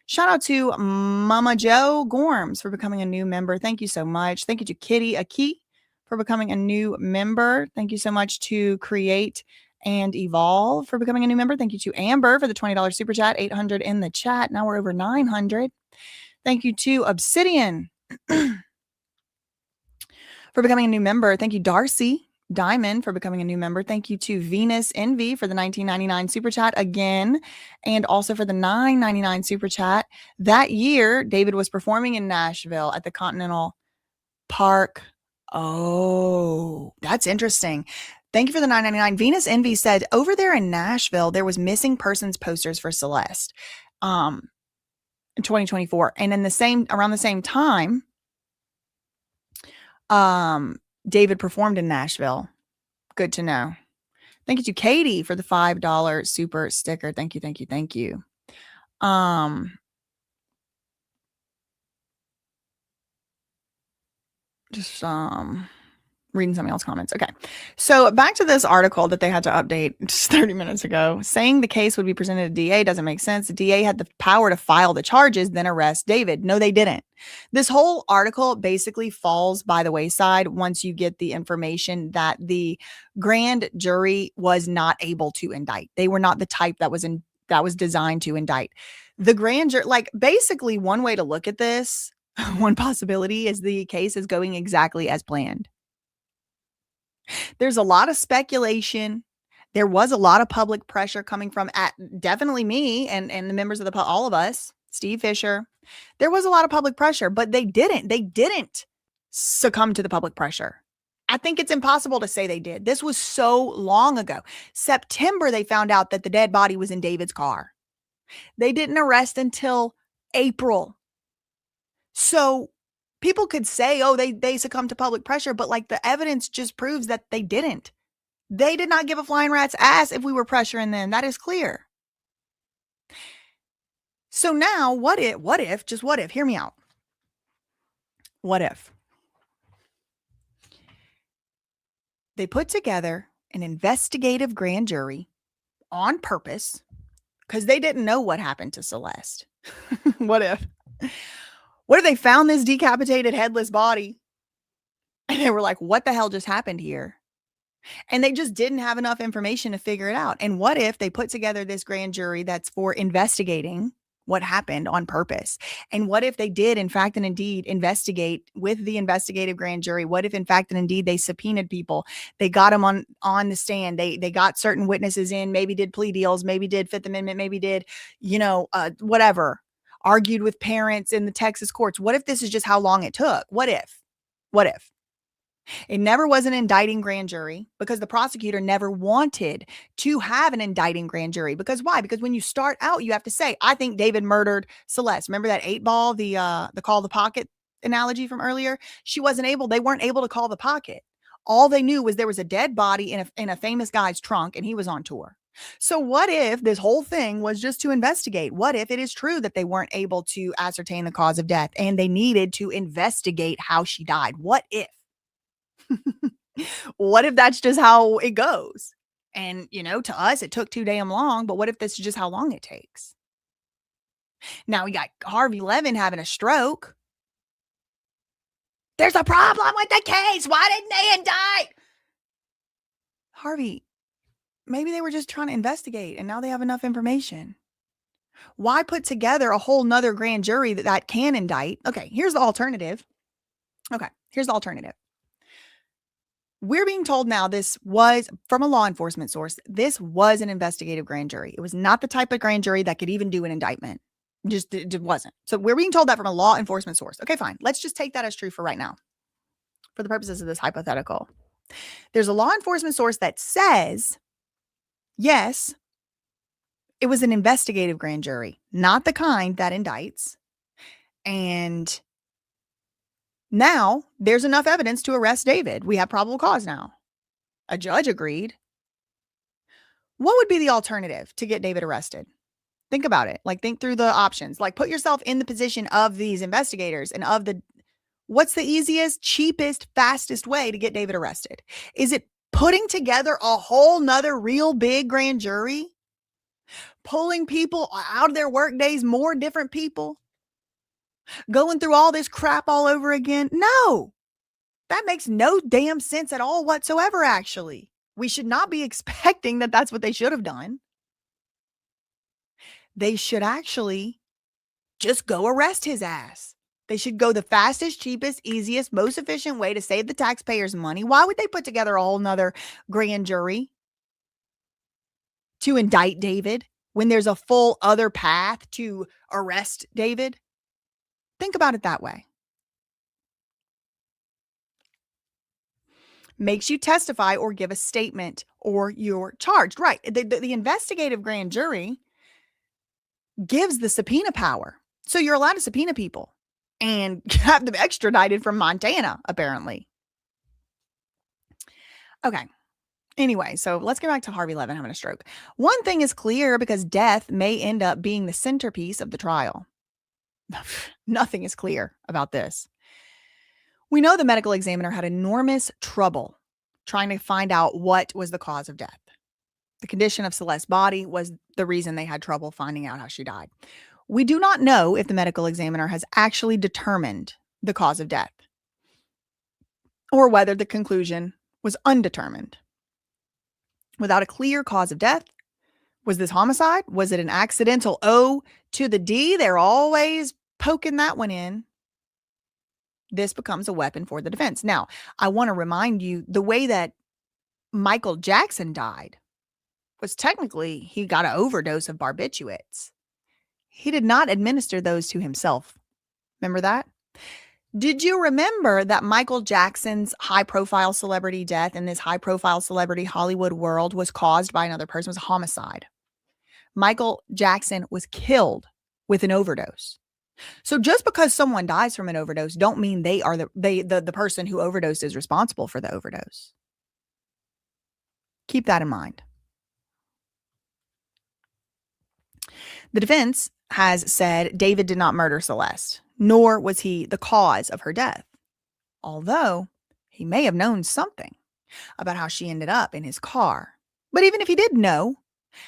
Shout out to Mama Joe Gorms for becoming a new member. Thank you so much. Thank you to Kitty Aki for becoming a new member. Thank you so much to Create and Evolve for becoming a new member. Thank you to Amber for the $20 super chat. 800 in the chat. Now we're over 900. Thank you to Obsidian for becoming a new member. Thank you, Darcy Diamond, for becoming a new member. Thank you to Venus Envy for the $19.99 super chat again, and also for the $9.99 super chat. That year, David was performing in Nashville at the Continental Park. Oh, that's interesting. Thank you for the $9.99. Venus Envy said over there in Nashville, there was missing persons posters for Celeste in 2024. And around the same time, David performed in Nashville. Good to know. Thank you to Katie for the $5 super sticker. Thank you. just reading something else's comments. Okay. So back to this article that they had to update just 30 minutes ago. Saying the case would be presented to DA doesn't make sense. The DA had the power to file the charges, then arrest David. No, they didn't. This whole article basically falls by the wayside once you get the information that the grand jury was not able to indict. They were not the type that was designed to indict. The grand jury, like basically one way to look at this, one possibility is the case is going exactly as planned. There's a lot of speculation. There was a lot of public pressure coming from definitely me and the members of all of us, Steve Fisher. There was a lot of public pressure, but they didn't succumb to the public pressure. I think it's impossible to say they did. This was so long ago. September, they found out that the dead body was in David's car. They didn't arrest until April. So people could say, oh, they succumbed to public pressure, but like the evidence just proves that they didn't. They did not give a flying rat's ass if we were pressuring them. That is clear. So now what if, hear me out. What if they put together an investigative grand jury on purpose because they didn't know what happened to Celeste? What if they found this decapitated headless body and they were like, what the hell just happened here? And they just didn't have enough information to figure it out. And what if they put together this grand jury that's for investigating what happened on purpose? And what if they did, in fact and indeed, investigate with the investigative grand jury? What if, in fact and indeed, they subpoenaed people? They got them on the stand. They got certain witnesses in, maybe did plea deals, maybe did Fifth Amendment, maybe did, whatever. Argued with parents in the Texas courts. What if this is just how long it took? What if? It never was an indicting grand jury because the prosecutor never wanted to have an indicting grand jury. Because why? Because when you start out, you have to say, I think David murdered Celeste. Remember that 8-ball, the call the pocket analogy from earlier? They weren't able to call the pocket. All they knew was there was a dead body in a famous guy's trunk and he was on tour. So what if this whole thing was just to investigate? What if it is true that they weren't able to ascertain the cause of death and they needed to investigate how she died? What if? What if that's just how it goes? And, to us, it took too damn long, but what if this is just how long it takes? Now we got Harvey Levin having a stroke. There's a problem with the case. Why didn't they indict? Harvey, maybe they were just trying to investigate and now they have enough information. Why put together a whole nother grand jury that can indict? Okay, here's the alternative. We're being told now this was from a law enforcement source. This was an investigative grand jury. It was not the type of grand jury that could even do an indictment. It wasn't. So we're being told that from a law enforcement source. Okay, fine. Let's just take that as true for right now, for the purposes of this hypothetical. There's a law enforcement source that says, yes, it was an investigative grand jury, not the kind that indicts. And now there's enough evidence to arrest David. We have probable cause now. A judge agreed. What would be the alternative to get David arrested? Think about it. Like, think through the options. Like, put yourself in the position of these investigators and what's the easiest, cheapest, fastest way to get David arrested? Is it putting together a whole nother real big grand jury? Pulling people out of their work days, more different people? Going through all this crap all over again? No, that makes no damn sense at all whatsoever, actually. We should not be expecting that that's what they should have done. They should actually just go arrest his ass. They should go the fastest, cheapest, easiest, most efficient way to save the taxpayers' money. Why would they put together a whole nother grand jury to indict David when there's a full other path to arrest David? Think about it that way. Makes you testify or give a statement or you're charged. Right. The investigative grand jury gives the subpoena power. So you're allowed to subpoena people and have them extradited from Montana, apparently. Okay. Anyway, so let's get back to Harvey Levin having a stroke. One thing is clear because death may end up being the centerpiece of the trial. Nothing is clear about this. We know the medical examiner had enormous trouble trying to find out what was the cause of death. The condition of Celeste's body was the reason they had trouble finding out how she died. We do not know if the medical examiner has actually determined the cause of death or whether the conclusion was undetermined. Without a clear cause of death, was this homicide? Was it an accidental O to the D? They're always poking that one in. This becomes a weapon for the defense. Now, I want to remind you, the way that Michael Jackson died was technically he got an overdose of barbiturates. He did not administer those to himself. Remember that? Did you remember that Michael Jackson's high-profile celebrity death in this high-profile celebrity Hollywood world was caused by another person? It was a homicide. Michael Jackson was killed with an overdose. So just because someone dies from an overdose don't mean they are the person who overdosed is responsible for the overdose. Keep that in mind. The defense has said David did not murder Celeste, nor was he the cause of her death, although he may have known something about how she ended up in his car. But even if he did know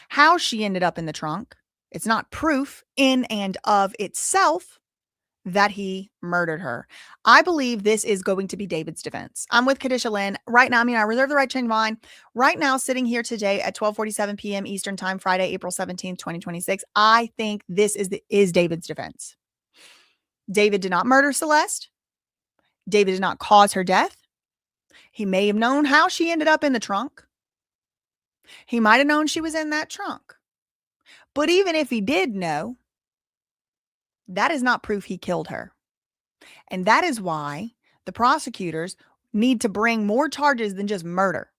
how she ended up in the trunk, it's not proof in and of itself that he murdered her. I believe this is going to be David's defense. I'm with Kadisha Lynn right now. I reserve the right to change mine. Right now, sitting here today at 12:47 p.m. Eastern Time, Friday, April 17th, 2026. I think this is David's defense. David did not murder Celeste. David did not cause her death. He may have known how she ended up in the trunk. He might have known she was in that trunk. But even if he did know, that is not proof he killed her. And that is why the prosecutors need to bring more charges than just murder.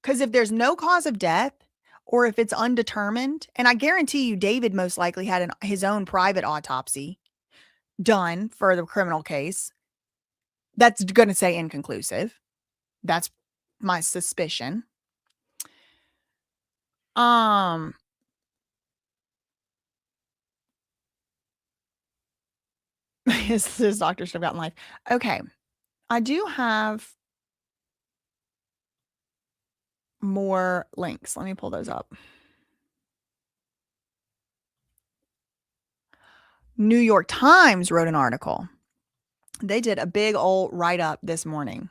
Because if there's no cause of death, or if it's undetermined, and I guarantee you David most likely had his own private autopsy done for the criminal case, that's going to say inconclusive. That's my suspicion. His doctor should have gotten life. Okay. I do have more links. Let me pull those up. New York Times wrote an article. They did a big old write-up this morning.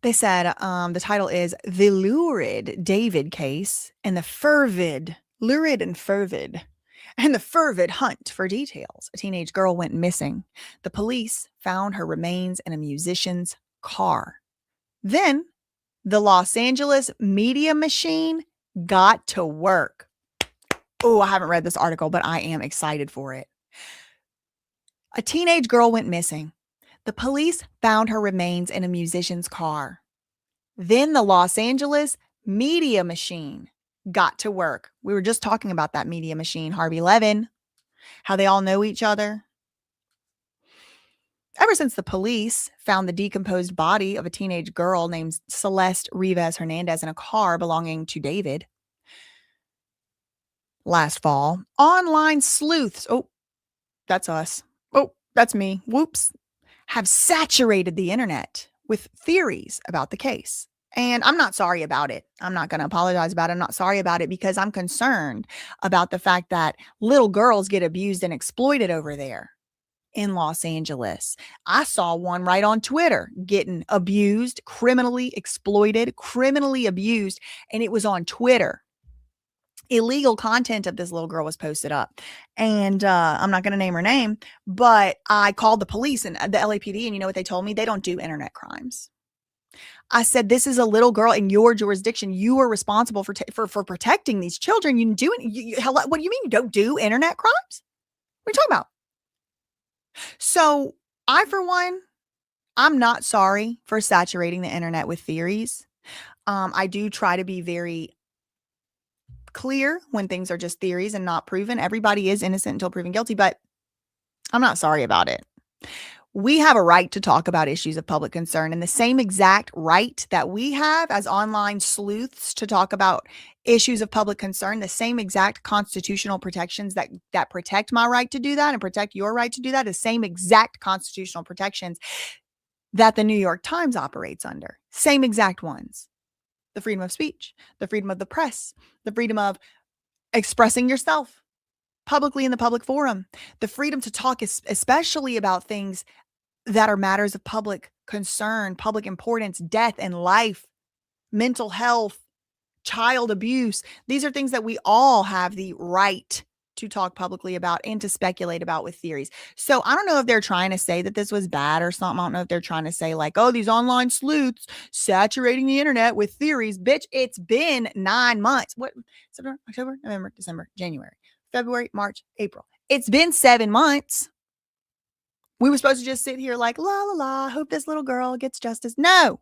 They said the title is The Lurid David Case and the Fervid, Lurid and Fervid, and the fervid hunt for details. A teenage girl went missing. The police found her remains in a musician's car. Then the Los Angeles media machine got to work. Oh, I haven't read this article, but I am excited for it. A teenage girl went missing. The police found her remains in a musician's car. Then the Los Angeles media machine got to work. We were just talking about that media machine, Harvey Levin, how they all know each other. Ever since the police found the decomposed body of a teenage girl named Celeste Rivas Hernandez in a car belonging to David last fall, online sleuths, oh, that's us, oh, that's me, whoops, have saturated the internet with theories about the case. And I'm not sorry about it. I'm not going to apologize about it. I'm not sorry about it because I'm concerned about the fact that little girls get abused and exploited over there in Los Angeles. I saw one right on Twitter getting abused, criminally exploited, criminally abused, and it was on Twitter. Illegal content of this little girl was posted up. And I'm not going to name her name, but I called the police and the LAPD, and you know what they told me? They don't do internet crimes. I said, this is a little girl in your jurisdiction. You are responsible for protecting these children. You do it. What do you mean you don't do internet crimes? What are you talking about? So I, for one, I'm not sorry for saturating the internet with theories. I do try to be very clear when things are just theories and not proven. Everybody is innocent until proven guilty, but I'm not sorry about it. We have a right to talk about issues of public concern, and the same exact right that we have as online sleuths to talk about issues of public concern, the same exact constitutional protections that protect my right to do that and protect your right to do that, the same exact constitutional protections that the New York Times operates under. Same exact ones. The freedom of speech, the freedom of the press, the freedom of expressing yourself publicly in the public forum, the freedom to talk especially about things that are matters of public concern, public importance, death and life, mental health, child abuse. These are things that we all have the right to talk publicly about and to speculate about with theories. So I don't know if they're trying to say that this was bad or something. I don't know if they're trying to say like, oh, these online sleuths saturating the internet with theories. Bitch, it's been 9 months. What? September, October, November, December, January, February, March, April. It's been 7 months. We were supposed to just sit here like, la, la, la, hope this little girl gets justice. No.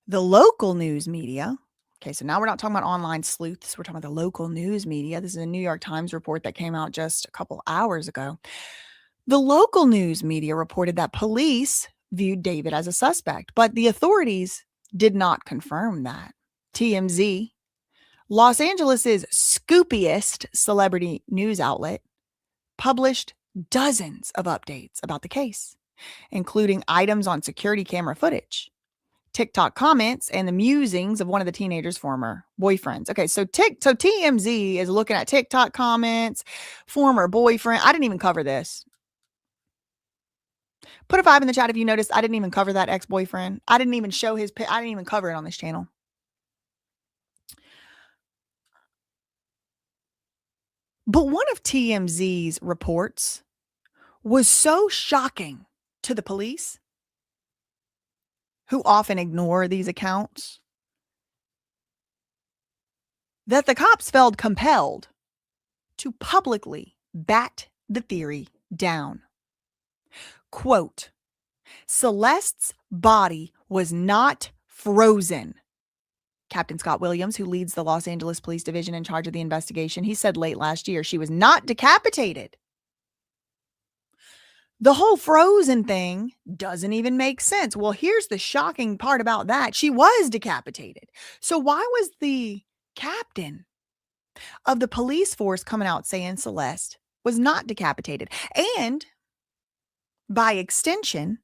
The local news media. Okay, so now we're not talking about online sleuths. We're talking about the local news media. This is a New York Times report that came out just a couple hours ago. The local news media reported that police viewed David as a suspect, but the authorities did not confirm that. TMZ, Los Angeles's scoopiest celebrity news outlet, published dozens of updates about the case, including items on security camera footage, TikTok comments, and the musings of one of the teenager's former boyfriends. Okay, so TMZ is looking at TikTok comments, former boyfriend. I didn't even cover this. Put a 5 in the chat if you noticed I didn't even cover that ex-boyfriend. I didn't even show his I didn't even cover it on this channel. But one of TMZ's reports was so shocking to the police, who often ignore these accounts, that the cops felt compelled to publicly bat the theory down. Quote, Celeste's body was not frozen. Captain Scott Williams, who leads the Los Angeles Police Division in charge of the investigation, he said late last year she was not decapitated. The whole frozen thing doesn't even make sense. Well, here's the shocking part about that. She was decapitated. So why was the captain of the police force coming out saying Celeste was not decapitated? And by extension,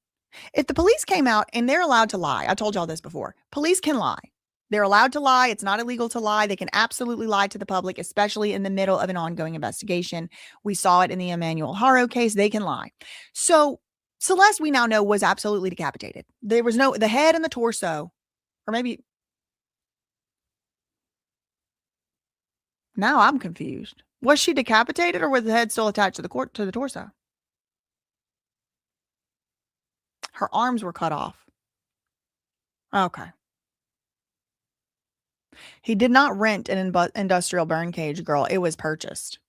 if the police came out and they're allowed to lie, I told y'all this before, police can lie. They're allowed to lie. It's not illegal to lie. They can absolutely lie to the public, especially in the middle of an ongoing investigation. We saw it in the Emmanuel Haro case. They can lie. So Celeste, we now know, was absolutely decapitated. There was the head and the torso, or maybe. Now I'm confused. Was she decapitated or was the head still attached to the torso? Her arms were cut off. Okay. He did not rent an industrial burn cage, girl. It was purchased.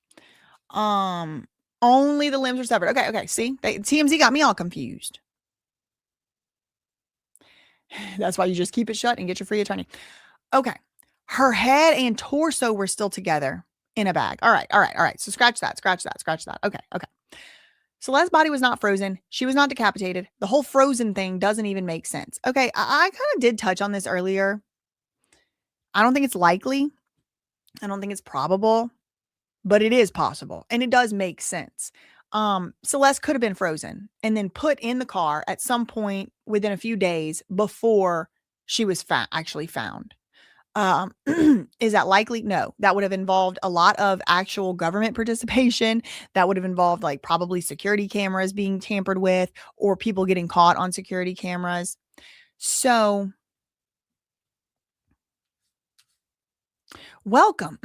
Only the limbs were severed. Okay. See, TMZ got me all confused. That's why you just keep it shut and get your free attorney. Okay. Her head and torso were still together in a bag. All right. So scratch that. Okay. Celeste's body was not frozen. She was not decapitated. The whole frozen thing doesn't even make sense. Okay. I kind of did touch on this earlier. I don't think it's likely. I don't think it's probable, but it is possible. And it does make sense. Celeste could have been frozen and then put in the car at some point within a few days before she was actually found. Is that likely? No. That would have involved a lot of actual government participation. That would have involved like probably security cameras being tampered with or people getting caught on security cameras. So welcome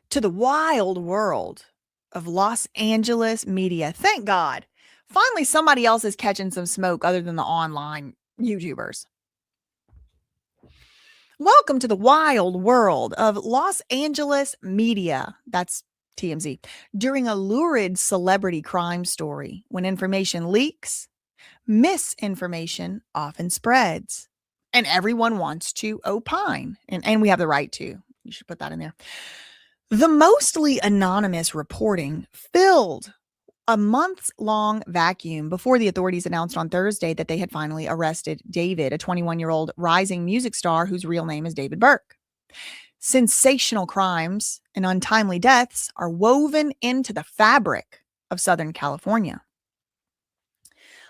to the wild world of Los Angeles media. Thank God. Finally, somebody else is catching some smoke other than the online YouTubers. Welcome to the wild world of Los Angeles media. That's TMZ. During a lurid celebrity crime story, when information leaks, misinformation often spreads, and everyone wants to opine. And we have the right to. You should put that in there. The mostly anonymous reporting filled a months-long vacuum before the authorities announced on Thursday that they had finally arrested David, a 21-year-old rising music star whose real name is David Burke. Sensational crimes and untimely deaths are woven into the fabric of Southern California.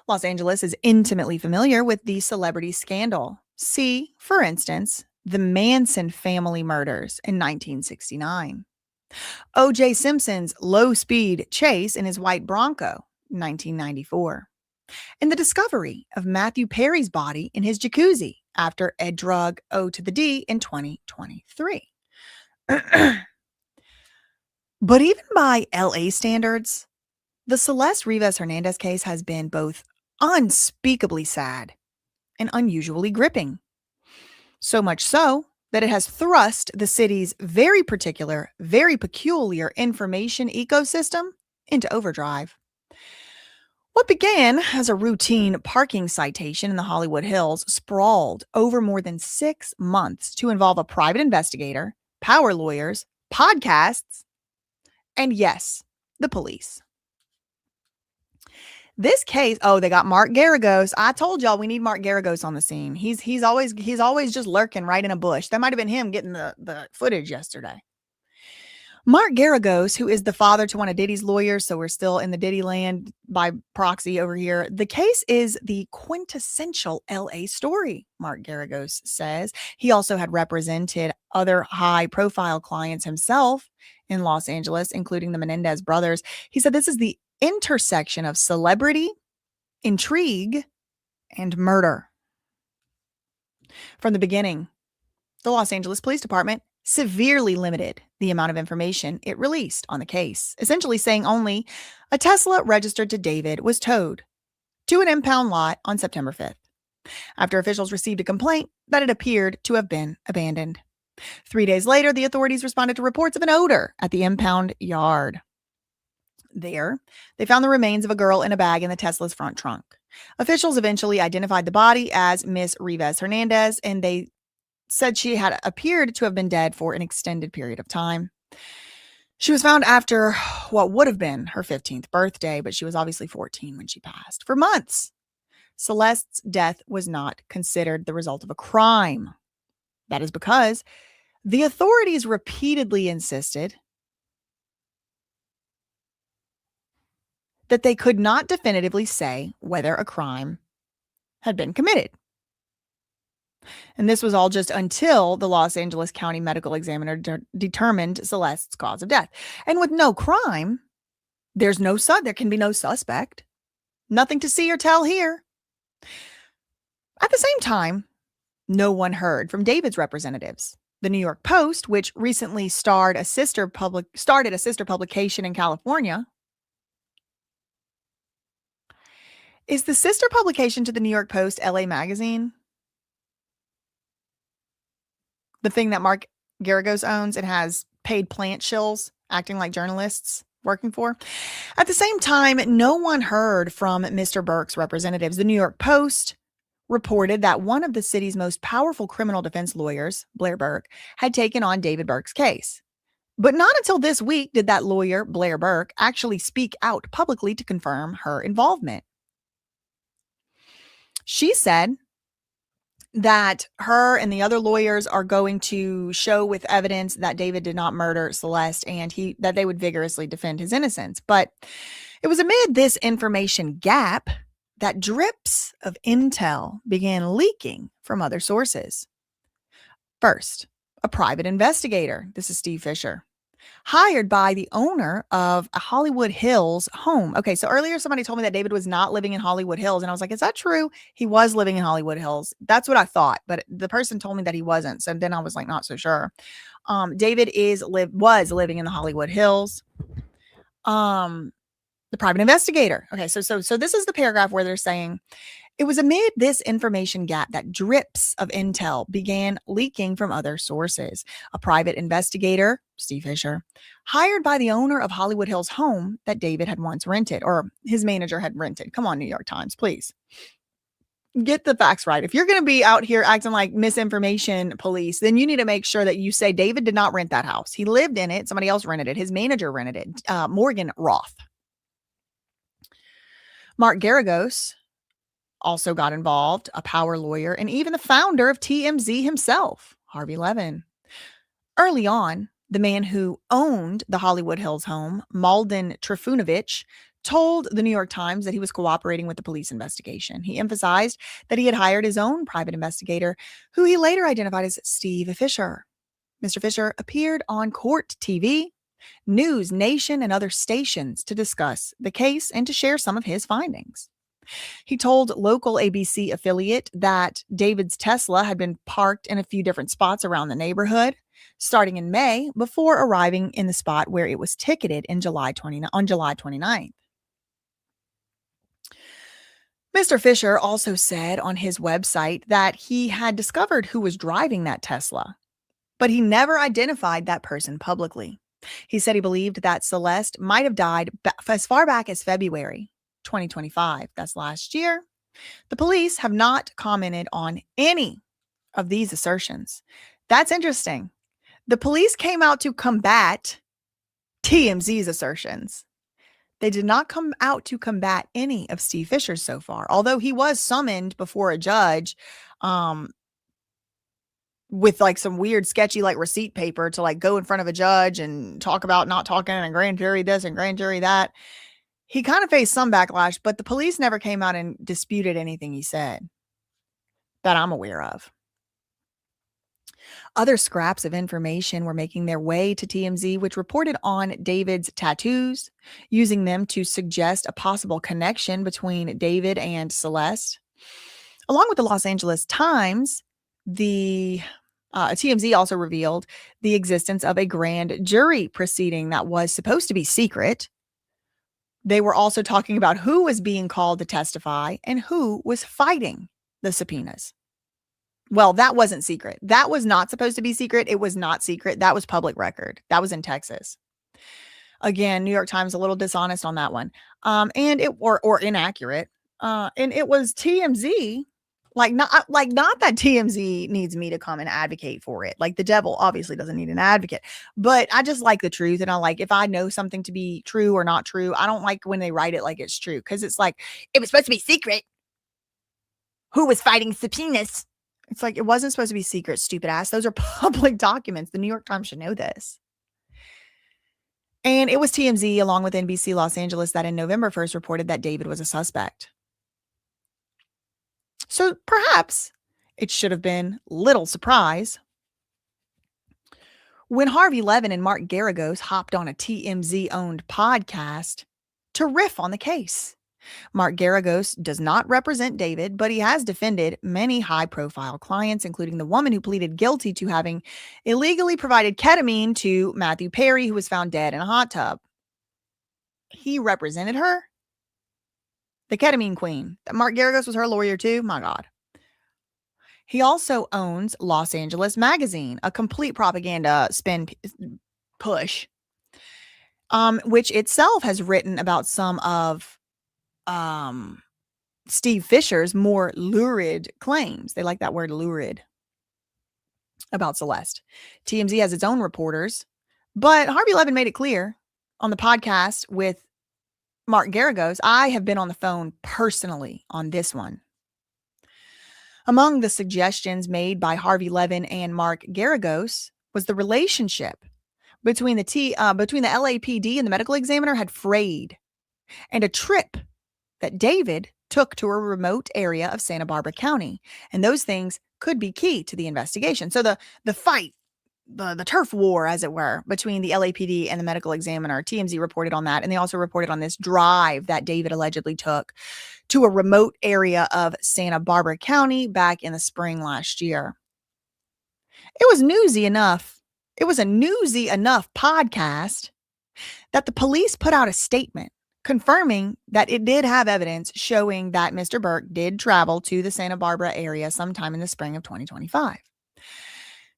Los Angeles is intimately familiar with the celebrity scandal. See, for instance, the Manson family murders in 1969. O.J. Simpson's low-speed chase in his white Bronco, 1994. And the discovery of Matthew Perry's body in his jacuzzi after a drug O to the D in 2023. But even by LA standards, the Celeste Rivas Hernandez case has been both unspeakably sad and unusually gripping. So much so that it has thrust the city's very particular, very peculiar information ecosystem into overdrive. What began as a routine parking citation in the Hollywood Hills sprawled over more than 6 months to involve a private investigator, power lawyers, podcasts, and yes, the police. This case, they got Mark Garagos. I told y'all we need Mark Garagos on the scene. He's always just lurking right in a bush. That might have been him getting the footage yesterday. Mark Garagos, who is the father to one of Diddy's lawyers, so we're still in the Diddy land by proxy over here. The case is the quintessential LA story, Mark Garagos says. He also had represented other high-profile clients himself in Los Angeles, including the Menendez brothers. He said this is the intersection of celebrity, intrigue, and murder. From the beginning, the Los Angeles Police Department severely limited the amount of information it released on the case, essentially saying only a Tesla registered to David was towed to an impound lot on September 5th, after officials received a complaint that it appeared to have been abandoned. 3 days later, the authorities responded to reports of an odor at the impound yard. There, they found the remains of a girl in a bag in the Tesla's front trunk. Officials eventually identified the body as Miss Rivas Hernandez, and they said she had appeared to have been dead for an extended period of time. She was found after what would have been her 15th birthday, but she was obviously 14 when she passed. For months, Celeste's death was not considered the result of a crime. That is because the authorities repeatedly insisted that they could not definitively say whether a crime had been committed. And this was all just until the Los Angeles County Medical Examiner determined Celeste's cause of death. And with no crime, there can be no suspect. Nothing to see or tell here. At the same time, no one heard from David's representatives. The New York Post, which recently started a sister publication in California. Is the sister publication to the New York Post LA Magazine? The thing that Mark Garagos owns and has paid plant shills acting like journalists working for. At the same time, no one heard from Mr. Burke's representatives. The New York Post reported that one of the city's most powerful criminal defense lawyers, Blair Burke, had taken on David Burke's case. But not until this week did that lawyer, Blair Burke, actually speak out publicly to confirm her involvement. She said that her and the other lawyers are going to show with evidence that David did not murder Celeste and that they would vigorously defend his innocence. But it was amid this information gap that drips of intel began leaking from other sources. First, a private investigator, this is Steve Fisher, hired by the owner of a Hollywood Hills home. Okay, so earlier somebody told me that David was not living in Hollywood Hills, and I was like, is that true? He was living in Hollywood Hills. That's what I thought, but the person told me that he wasn't, so then I was like, not so sure. David was living in the Hollywood Hills. The private investigator. Okay, so this is the paragraph where they're saying, it was amid this information gap that drips of intel began leaking from other sources. A private investigator, Steve Fisher, hired by the owner of Hollywood Hills home that David had once rented, or his manager had rented. Come on, New York Times, please. Get the facts right. If you're going to be out here acting like misinformation police, then you need to make sure that you say David did not rent that house. He lived in it. Somebody else rented it. His manager rented it. Morgan Roth. Mark Garagos also got involved, a power lawyer, and even the founder of TMZ himself, Harvey Levin. Early on, the man who owned the Hollywood Hills home, Malden Trifunovic, told the New York Times that he was cooperating with the police investigation. He emphasized that he had hired his own private investigator, who he later identified as Steve Fisher. Mr. Fisher appeared on Court TV, News Nation, and other stations to discuss the case and to share some of his findings. He told local ABC affiliate that David's Tesla had been parked in a few different spots around the neighborhood, starting in May, before arriving in the spot where it was ticketed on July 29th. Mr. Fisher also said on his website that he had discovered who was driving that Tesla, but he never identified that person publicly. He said he believed that Celeste might have died as far back as February 2025. That's last year. The police have not commented on any of these assertions. That's interesting. The police came out to combat TMZ's assertions. They did not come out to combat any of Steve Fisher's so far, although he was summoned before a judge with like some weird sketchy like receipt paper to like go in front of a judge and talk about not talking in a grand jury this and grand jury that. He kind of faced some backlash, but the police never came out and disputed anything he said that I'm aware of. Other scraps of information were making their way to TMZ, which reported on David's tattoos, using them to suggest a possible connection between David and Celeste. Along with the Los Angeles Times, the TMZ also revealed the existence of a grand jury proceeding that was supposed to be secret. They were also talking about who was being called to testify and who was fighting the subpoenas. Well, that wasn't secret. That was not supposed to be secret. It was not secret. That was public record. That was in Texas. Again, New York Times a little dishonest on that one. And it or inaccurate. And it was TMZ. Not that TMZ needs me to come and advocate for it. Like the devil obviously doesn't need an advocate, but I just like the truth. And I like, if I know something to be true or not true, I don't like when they write it like it's true. Cause it's like, it was supposed to be secret. Who was fighting subpoenas? It's like, it wasn't supposed to be secret, stupid ass. Those are public documents. The New York Times should know this. And it was TMZ along with NBC Los Angeles that in November 1st reported that David was a suspect. So perhaps it should have been little surprise when Harvey Levin and Mark Garagos hopped on a TMZ-owned podcast to riff on the case. Mark Garagos does not represent David, but he has defended many high-profile clients, including the woman who pleaded guilty to having illegally provided ketamine to Matthew Perry, who was found dead in a hot tub. He represented her. The ketamine queen. Mark Garagos was her lawyer too. My God. He also owns Los Angeles Magazine, a complete propaganda spin push, which itself has written about some of Steve Fisher's more lurid claims. They like that word lurid about Celeste. TMZ has its own reporters, but Harvey Levin made it clear on the podcast with Mark Garagos. I have been on the phone personally on this one. Among the suggestions made by Harvey Levin and Mark Garagos was the relationship between the LAPD and the medical examiner had frayed, and a trip that David took to a remote area of Santa Barbara County. And those things could be key to the investigation. So the fight, the turf war, as it were, between the LAPD and the medical examiner, TMZ reported on that. And they also reported on this drive that David allegedly took to a remote area of Santa Barbara County back in the spring last year. It was newsy enough. It was a newsy enough podcast that the police put out a statement confirming that it did have evidence showing that Mr. Burke did travel to the Santa Barbara area sometime in the spring of 2025.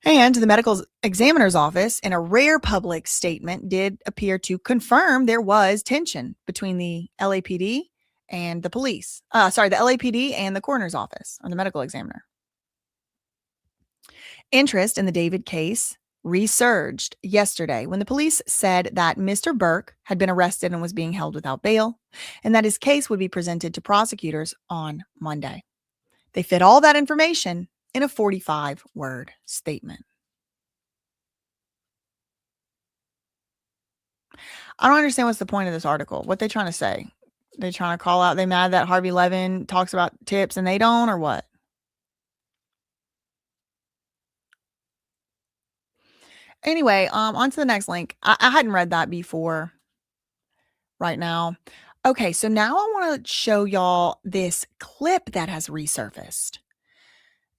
And the medical examiner's office, in a rare public statement, did appear to confirm there was tension between the LAPD and the police. The LAPD and the coroner's office, or the medical examiner. Interest in the David case resurged yesterday when the police said that Mr. Burke had been arrested and was being held without bail, and that his case would be presented to prosecutors on Monday. They fit all that information in a 45-word statement. I don't understand what's the point of this article. What they trying to say? They trying to call out, they mad that Harvey Levin talks about tips and they don't, or what? Anyway, on to the next link. I hadn't read that before right now. Okay, so now I want to show y'all this clip that has resurfaced.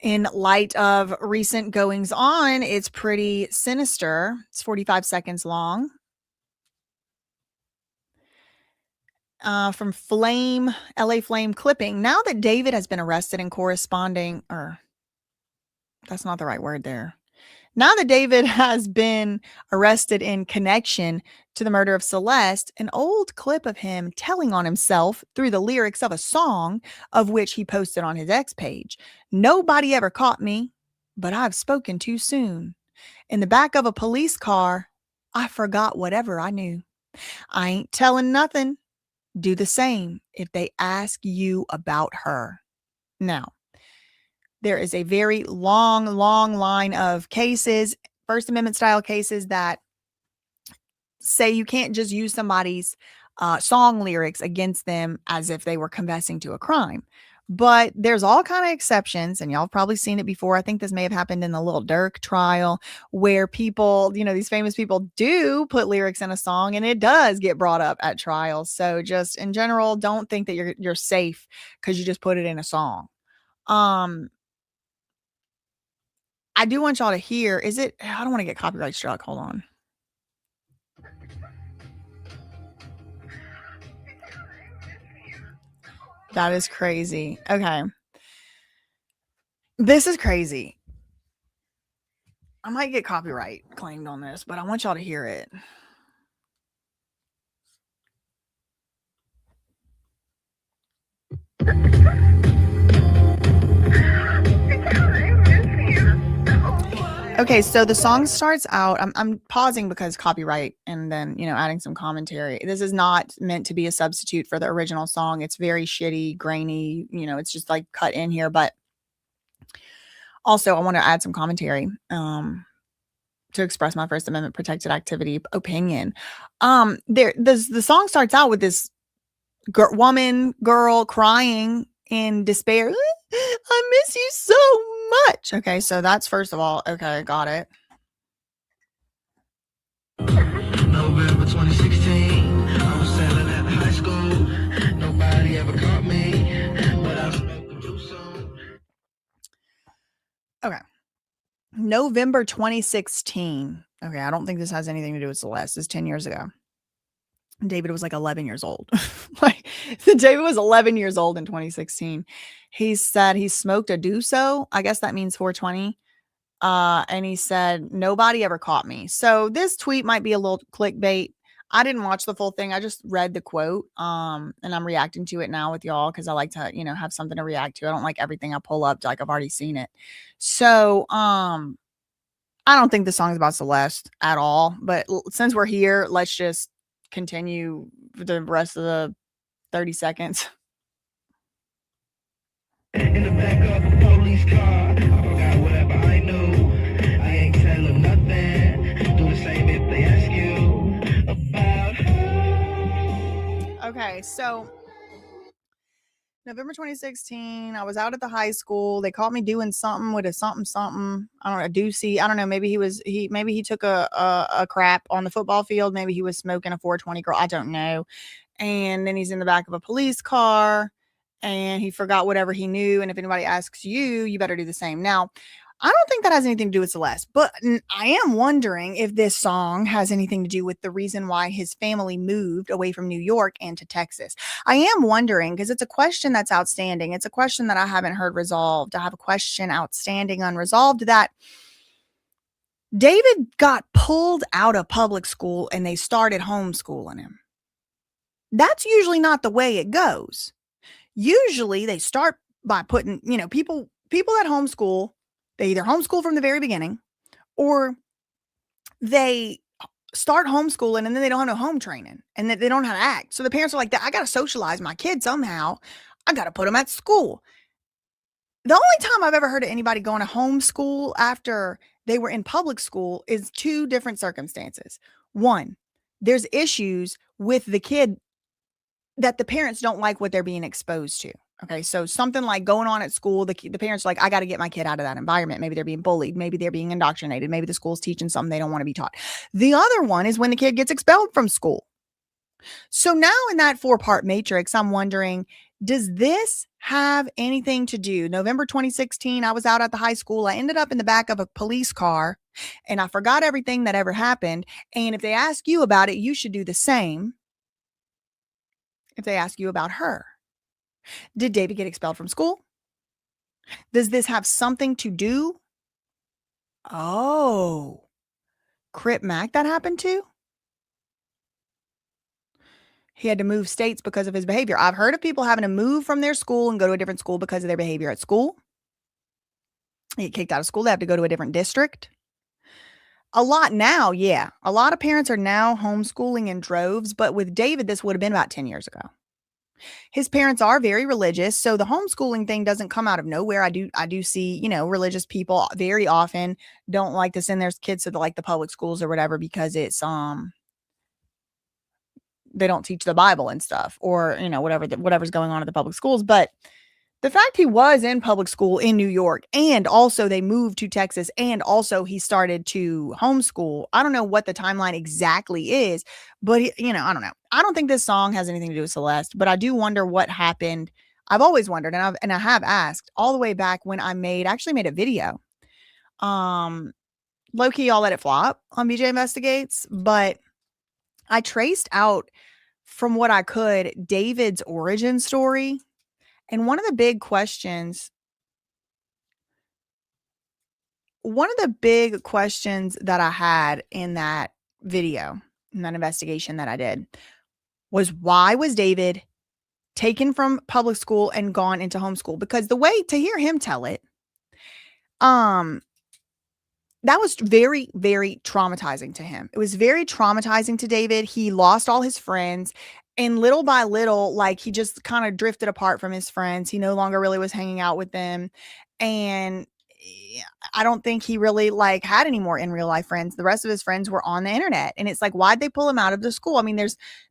In light of recent goings on, it's pretty sinister. It's 45 seconds long. From Flame, LA Flame clipping. Now that David has been arrested and corresponding, or that's not the right word there. Now that David has been arrested in connection to the murder of Celeste, an old clip of him telling on himself through the lyrics of a song of which he posted on his X page. Nobody ever caught me, but I've spoken too soon. In the back of a police car, I forgot whatever I knew. I ain't telling nothing. Do the same if they ask you about her. Now, there is a very long line of cases, First Amendment style cases, that say you can't just use somebody's song lyrics against them as if they were confessing to a crime. But there's all kind of exceptions, and y'all have probably seen it before. I think this may have happened in the Lil Durk trial, where people, these famous people do put lyrics in a song, and it does get brought up at trials. So just in general, don't think that you're safe because you just put it in a song. I do want y'all to hear, I don't want to get copyright struck. Hold on. That is crazy. Okay. This is crazy. I might get copyright claimed on this, but I want y'all to hear it. Okay, so the song starts out, I'm pausing because copyright, and then, adding some commentary. This is not meant to be a substitute for the original song. It's very shitty, grainy, it's just like cut in here. But also I want to add some commentary to express my First Amendment protected activity opinion. The song starts out with this girl crying in despair. I miss you so much. Okay, so that's first of all. Okay, got it. November 2016, I was selling at high school. Nobody ever caught me, but I smoked too soon. Okay. November 2016. Okay, I don't think this has anything to do with Celeste. This is 10 years ago. David was like 11 years old. David was 11 years old in 2016. He said he smoked a Duso. I guess that means 420. And he said, nobody ever caught me. So this tweet might be a little clickbait. I didn't watch the full thing. I just read the quote. And I'm reacting to it now with y'all because I like to, have something to react to. I don't like everything I pull up like I've already seen it. So, I don't think the song's about Celeste at all. But since we're here, let's just continue for the rest of the 30 seconds. In the back of a police car, I forgot whatever I knew. I ain't telling nothing. Do the same if they ask you about her. Okay, so November 2016, I was out at the high school. They caught me doing something with a something. I don't know, a doozy. I don't know. Maybe he took a crap on the football field. Maybe he was smoking a 420 girl. I don't know. And then he's in the back of a police car and he forgot whatever he knew. And if anybody asks you, you better do the same. Now, I don't think that has anything to do with Celeste, but I am wondering if this song has anything to do with the reason why his family moved away from New York and to Texas. I am wondering because it's a question that's outstanding. It's a question that I haven't heard resolved. I have a question outstanding, unresolved, that David got pulled out of public school and they started homeschooling him. That's usually not the way it goes. Usually they start by putting, people that homeschool, they either homeschool from the very beginning or they start homeschooling and then they don't have no home training and they don't know how to act. So the parents are like, I got to socialize my kid somehow. I got to put them at school. The only time I've ever heard of anybody going to homeschool after they were in public school is two different circumstances. One, there's issues with the kid that the parents don't like what they're being exposed to. Okay, so something like going on at school, the parents are like, I got to get my kid out of that environment. Maybe they're being bullied. Maybe they're being indoctrinated. Maybe the school's teaching something they don't want to be taught. The other one is when the kid gets expelled from school. So now in that 4-part matrix, I'm wondering, does this have anything to do? November 2016, I was out at the high school. I ended up in the back of a police car and I forgot everything that ever happened. And if they ask you about it, you should do the same if they ask you about her. Did David get expelled from school? Does this have something to do? Oh, Crip Mac that happened to? He had to move states because of his behavior. I've heard of people having to move from their school and go to a different school because of their behavior at school. They get kicked out of school. They have to go to a different district. A lot now, yeah. A lot of parents are now homeschooling in droves, but with David, this would have been about 10 years ago. His parents are very religious, so the homeschooling thing doesn't come out of nowhere. I do see, religious people very often don't like to send their kids to the public schools or whatever because it's they don't teach the Bible and stuff, or whatever's going on at the public schools. But the fact he was in public school in New York, and also they moved to Texas, and also he started to homeschool. I don't know what the timeline exactly is, but I don't know. I don't think this song has anything to do with Celeste, but I do wonder what happened. I've always wondered, and I have asked all the way back when I actually made a video. Low key, I'll let it flop on BJ Investigates, but I traced out from what I could David's origin story. And one of the big questions that I had in that video, in that investigation that I did, was why was David taken from public school and gone into homeschool? Because the way to hear him tell it, that was very, very traumatizing to him. It was very traumatizing to David. He lost all his friends. And little by little, he just kind of drifted apart from his friends. He no longer really was hanging out with them. And I don't think he really had any more in real life friends. The rest of his friends were on the internet. And it's why'd they pull him out of the school? I mean,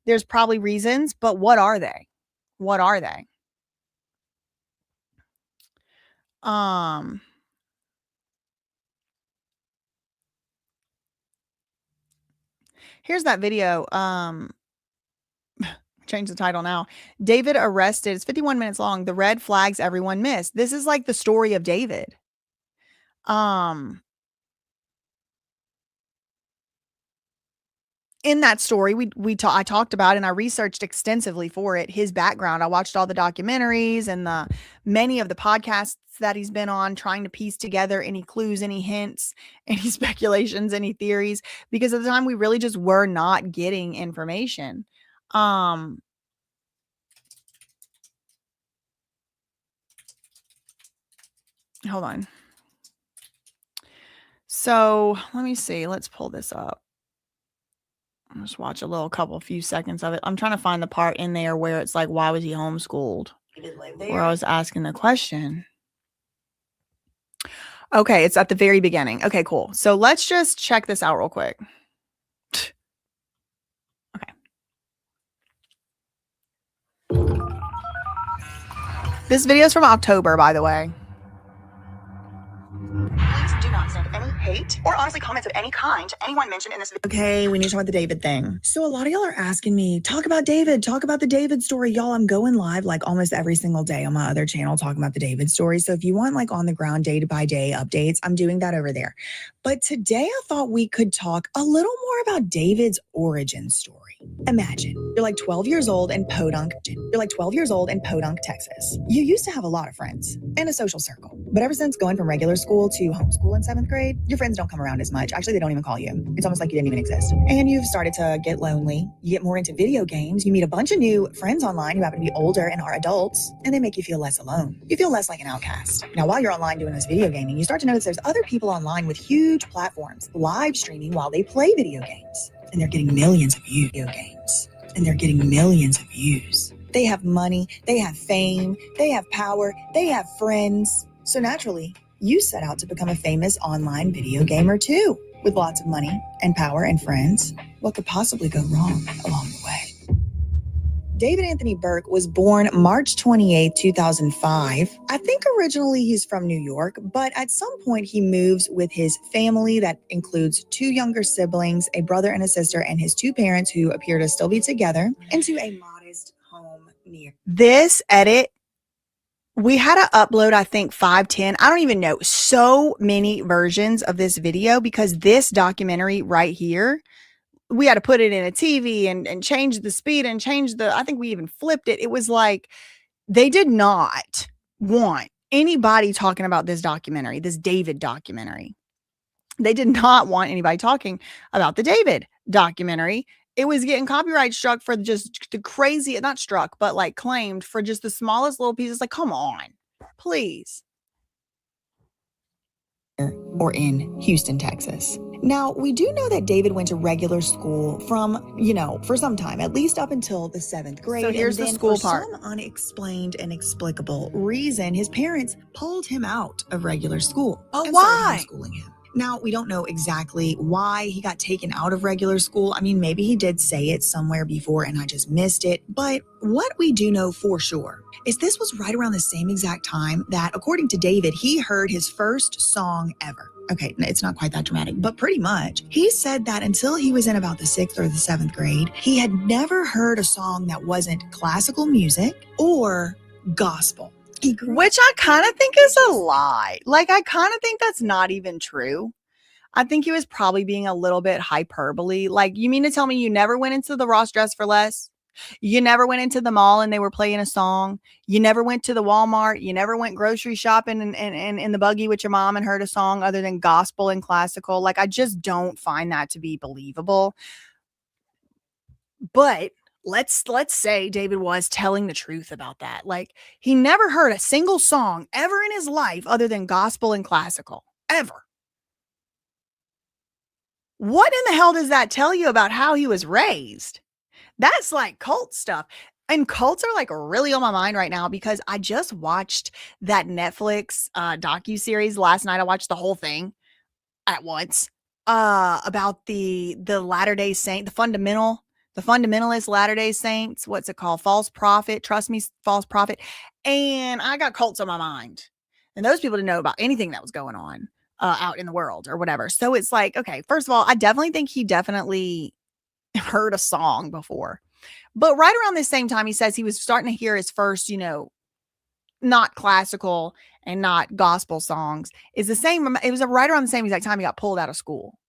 there's probably reasons, but what are they? What are they? Here's that video. Change the title now. David Arrested. It's 51 minutes long. The red flags everyone missed. This is the story of David. In that story, I talked about, and I researched extensively for it, his background. I watched all the documentaries and many of the podcasts that he's been on, trying to piece together any clues, any hints, any speculations, any theories, because at the time we really just were not getting information. Hold on. So let me see. Let's pull this up. I'll just watch a few seconds of it. I'm trying to find the part in there where it's why was he homeschooled? He didn't live there. Where I was asking the question. Okay, it's at the very beginning. Okay, cool. So let's just check this out real quick. Okay. This video is from October, by the way. Please do not send any hate or honestly comments of any kind to anyone mentioned in this video. Okay, we need to talk about the David thing. So a lot of y'all are asking me, talk about David, talk about the David story. Y'all, I'm going live almost every single day on my other channel talking about the David story. So if you want on the ground day by day updates, I'm doing that over there. But today I thought we could talk a little more about David's origin story. Imagine you're like 12 years old in Podunk. You're like 12 years old in Podunk, Texas. You used to have a lot of friends and a social circle. But ever since going from regular school to homeschool in 7th grade, your friends don't come around as much. Actually, they don't even call you. It's almost like you didn't even exist. And you've started to get lonely. You get more into video games. You meet a bunch of new friends online who happen to be older and are adults, and they make you feel less alone. You feel less like an outcast. Now, while you're online doing this video gaming, you start to notice there's other people online with huge platforms live streaming while they play video games. And they're getting millions of video games. And they're getting millions of views. They have money, they have fame, they have power, they have friends. So naturally, you set out to become a famous online video gamer too. With lots of money and power and friends, what could possibly go wrong along the way? David Anthony Burke was born March 28, 2005. I think originally he's from New York, but at some point he moves with his family that includes 2 younger siblings, a brother and a sister, and his 2 parents who appear to still be together, into a modest home near. This edit, we had to upload, I think, 5, 10, I don't even know, so many versions of this video because this documentary right here, we had to put it in a TV and change the speed and change I think we even flipped it. It was like, they did not want anybody talking about this documentary, this David documentary. They did not want anybody talking about the David documentary. It was getting copyright struck for just the crazy, not struck, but like claimed for just the smallest little pieces. Like, come on, please. Or in Houston, Texas. Now, we do know that David went to regular school from, for some time, at least up until the 7th grade. So here's the school part. For some unexplained and inexplicable reason, his parents pulled him out of regular school. Oh, why? Homeschooling him. Now, we don't know exactly why he got taken out of regular school. I mean, maybe he did say it somewhere before and I just missed it. But what we do know for sure is this was right around the same exact time that, according to David, he heard his first song ever. Okay, it's not quite that dramatic, but pretty much. He said that until he was in about the 6th or the 7th grade, he had never heard a song that wasn't classical music or gospel. Which I kind of think is a lie. Like, I kind of think that's not even true. I think he was probably being a little bit hyperbole. Like, you mean to tell me you never went into the Ross Dress for Less? You never went into the mall and they were playing a song? You never went to the Walmart? You never went grocery shopping and in the buggy with your mom and heard a song other than gospel and classical? Like, I just don't find that to be believable. But let's say David was telling the truth about that. Like, he never heard a single song ever in his life other than gospel and classical. Ever. What in the hell does that tell you about how he was raised? That's like cult stuff. And cults are like really on my mind right now because I just watched that Netflix docuseries last night. I watched the whole thing at once about the Latter-day Saint, the fundamentalist Latter-day Saints. What's it called? False prophet. Trust me, false prophet. And I got cults on my mind. And those people didn't know about anything that was going on out in the world or whatever. So it's like, okay, first of all, I definitely think he definitely heard a song before. But right around the same time, he says he was starting to hear his first, not classical and not gospel songs. Is the same. It was right around the same exact time he got pulled out of school.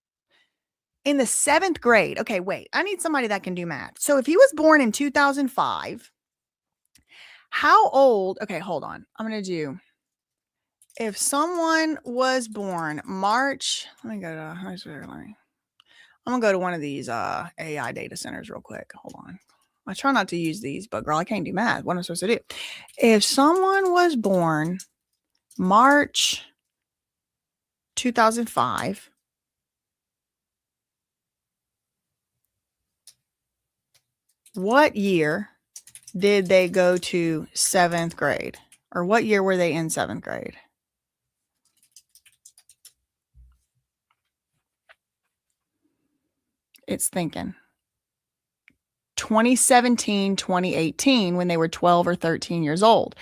In the 7th grade. Okay, wait. I need somebody that can do math. So if he was born in 2005, how old? Okay, hold on. I'm going to do. If someone was born March, let me go to. I'm going to go to one of these AI data centers real quick. Hold on. I try not to use these, but girl, I can't do math. What am I supposed to do? If someone was born March 2005, what year did they go to 7th grade? Or what year were they in 7th grade? It's thinking 2017, 2018, when they were 12 or 13 years old.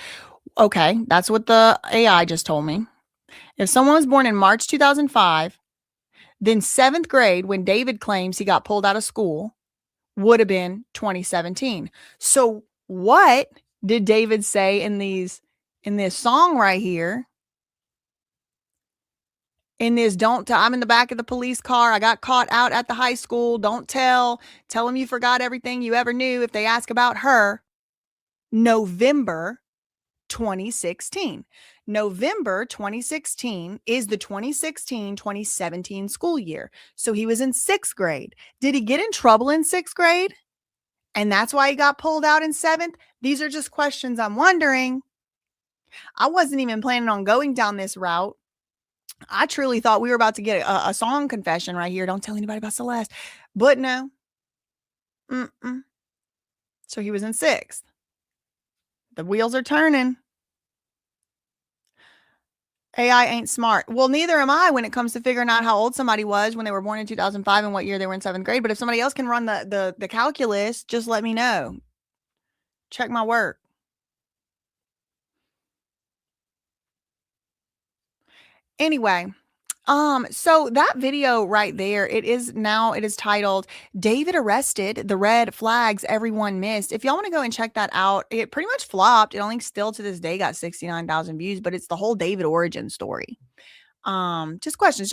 Okay, that's what the AI just told me. If someone was born in March 2005, then 7th grade, when David claims he got pulled out of school, would have been 2017. So what did David say in this song right here in this I'm in the back of the police car. I got caught out at the high school. Don't tell them you forgot everything you ever knew if they ask about her. November 2016. November 2016 is the 2016-2017 school year. So he was in 6th grade. Did he get in trouble in 6th grade? And that's why he got pulled out in 7th? These are just questions I'm wondering. I wasn't even planning on going down this route. I truly thought we were about to get a song confession right here. Don't tell anybody about Celeste. But no. So he was in 6th. The wheels are turning. AI ain't smart. Well, neither am I when it comes to figuring out how old somebody was when they were born in 2005 and what year they were in 7th grade. But if somebody else can run the calculus, just let me know. Check my work. Anyway, so that video right there, it is titled David Arrested, the Red Flags Everyone Missed. If y'all want to go and check that out, it pretty much flopped. It only still to this day got 69,000 views, but it's the whole David origin story. Just questions.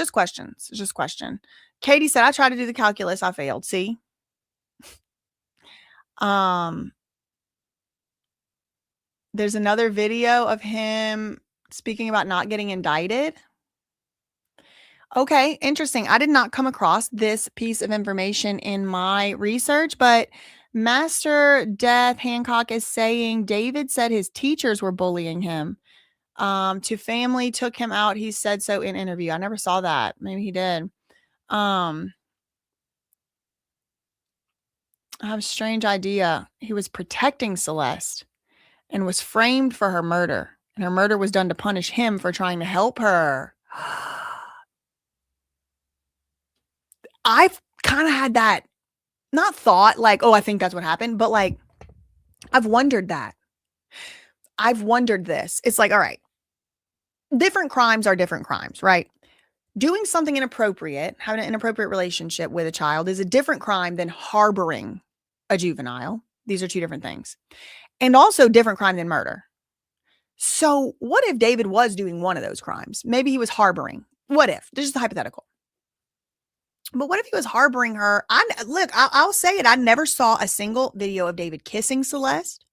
Katie said, I tried to do the calculus. I failed. See? There's another video of him speaking about not getting indicted. Okay, interesting. I did not come across this piece of information in my research, but Master Death Hancock is saying David said his teachers were bullying him. To family took him out. He said so in interview. I never saw that. Maybe he did. I have a strange idea. He was protecting Celeste and was framed for her murder. And her murder was done to punish him for trying to help her. I've kind of had that, not thought like, oh, I think that's what happened, but like, I've wondered that. I've wondered this. It's like, all right, different crimes are different crimes, right? Doing something inappropriate, having an inappropriate relationship with a child is a different crime than harboring a juvenile. These are two different things. And also different crime than murder. So what if David was doing one of those crimes? Maybe he was harboring. What if? This is a hypothetical. But what if he was harboring her? I'll say it. I never saw a single video of David kissing Celeste.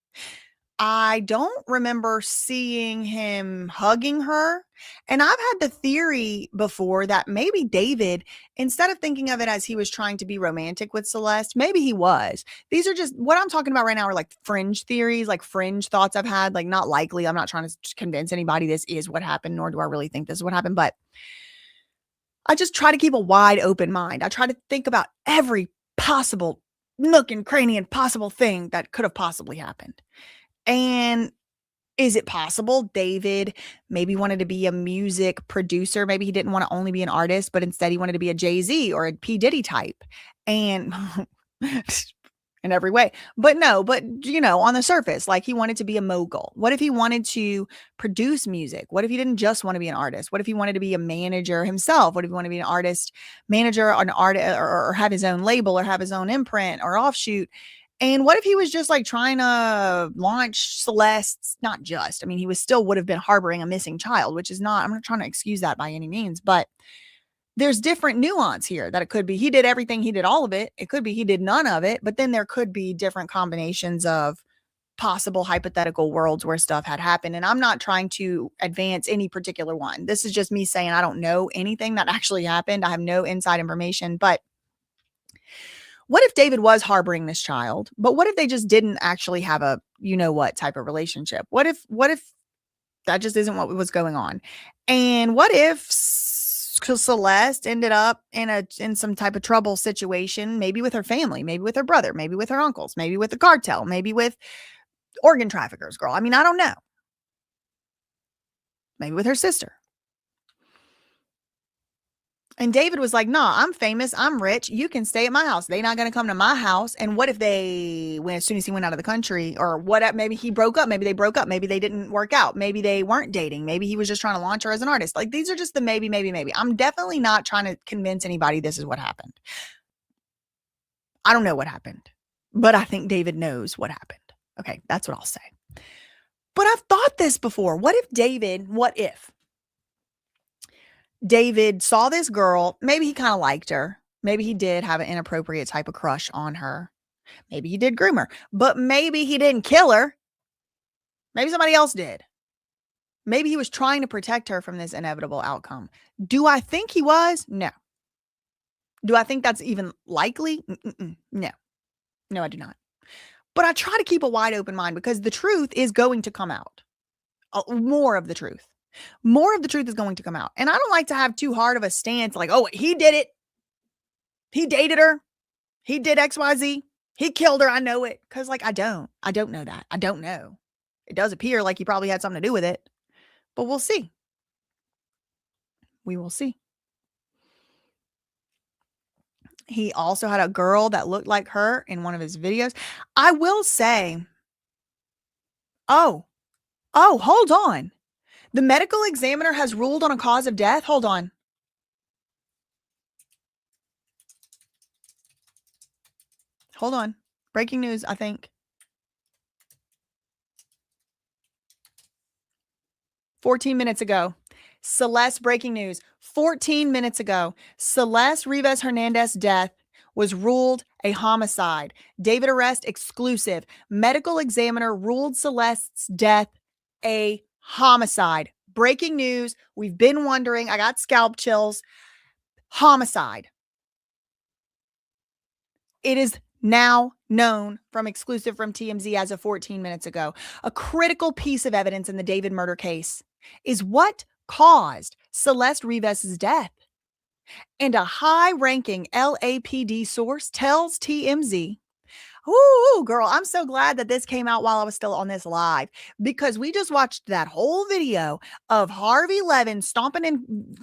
I don't remember seeing him hugging her. And I've had the theory before that maybe David, instead of thinking of it as he was trying to be romantic with Celeste, maybe he was. These are just, what I'm talking about right now are like fringe theories, like fringe thoughts I've had, like not likely. I'm not trying to convince anybody this is what happened, nor do I really think this is what happened. But I just try to keep a wide open mind. I try to think about every possible nook and cranny and possible thing that could have possibly happened. And is it possible David maybe wanted to be a music producer? Maybe he didn't want to only be an artist, but instead he wanted to be a Jay-Z or a P. Diddy type. And in every way. But on the surface, like he wanted to be a mogul. What if he wanted to produce music? What if he didn't just want to be an artist? What if he wanted to be a manager himself? What if he wanted to be an artist, manager, or an artist, or have his own label or have his own imprint or offshoot? And what if he was just like trying to launch Celeste's, not just, I mean, he would have been harboring a missing child, which is not, I'm not trying to excuse that by any means, but there's different nuance here that it could be he did everything, he did all of it. It could be he did none of it, but then there could be different combinations of possible hypothetical worlds where stuff had happened. And I'm not trying to advance any particular one. This is just me saying I don't know anything that actually happened. I have no inside information, but what if David was harboring this child, but what if they just didn't actually have a, what type of relationship? What if that just isn't what was going on? And what if Celeste ended up in some type of trouble situation, maybe with her family, maybe with her brother, maybe with her uncles, maybe with the cartel, maybe with organ traffickers, girl. I mean, I don't know. Maybe with her sister. And David was like, nah, I'm famous. I'm rich. You can stay at my house. They're not going to come to my house. And what if as soon as he went out of the country or what, maybe he broke up. Maybe they broke up. Maybe they didn't work out. Maybe they weren't dating. Maybe he was just trying to launch her as an artist. Like these are just the maybe. I'm definitely not trying to convince anybody this is what happened. I don't know what happened, but I think David knows what happened. Okay. That's what I'll say. But I've thought this before. What if David saw this girl. Maybe he kind of liked her. Maybe he did have an inappropriate type of crush on her. Maybe he did groom her, but maybe he didn't kill her. Maybe somebody else did. Maybe he was trying to protect her from this inevitable outcome. Do I think he was? No. Do I think that's even likely? No. No, I do not. But I try to keep a wide open mind because the truth is going to come out. More of the truth. More of the truth is going to come out. And I don't like to have too hard of a stance like, oh, he did it. He dated her. He did XYZ. He killed her. I know it. Because, like, I don't know that. I don't know. It does appear like he probably had something to do with it. But we'll see. We will see. He also had a girl that looked like her in one of his videos. I will say, oh, hold on. The medical examiner has ruled on a cause of death. Hold on. Hold on. Breaking news, I think. 14 minutes ago. Celeste, breaking news. 14 minutes ago. Celeste Rivas Hernandez death was ruled a homicide. David arrest exclusive. Medical examiner ruled Celeste's death a homicide. Breaking news. We've been wondering. I got scalp chills. Homicide. It is now known from exclusive from TMZ as of 14 minutes ago. A critical piece of evidence in the David murder case is what caused Celeste Rivas' death. And a high-ranking LAPD source tells TMZ, ooh, girl, I'm so glad that this came out while I was still on this live, because we just watched that whole video of Harvey Levin stomping and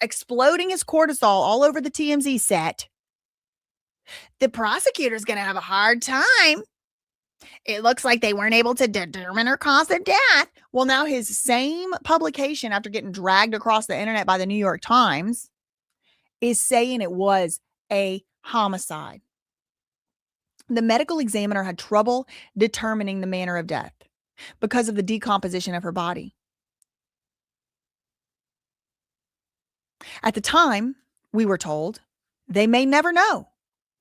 exploding his cortisol all over the TMZ set. The prosecutor's going to have a hard time. It looks like they weren't able to determine her cause of death. Well, now his same publication, after getting dragged across the internet by the New York Times, is saying it was a homicide. The medical examiner had trouble determining the manner of death because of the decomposition of her body. At the time, we were told, they may never know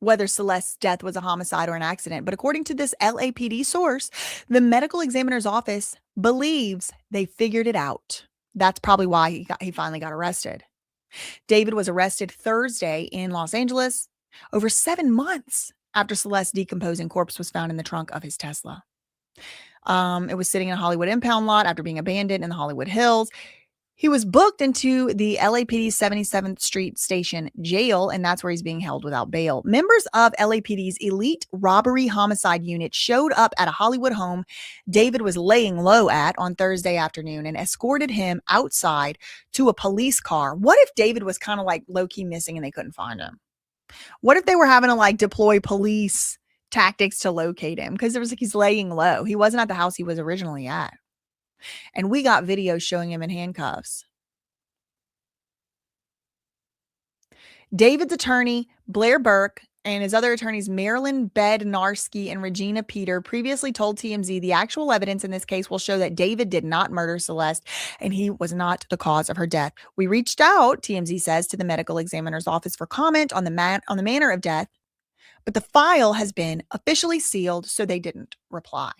whether Celeste's death was a homicide or an accident. But according to this LAPD source, the medical examiner's office believes they figured it out. That's probably why he finally got arrested. David was arrested Thursday in Los Angeles, over 7 months after Celeste's decomposing corpse was found in the trunk of his Tesla. It was sitting in a Hollywood impound lot after being abandoned in the Hollywood Hills. He was booked into the LAPD 77th Street Station jail, and that's where he's being held without bail. Members of LAPD's elite robbery homicide unit showed up at a Hollywood home David was laying low at on Thursday afternoon and escorted him outside to a police car. What if David was kind of like low-key missing and they couldn't find him? What if they were having to like deploy police tactics to locate him? Because there was like he's laying low. He wasn't at the house he was originally at. And we got videos showing him in handcuffs. David's attorney, Blair Burke, and his other attorneys, Marilyn Bednarski and Regina Peter, previously told TMZ the actual evidence in this case will show that David did not murder Celeste and he was not the cause of her death. We reached out, TMZ says, to the medical examiner's office for comment on the manner of death, but the file has been officially sealed, so they didn't reply.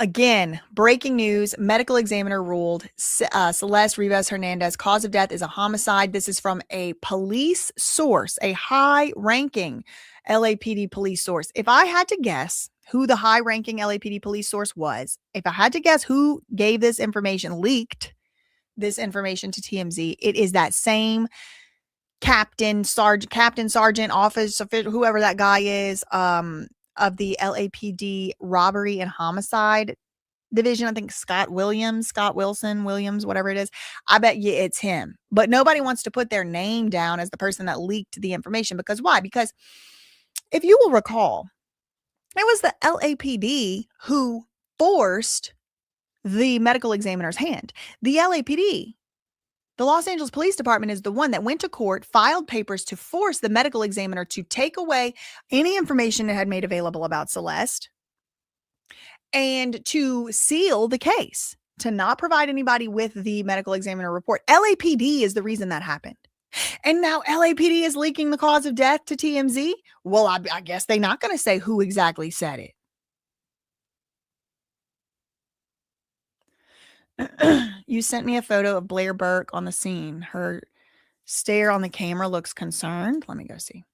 Again, breaking news, medical examiner ruled Celeste Rivas Hernandez cause of death is a homicide. This is from a police source, a high-ranking LAPD police source. If I had to guess who the high-ranking LAPD police source was, if I had to guess who gave this information, leaked this information to TMZ, it is that same captain, sergeant, office official, whoever that guy is, of the LAPD robbery and homicide division. I think Scott Wilson, whatever it is. I bet you it's him. But nobody wants to put their name down as the person that leaked the information. Because why? Because if you will recall, it was the LAPD who forced the medical examiner's hand. The LAPD, the Los Angeles Police Department, is the one that went to court, filed papers to force the medical examiner to take away any information it had made available about Celeste and to seal the case. to not provide anybody with the medical examiner report. LAPD is the reason that happened. And now LAPD is leaking the cause of death to TMZ. Well, I guess they're not going to say who exactly said it. You sent me a photo of Blair Burke on the scene. Her stare on the camera looks concerned. Let me go see.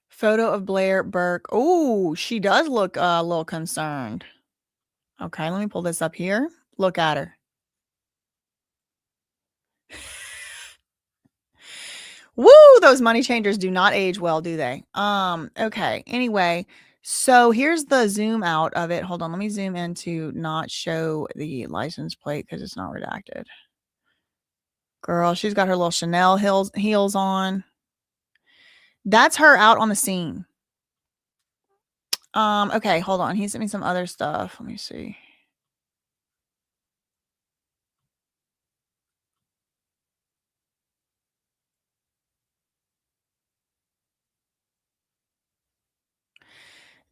Photo of Blair Burke. Oh, she does look a little concerned. Okay, let me pull this up here. Look at her. Woo, those money changers do not age well, do they? Okay. Anyway, so here's the zoom out of it. Hold on, let me zoom in to not show the license plate because it's not redacted. Girl, she's got her little Chanel heels on. That's her out on the scene. Okay, hold on. He sent me some other stuff. Let me see.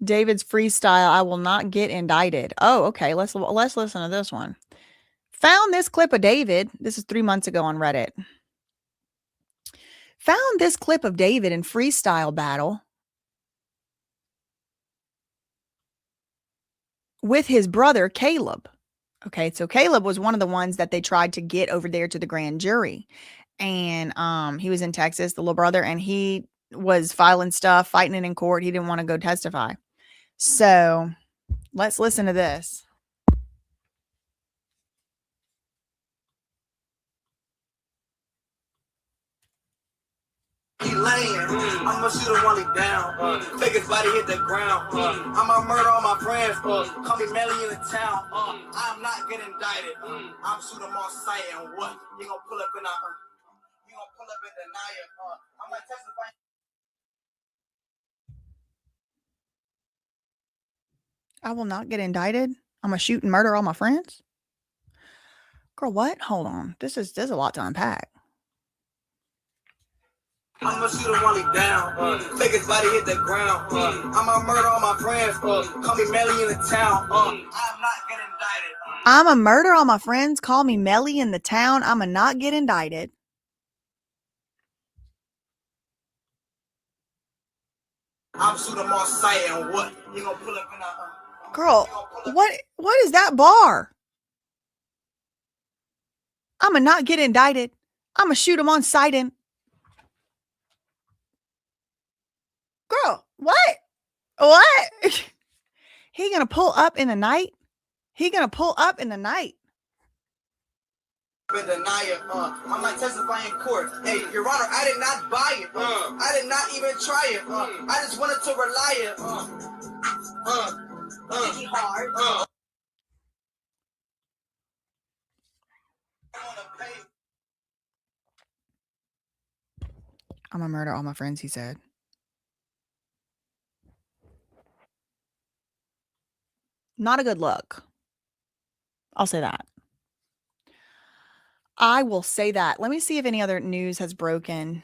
David's freestyle, I will not get indicted. Oh, okay. Let's listen to this one. Found this clip of David. This is 3 months ago on Reddit. Found this clip of David in freestyle battle with his brother, Caleb. Okay, so Caleb was one of the ones that they tried to get over there to the grand jury. And he was in Texas, the little brother, and he was filing stuff, fighting it in court. He didn't want to go testify. So let's listen to this. He laying, I'ma shoot him while he down. Take his body, hit the ground. I'ma murder all my friends. Call me Melly in the town. I'm not getting indicted. I'm shoot him on sight and what? You gonna pull up in you gonna pull up and deny it. I'm gonna testify. I will not get indicted. I'm gonna shoot and murder all my friends. Girl, what? Hold on. There's a lot to unpack. I'ma shoot him while he down. Take his body, hit the ground. I'ma murder all my friends. Call me Melly in the town. I'm not getting indicted. I'ma murder all my friends. Call me Melly in the town. I'ma not get indicted. I'm shoot him on sight and what? You gonna pull up in Girl, what is that bar? I'ma not get indicted. I'ma shoot him on sight and girl, what? He gonna pull up in the night? He gonna pull up in the night. Deny it. I'm like testifying in court. Hey, Your Honor, I did not buy it. I did not even try it. I just wanted to rely it. Hard. I'm gonna murder all my friends, he said. Not a good look. I'll say that. I will say that. Let me see if any other news has broken.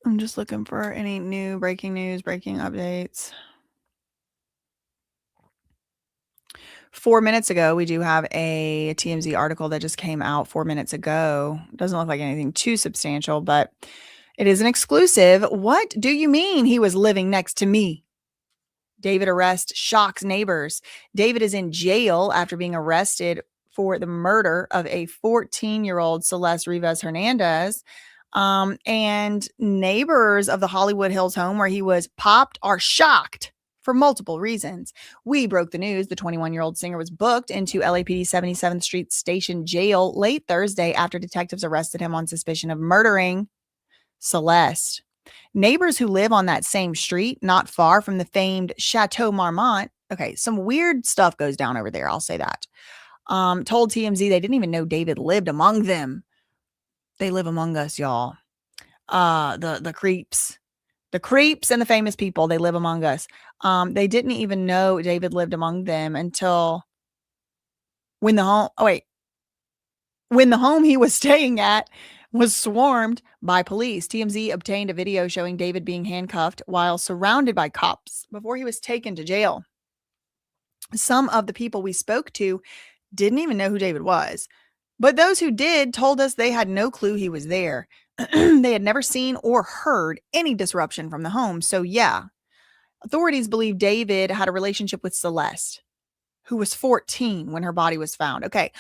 I'm just looking for any new breaking news, breaking updates. 4 minutes ago, we do have a TMZ article that just came out 4 minutes ago. Doesn't look like anything too substantial, but it is an exclusive. What do you mean he was living next to me? David arrest shocks neighbors. David is in jail after being arrested for the murder of a 14-year-old Celeste Rivas Hernandez. And neighbors of the Hollywood Hills home where he was popped are shocked for multiple reasons. We broke the news. The 21-year-old singer was booked into LAPD 77th Street Station Jail late Thursday after detectives arrested him on suspicion of murdering Celeste. Neighbors who live on that same street, not far from the famed Chateau Marmont, okay, some weird stuff goes down over there, I'll say that, told TMZ they didn't even know David lived among them. They live among us, y'all. The creeps. The creeps and the famous people, they live among us. They didn't even know David lived among them until when the home he was staying at was swarmed by police. TMZ obtained a video showing David being handcuffed while surrounded by cops before he was taken to jail. Some of the people we spoke to didn't even know who David was, but those who did told us they had no clue he was there. They had never seen or heard any disruption from the home. So yeah, authorities believe David had a relationship with Celeste, who was 14 when her body was found. Okay.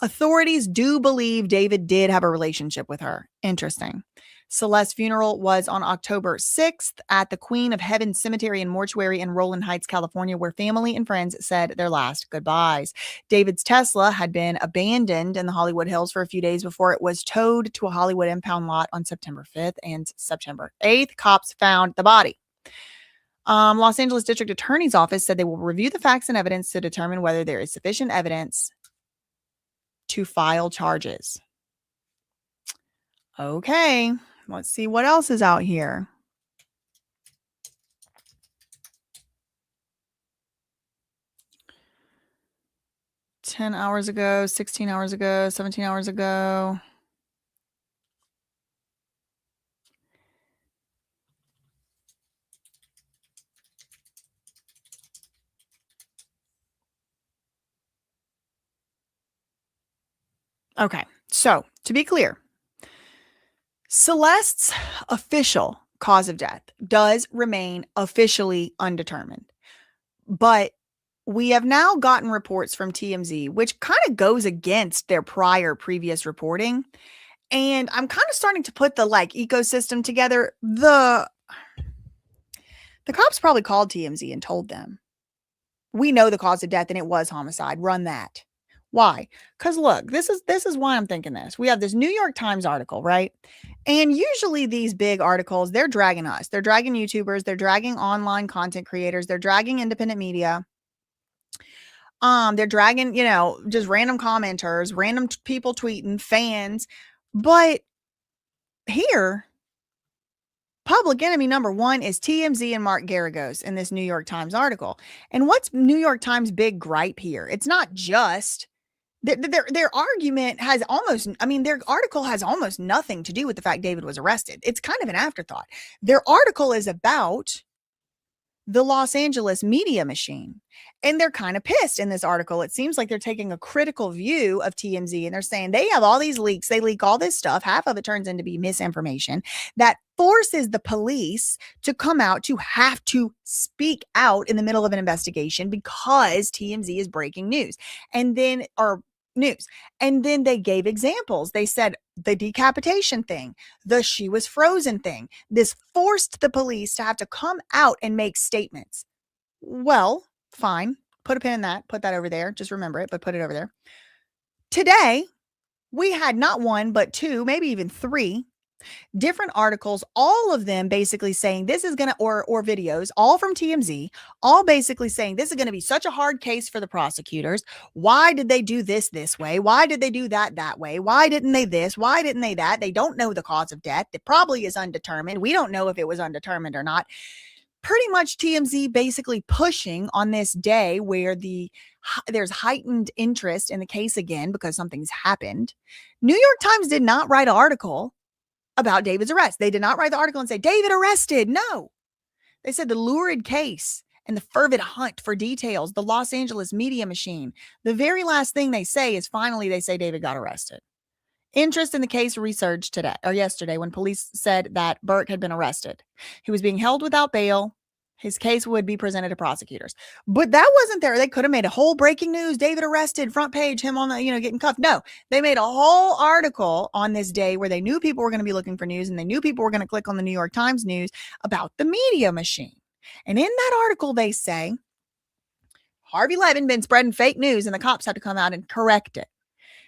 Authorities do believe David did have a relationship with her. Interesting. Celeste's funeral was on October 6th at the Queen of Heaven Cemetery and Mortuary in Rowland Heights, California, where family and friends said their last goodbyes. David's Tesla had been abandoned in the Hollywood Hills for a few days before it was towed to a Hollywood impound lot on September 5th and September 8th. Cops found the body. Los Angeles District Attorney's Office said they will review the facts and evidence to determine whether there is sufficient evidence to file charges. Okay, let's see what else is out here. $10 hours ago, 16 hours ago, 17 hours ago. Okay, so to be clear, Celeste's official cause of death does remain officially undetermined. But we have now gotten reports from TMZ, which kind of goes against their previous reporting. And I'm kind of starting to put the ecosystem together. The cops probably called TMZ and told them, we know the cause of death and it was homicide. Run that. Why? Because look, this is why I'm thinking this. We have this New York Times article, right? And usually these big articles, they're dragging us. They're dragging YouTubers. They're dragging online content creators. They're dragging independent media. They're dragging, just random commenters, random people tweeting, fans. But here, public enemy number one is TMZ and Mark Garagos in this New York Times article. And what's New York Times' big gripe here? It's not just their argument has their article has almost nothing to do with the fact David was arrested. It's kind of an afterthought. Their article is about the Los Angeles media machine. And they're kind of pissed in this article. It seems like they're taking a critical view of TMZ and they're saying they have all these leaks. They leak all this stuff. Half of it turns into be misinformation that forces the police to come out to have to speak out in the middle of an investigation because TMZ is breaking news. And then they gave examples. They said the decapitation thing, the she was frozen thing. This forced the police to have to come out and make statements. Well, fine. Put a pin in that. Put that over there. Just remember it, but put it over there. Today, we had not one, but two, maybe even three different articles, all of them basically saying this is going to, or videos, all from TMZ, all basically saying this is going to be such a hard case for the prosecutors. Why did they do this way? Why did they do that way? Why didn't they this? Why didn't they that? They don't know the cause of death. It probably is undetermined. We don't know if it was undetermined or not. Pretty much TMZ basically pushing on this day where there's heightened interest in the case again because something's happened. New York Times did not write an article about David's arrest. They did not write the article and say, David arrested. No. They said the lurid case and the fervid hunt for details, the Los Angeles media machine. The very last thing they say is finally they say David got arrested. Interest in the case resurged yesterday when police said that Burke had been arrested. He was being held without bail. His case would be presented to prosecutors. But that wasn't there. They could have made a whole breaking news, David arrested, front page, him on the, getting cuffed. No, they made a whole article on this day where they knew people were going to be looking for news and they knew people were going to click on the New York Times news about the media machine. And in that article, they say Harvey Levin been spreading fake news and the cops have to come out and correct it.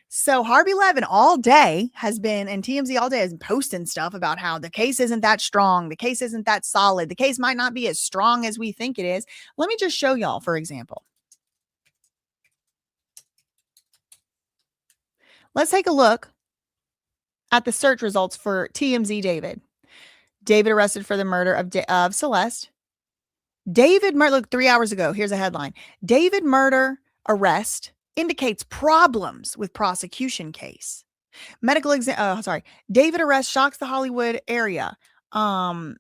So Harvey Levin all day has been, and TMZ all day has been posting stuff about how the case isn't that strong. The case isn't that solid. The case might not be as strong as we think it is. Let me just show y'all, for example. Let's take a look at the search results for TMZ David. David arrested for the murder of Celeste. David murder, look, 3 hours ago. Here's a headline. David murder arrest indicates problems with prosecution case. Medical exam. David arrest shocks the Hollywood area. I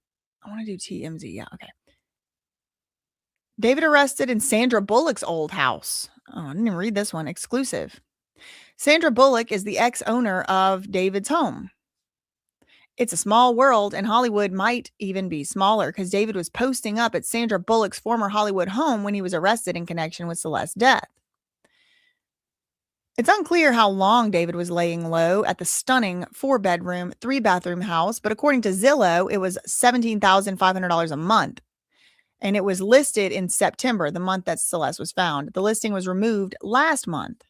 want to do TMZ. Yeah. Okay. David arrested in Sandra Bullock's old house. Oh, I didn't even read this one. Exclusive. Sandra Bullock is the ex-owner of David's home. It's a small world, and Hollywood might even be smaller because David was posting up at Sandra Bullock's former Hollywood home when he was arrested in connection with Celeste's death. It's unclear how long David was laying low at the stunning 4-bedroom, 3-bathroom house, but according to Zillow, it was $17,500 a month. And it was listed in September, the month that Celeste was found. The listing was removed last month.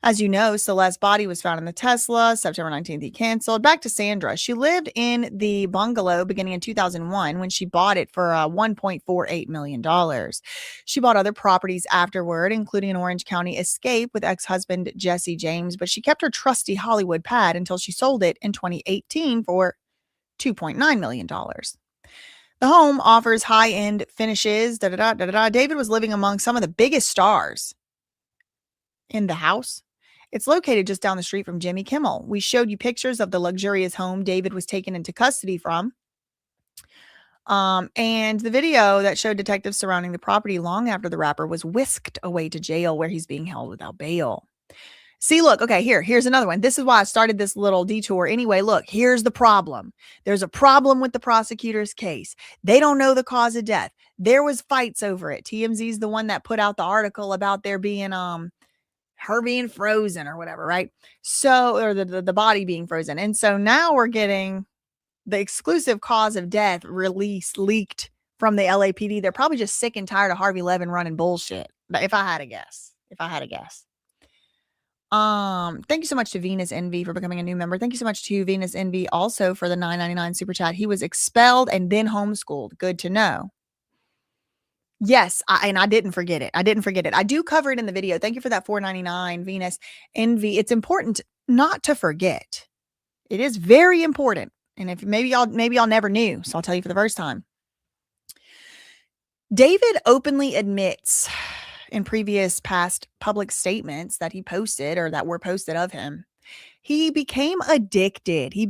As you know, Celeste's body was found in the Tesla. September 19th, he canceled. Back to Sandra. She lived in the bungalow beginning in 2001 when she bought it for $1.48 million. She bought other properties afterward, including an Orange County escape with ex-husband Jesse James, but she kept her trusty Hollywood pad until she sold it in 2018 for $2.9 million. The home offers high-end finishes. David was living among some of the biggest stars in the house. It's located just down the street from Jimmy Kimmel. We showed you pictures of the luxurious home David was taken into custody from. And the video that showed detectives surrounding the property long after the rapper was whisked away to jail where he's being held without bail. See, look, okay, here's another one. This is why I started this little detour. Anyway, look, here's the problem. There's a problem with the prosecutor's case. They don't know the cause of death. There was fights over it. TMZ's the one that put out the article about there being, her being frozen or whatever, right? So, or the body being frozen. And so now we're getting the exclusive cause of death leaked from the LAPD. They're probably just sick and tired of Harvey Levin running bullshit. If I had to guess. Thank you so much to Venus Envy for becoming a new member. Thank you so much to Venus Envy also for the $9.99 super chat. He was expelled and then homeschooled. Good to know. Yes, I didn't forget it. I do cover it in the video. Thank you for that $4.99, Venus Envy. It's important not to forget. It is very important. And if maybe y'all never knew, so I'll tell you for the first time. David openly admits in previous past public statements that he posted or that were posted of him, he became addicted. He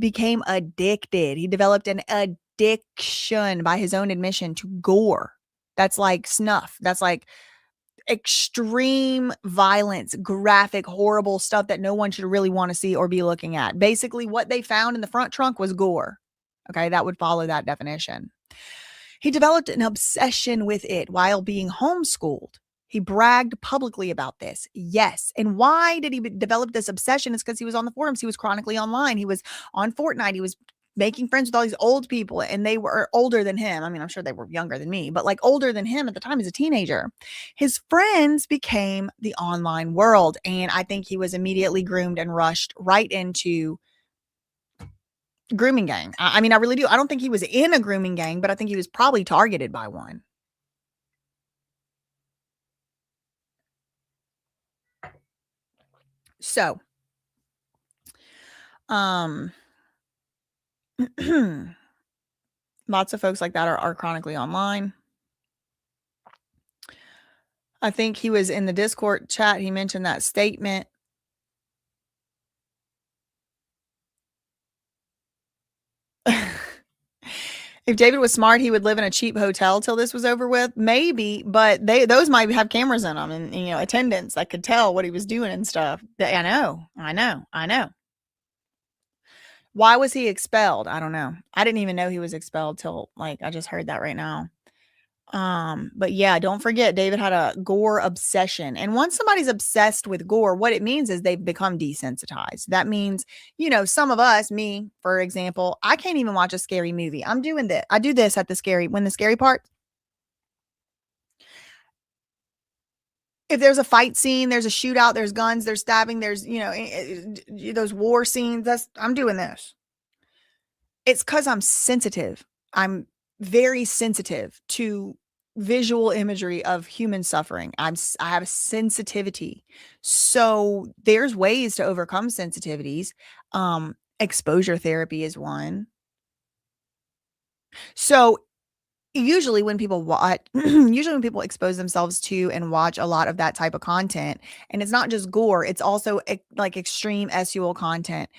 developed an addiction by his own admission to gore. That's like snuff. That's like extreme violence, graphic, horrible stuff that no one should really want to see or be looking at. Basically, what they found in the front trunk was gore. Okay, that would follow that definition. He developed an obsession with it while being homeschooled. He bragged publicly about this. Yes. And why did he develop this obsession? It's because he was on the forums. He was chronically online. He was on Fortnite. He was making friends with all these old people, and they were older than him. I mean, I'm sure they were younger than me, but like older than him at the time as a teenager. His friends became the online world, and I think he was immediately groomed and rushed right into grooming gang. I mean, I really do. I don't think he was in a grooming gang, but I think he was probably targeted by one. So, lots of folks like that are chronically online. I think he was in the Discord chat. He mentioned that statement. If David was smart, he would live in a cheap hotel till this was over with. Maybe, but those might have cameras in them and, attendants that could tell what he was doing and stuff. I know. Why was he expelled? I don't know. I didn't even know he was expelled till I just heard that right now. But yeah, don't forget, David had a gore obsession. And once somebody's obsessed with gore, what it means is they've become desensitized. That means, some of us, me, for example, I can't even watch a scary movie. I'm doing this. I do this at when the scary part If there's a fight scene, there's a shootout, there's guns, there's stabbing, there's, those war scenes, I'm doing this. It's because I'm sensitive. I'm very sensitive to visual imagery of human suffering. I have a sensitivity. So there's ways to overcome sensitivities. Exposure therapy is one. So usually when people expose themselves to and watch a lot of that type of content, and it's not just gore, it's also like extreme SUL content,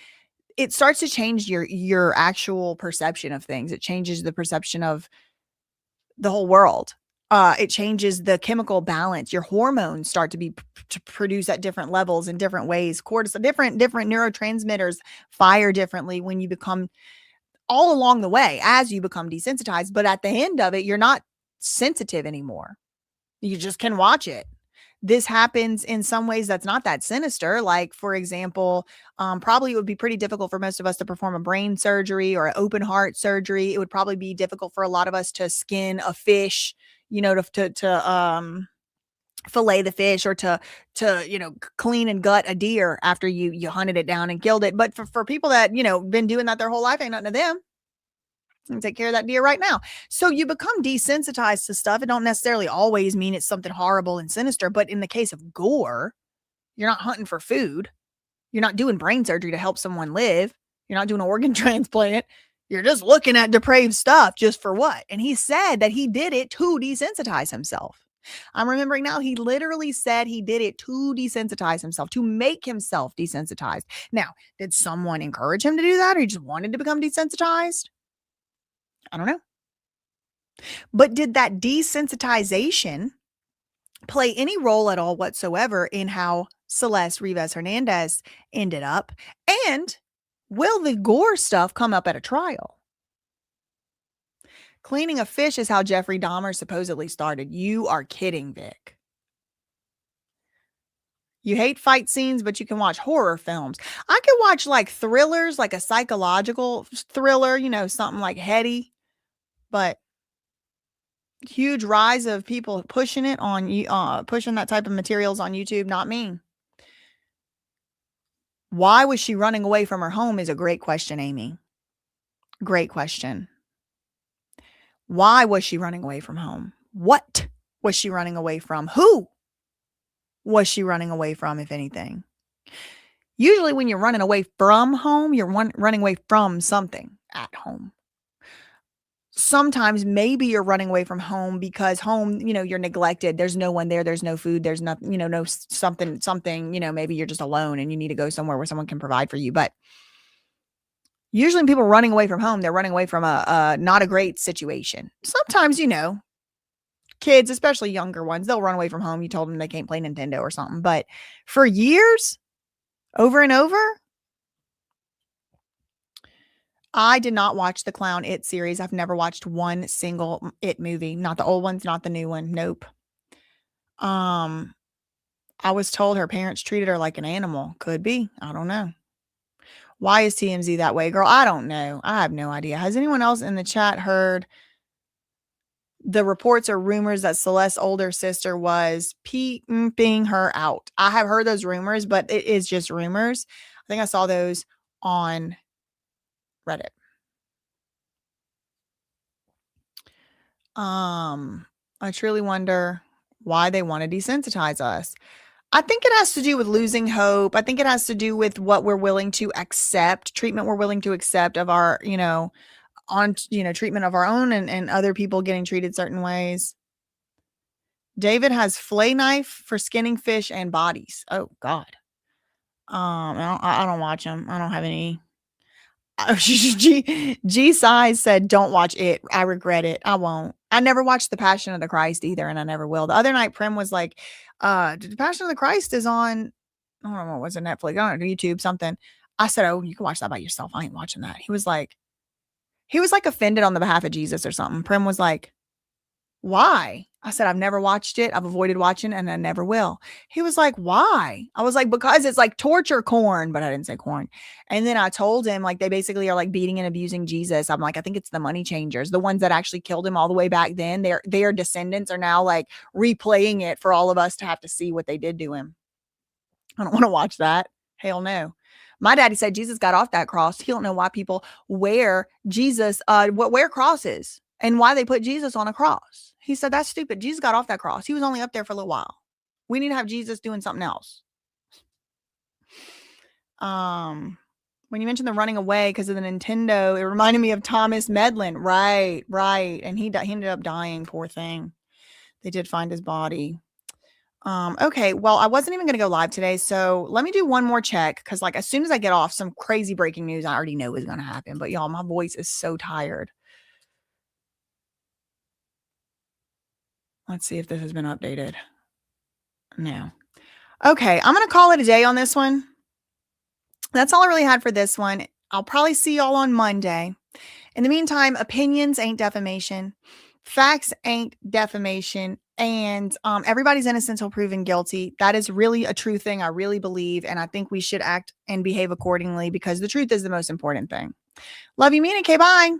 it starts to change your actual perception of things. It changes the perception of the whole world. It changes the chemical balance. Your hormones start to be to produce at different levels in different ways. Cortisol, different neurotransmitters fire differently when you become, all along the way, as you become desensitized. But at the end of it, you're not sensitive anymore. You just can watch it. This happens in some ways that's not that sinister. Like, for example, probably it would be pretty difficult for most of us to perform a brain surgery or an open heart surgery. It would probably be difficult for a lot of us to skin a fish, to fillet the fish, or to clean and gut a deer after you hunted it down and killed it. But for people that, been doing that their whole life, ain't nothing to them. And take care of that deer right now. So you become desensitized to stuff. It don't necessarily always mean it's something horrible and sinister, but in the case of gore, you're not hunting for food. You're not doing brain surgery to help someone live. You're not doing an organ transplant. You're just looking at depraved stuff just for what? And he said that he did it to desensitize himself. I'm remembering now, he literally said he did it to desensitize himself, to make himself desensitized. Now, did someone encourage him to do that, or he just wanted to become desensitized? I don't know. But did that desensitization play any role at all whatsoever in how Celeste Rivas Hernandez ended up? And will the gore stuff come up at a trial? Cleaning a fish is how Jeffrey Dahmer supposedly started. You are kidding, Vic. You hate fight scenes, but you can watch horror films. I could watch like thrillers, like a psychological thriller, something like heady. But huge rise of people pushing it on pushing that type of materials on YouTube, not me. Why was she running away from her home is a great question, Amy. Great question. Why was she running away from home? What was she running away from? Who was she running away from, if anything? Usually when you're running away from home, you're running away from something at home. Sometimes maybe you're running away from home because home, you're neglected. There's no one there. There's no food. There's nothing, no something, maybe you're just alone and you need to go somewhere where someone can provide for you. But usually when people are running away from home, they're running away from a not a great situation. Sometimes, kids, especially younger ones, they'll run away from home. You told them they can't play Nintendo or something. But for years, over and over, I did not watch the Clown It series. I've never watched one single It movie. Not the old ones, not the new one. Nope. I was told her parents treated her like an animal. Could be. I don't know. Why is TMZ that way, girl? I don't know. I have no idea. Has anyone else in the chat heard the reports or rumors that Celeste's older sister was peeping her out? I have heard those rumors, but it is just rumors. I think I saw those on Reddit. I truly wonder why they want to desensitize us. I think it has to do with losing hope. I think it has to do with what we're willing to accept, treatment we're willing to accept of our, treatment of our own and other people getting treated certain ways. David has flay knife for skinning fish and bodies. Oh God. I don't watch them. I don't have any. G Size said, don't watch it. I regret it. I won't. I never watched The Passion of the Christ either, and I never will. The other night, Prim was like, The Passion of the Christ is on, I don't know, what was it, Netflix? I don't know, YouTube, something. I said, oh, you can watch that by yourself. I ain't watching that. He was like offended on the behalf of Jesus or something. Prim was like, why? I said, I've never watched it. I've avoided watching and I never will. He was like, why? I was like, because it's like torture corn, but I didn't say corn. And then I told him like, they basically are like beating and abusing Jesus. I'm like, I think it's the money changers, the ones that actually killed him all the way back then. Their descendants are now like replaying it for all of us to have to see what they did to him. I don't want to watch that. Hell no. My daddy said Jesus got off that cross. He don't know why people wear Jesus, wear crosses and why they put Jesus on a cross. He said, that's stupid. Jesus got off that cross. He was only up there for a little while. We need to have Jesus doing something else. When you mentioned the running away because of the Nintendo, it reminded me of Thomas Medlin. Right. And he ended up dying, poor thing. They did find his body. Okay, well, I wasn't even going to go live today, so let me do one more check because, like, as soon as I get off, some crazy breaking news I already know is going to happen. But, y'all, my voice is so tired. Let's see if this has been updated. No. Okay, I'm going to call it a day on this one. That's all I really had for this one. I'll probably see y'all on Monday. In the meantime, opinions ain't defamation. Facts ain't defamation. And everybody's innocent until proven guilty. That is really a true thing. I really believe. And I think we should act and behave accordingly because the truth is the most important thing. Love you, mean it. Okay, bye.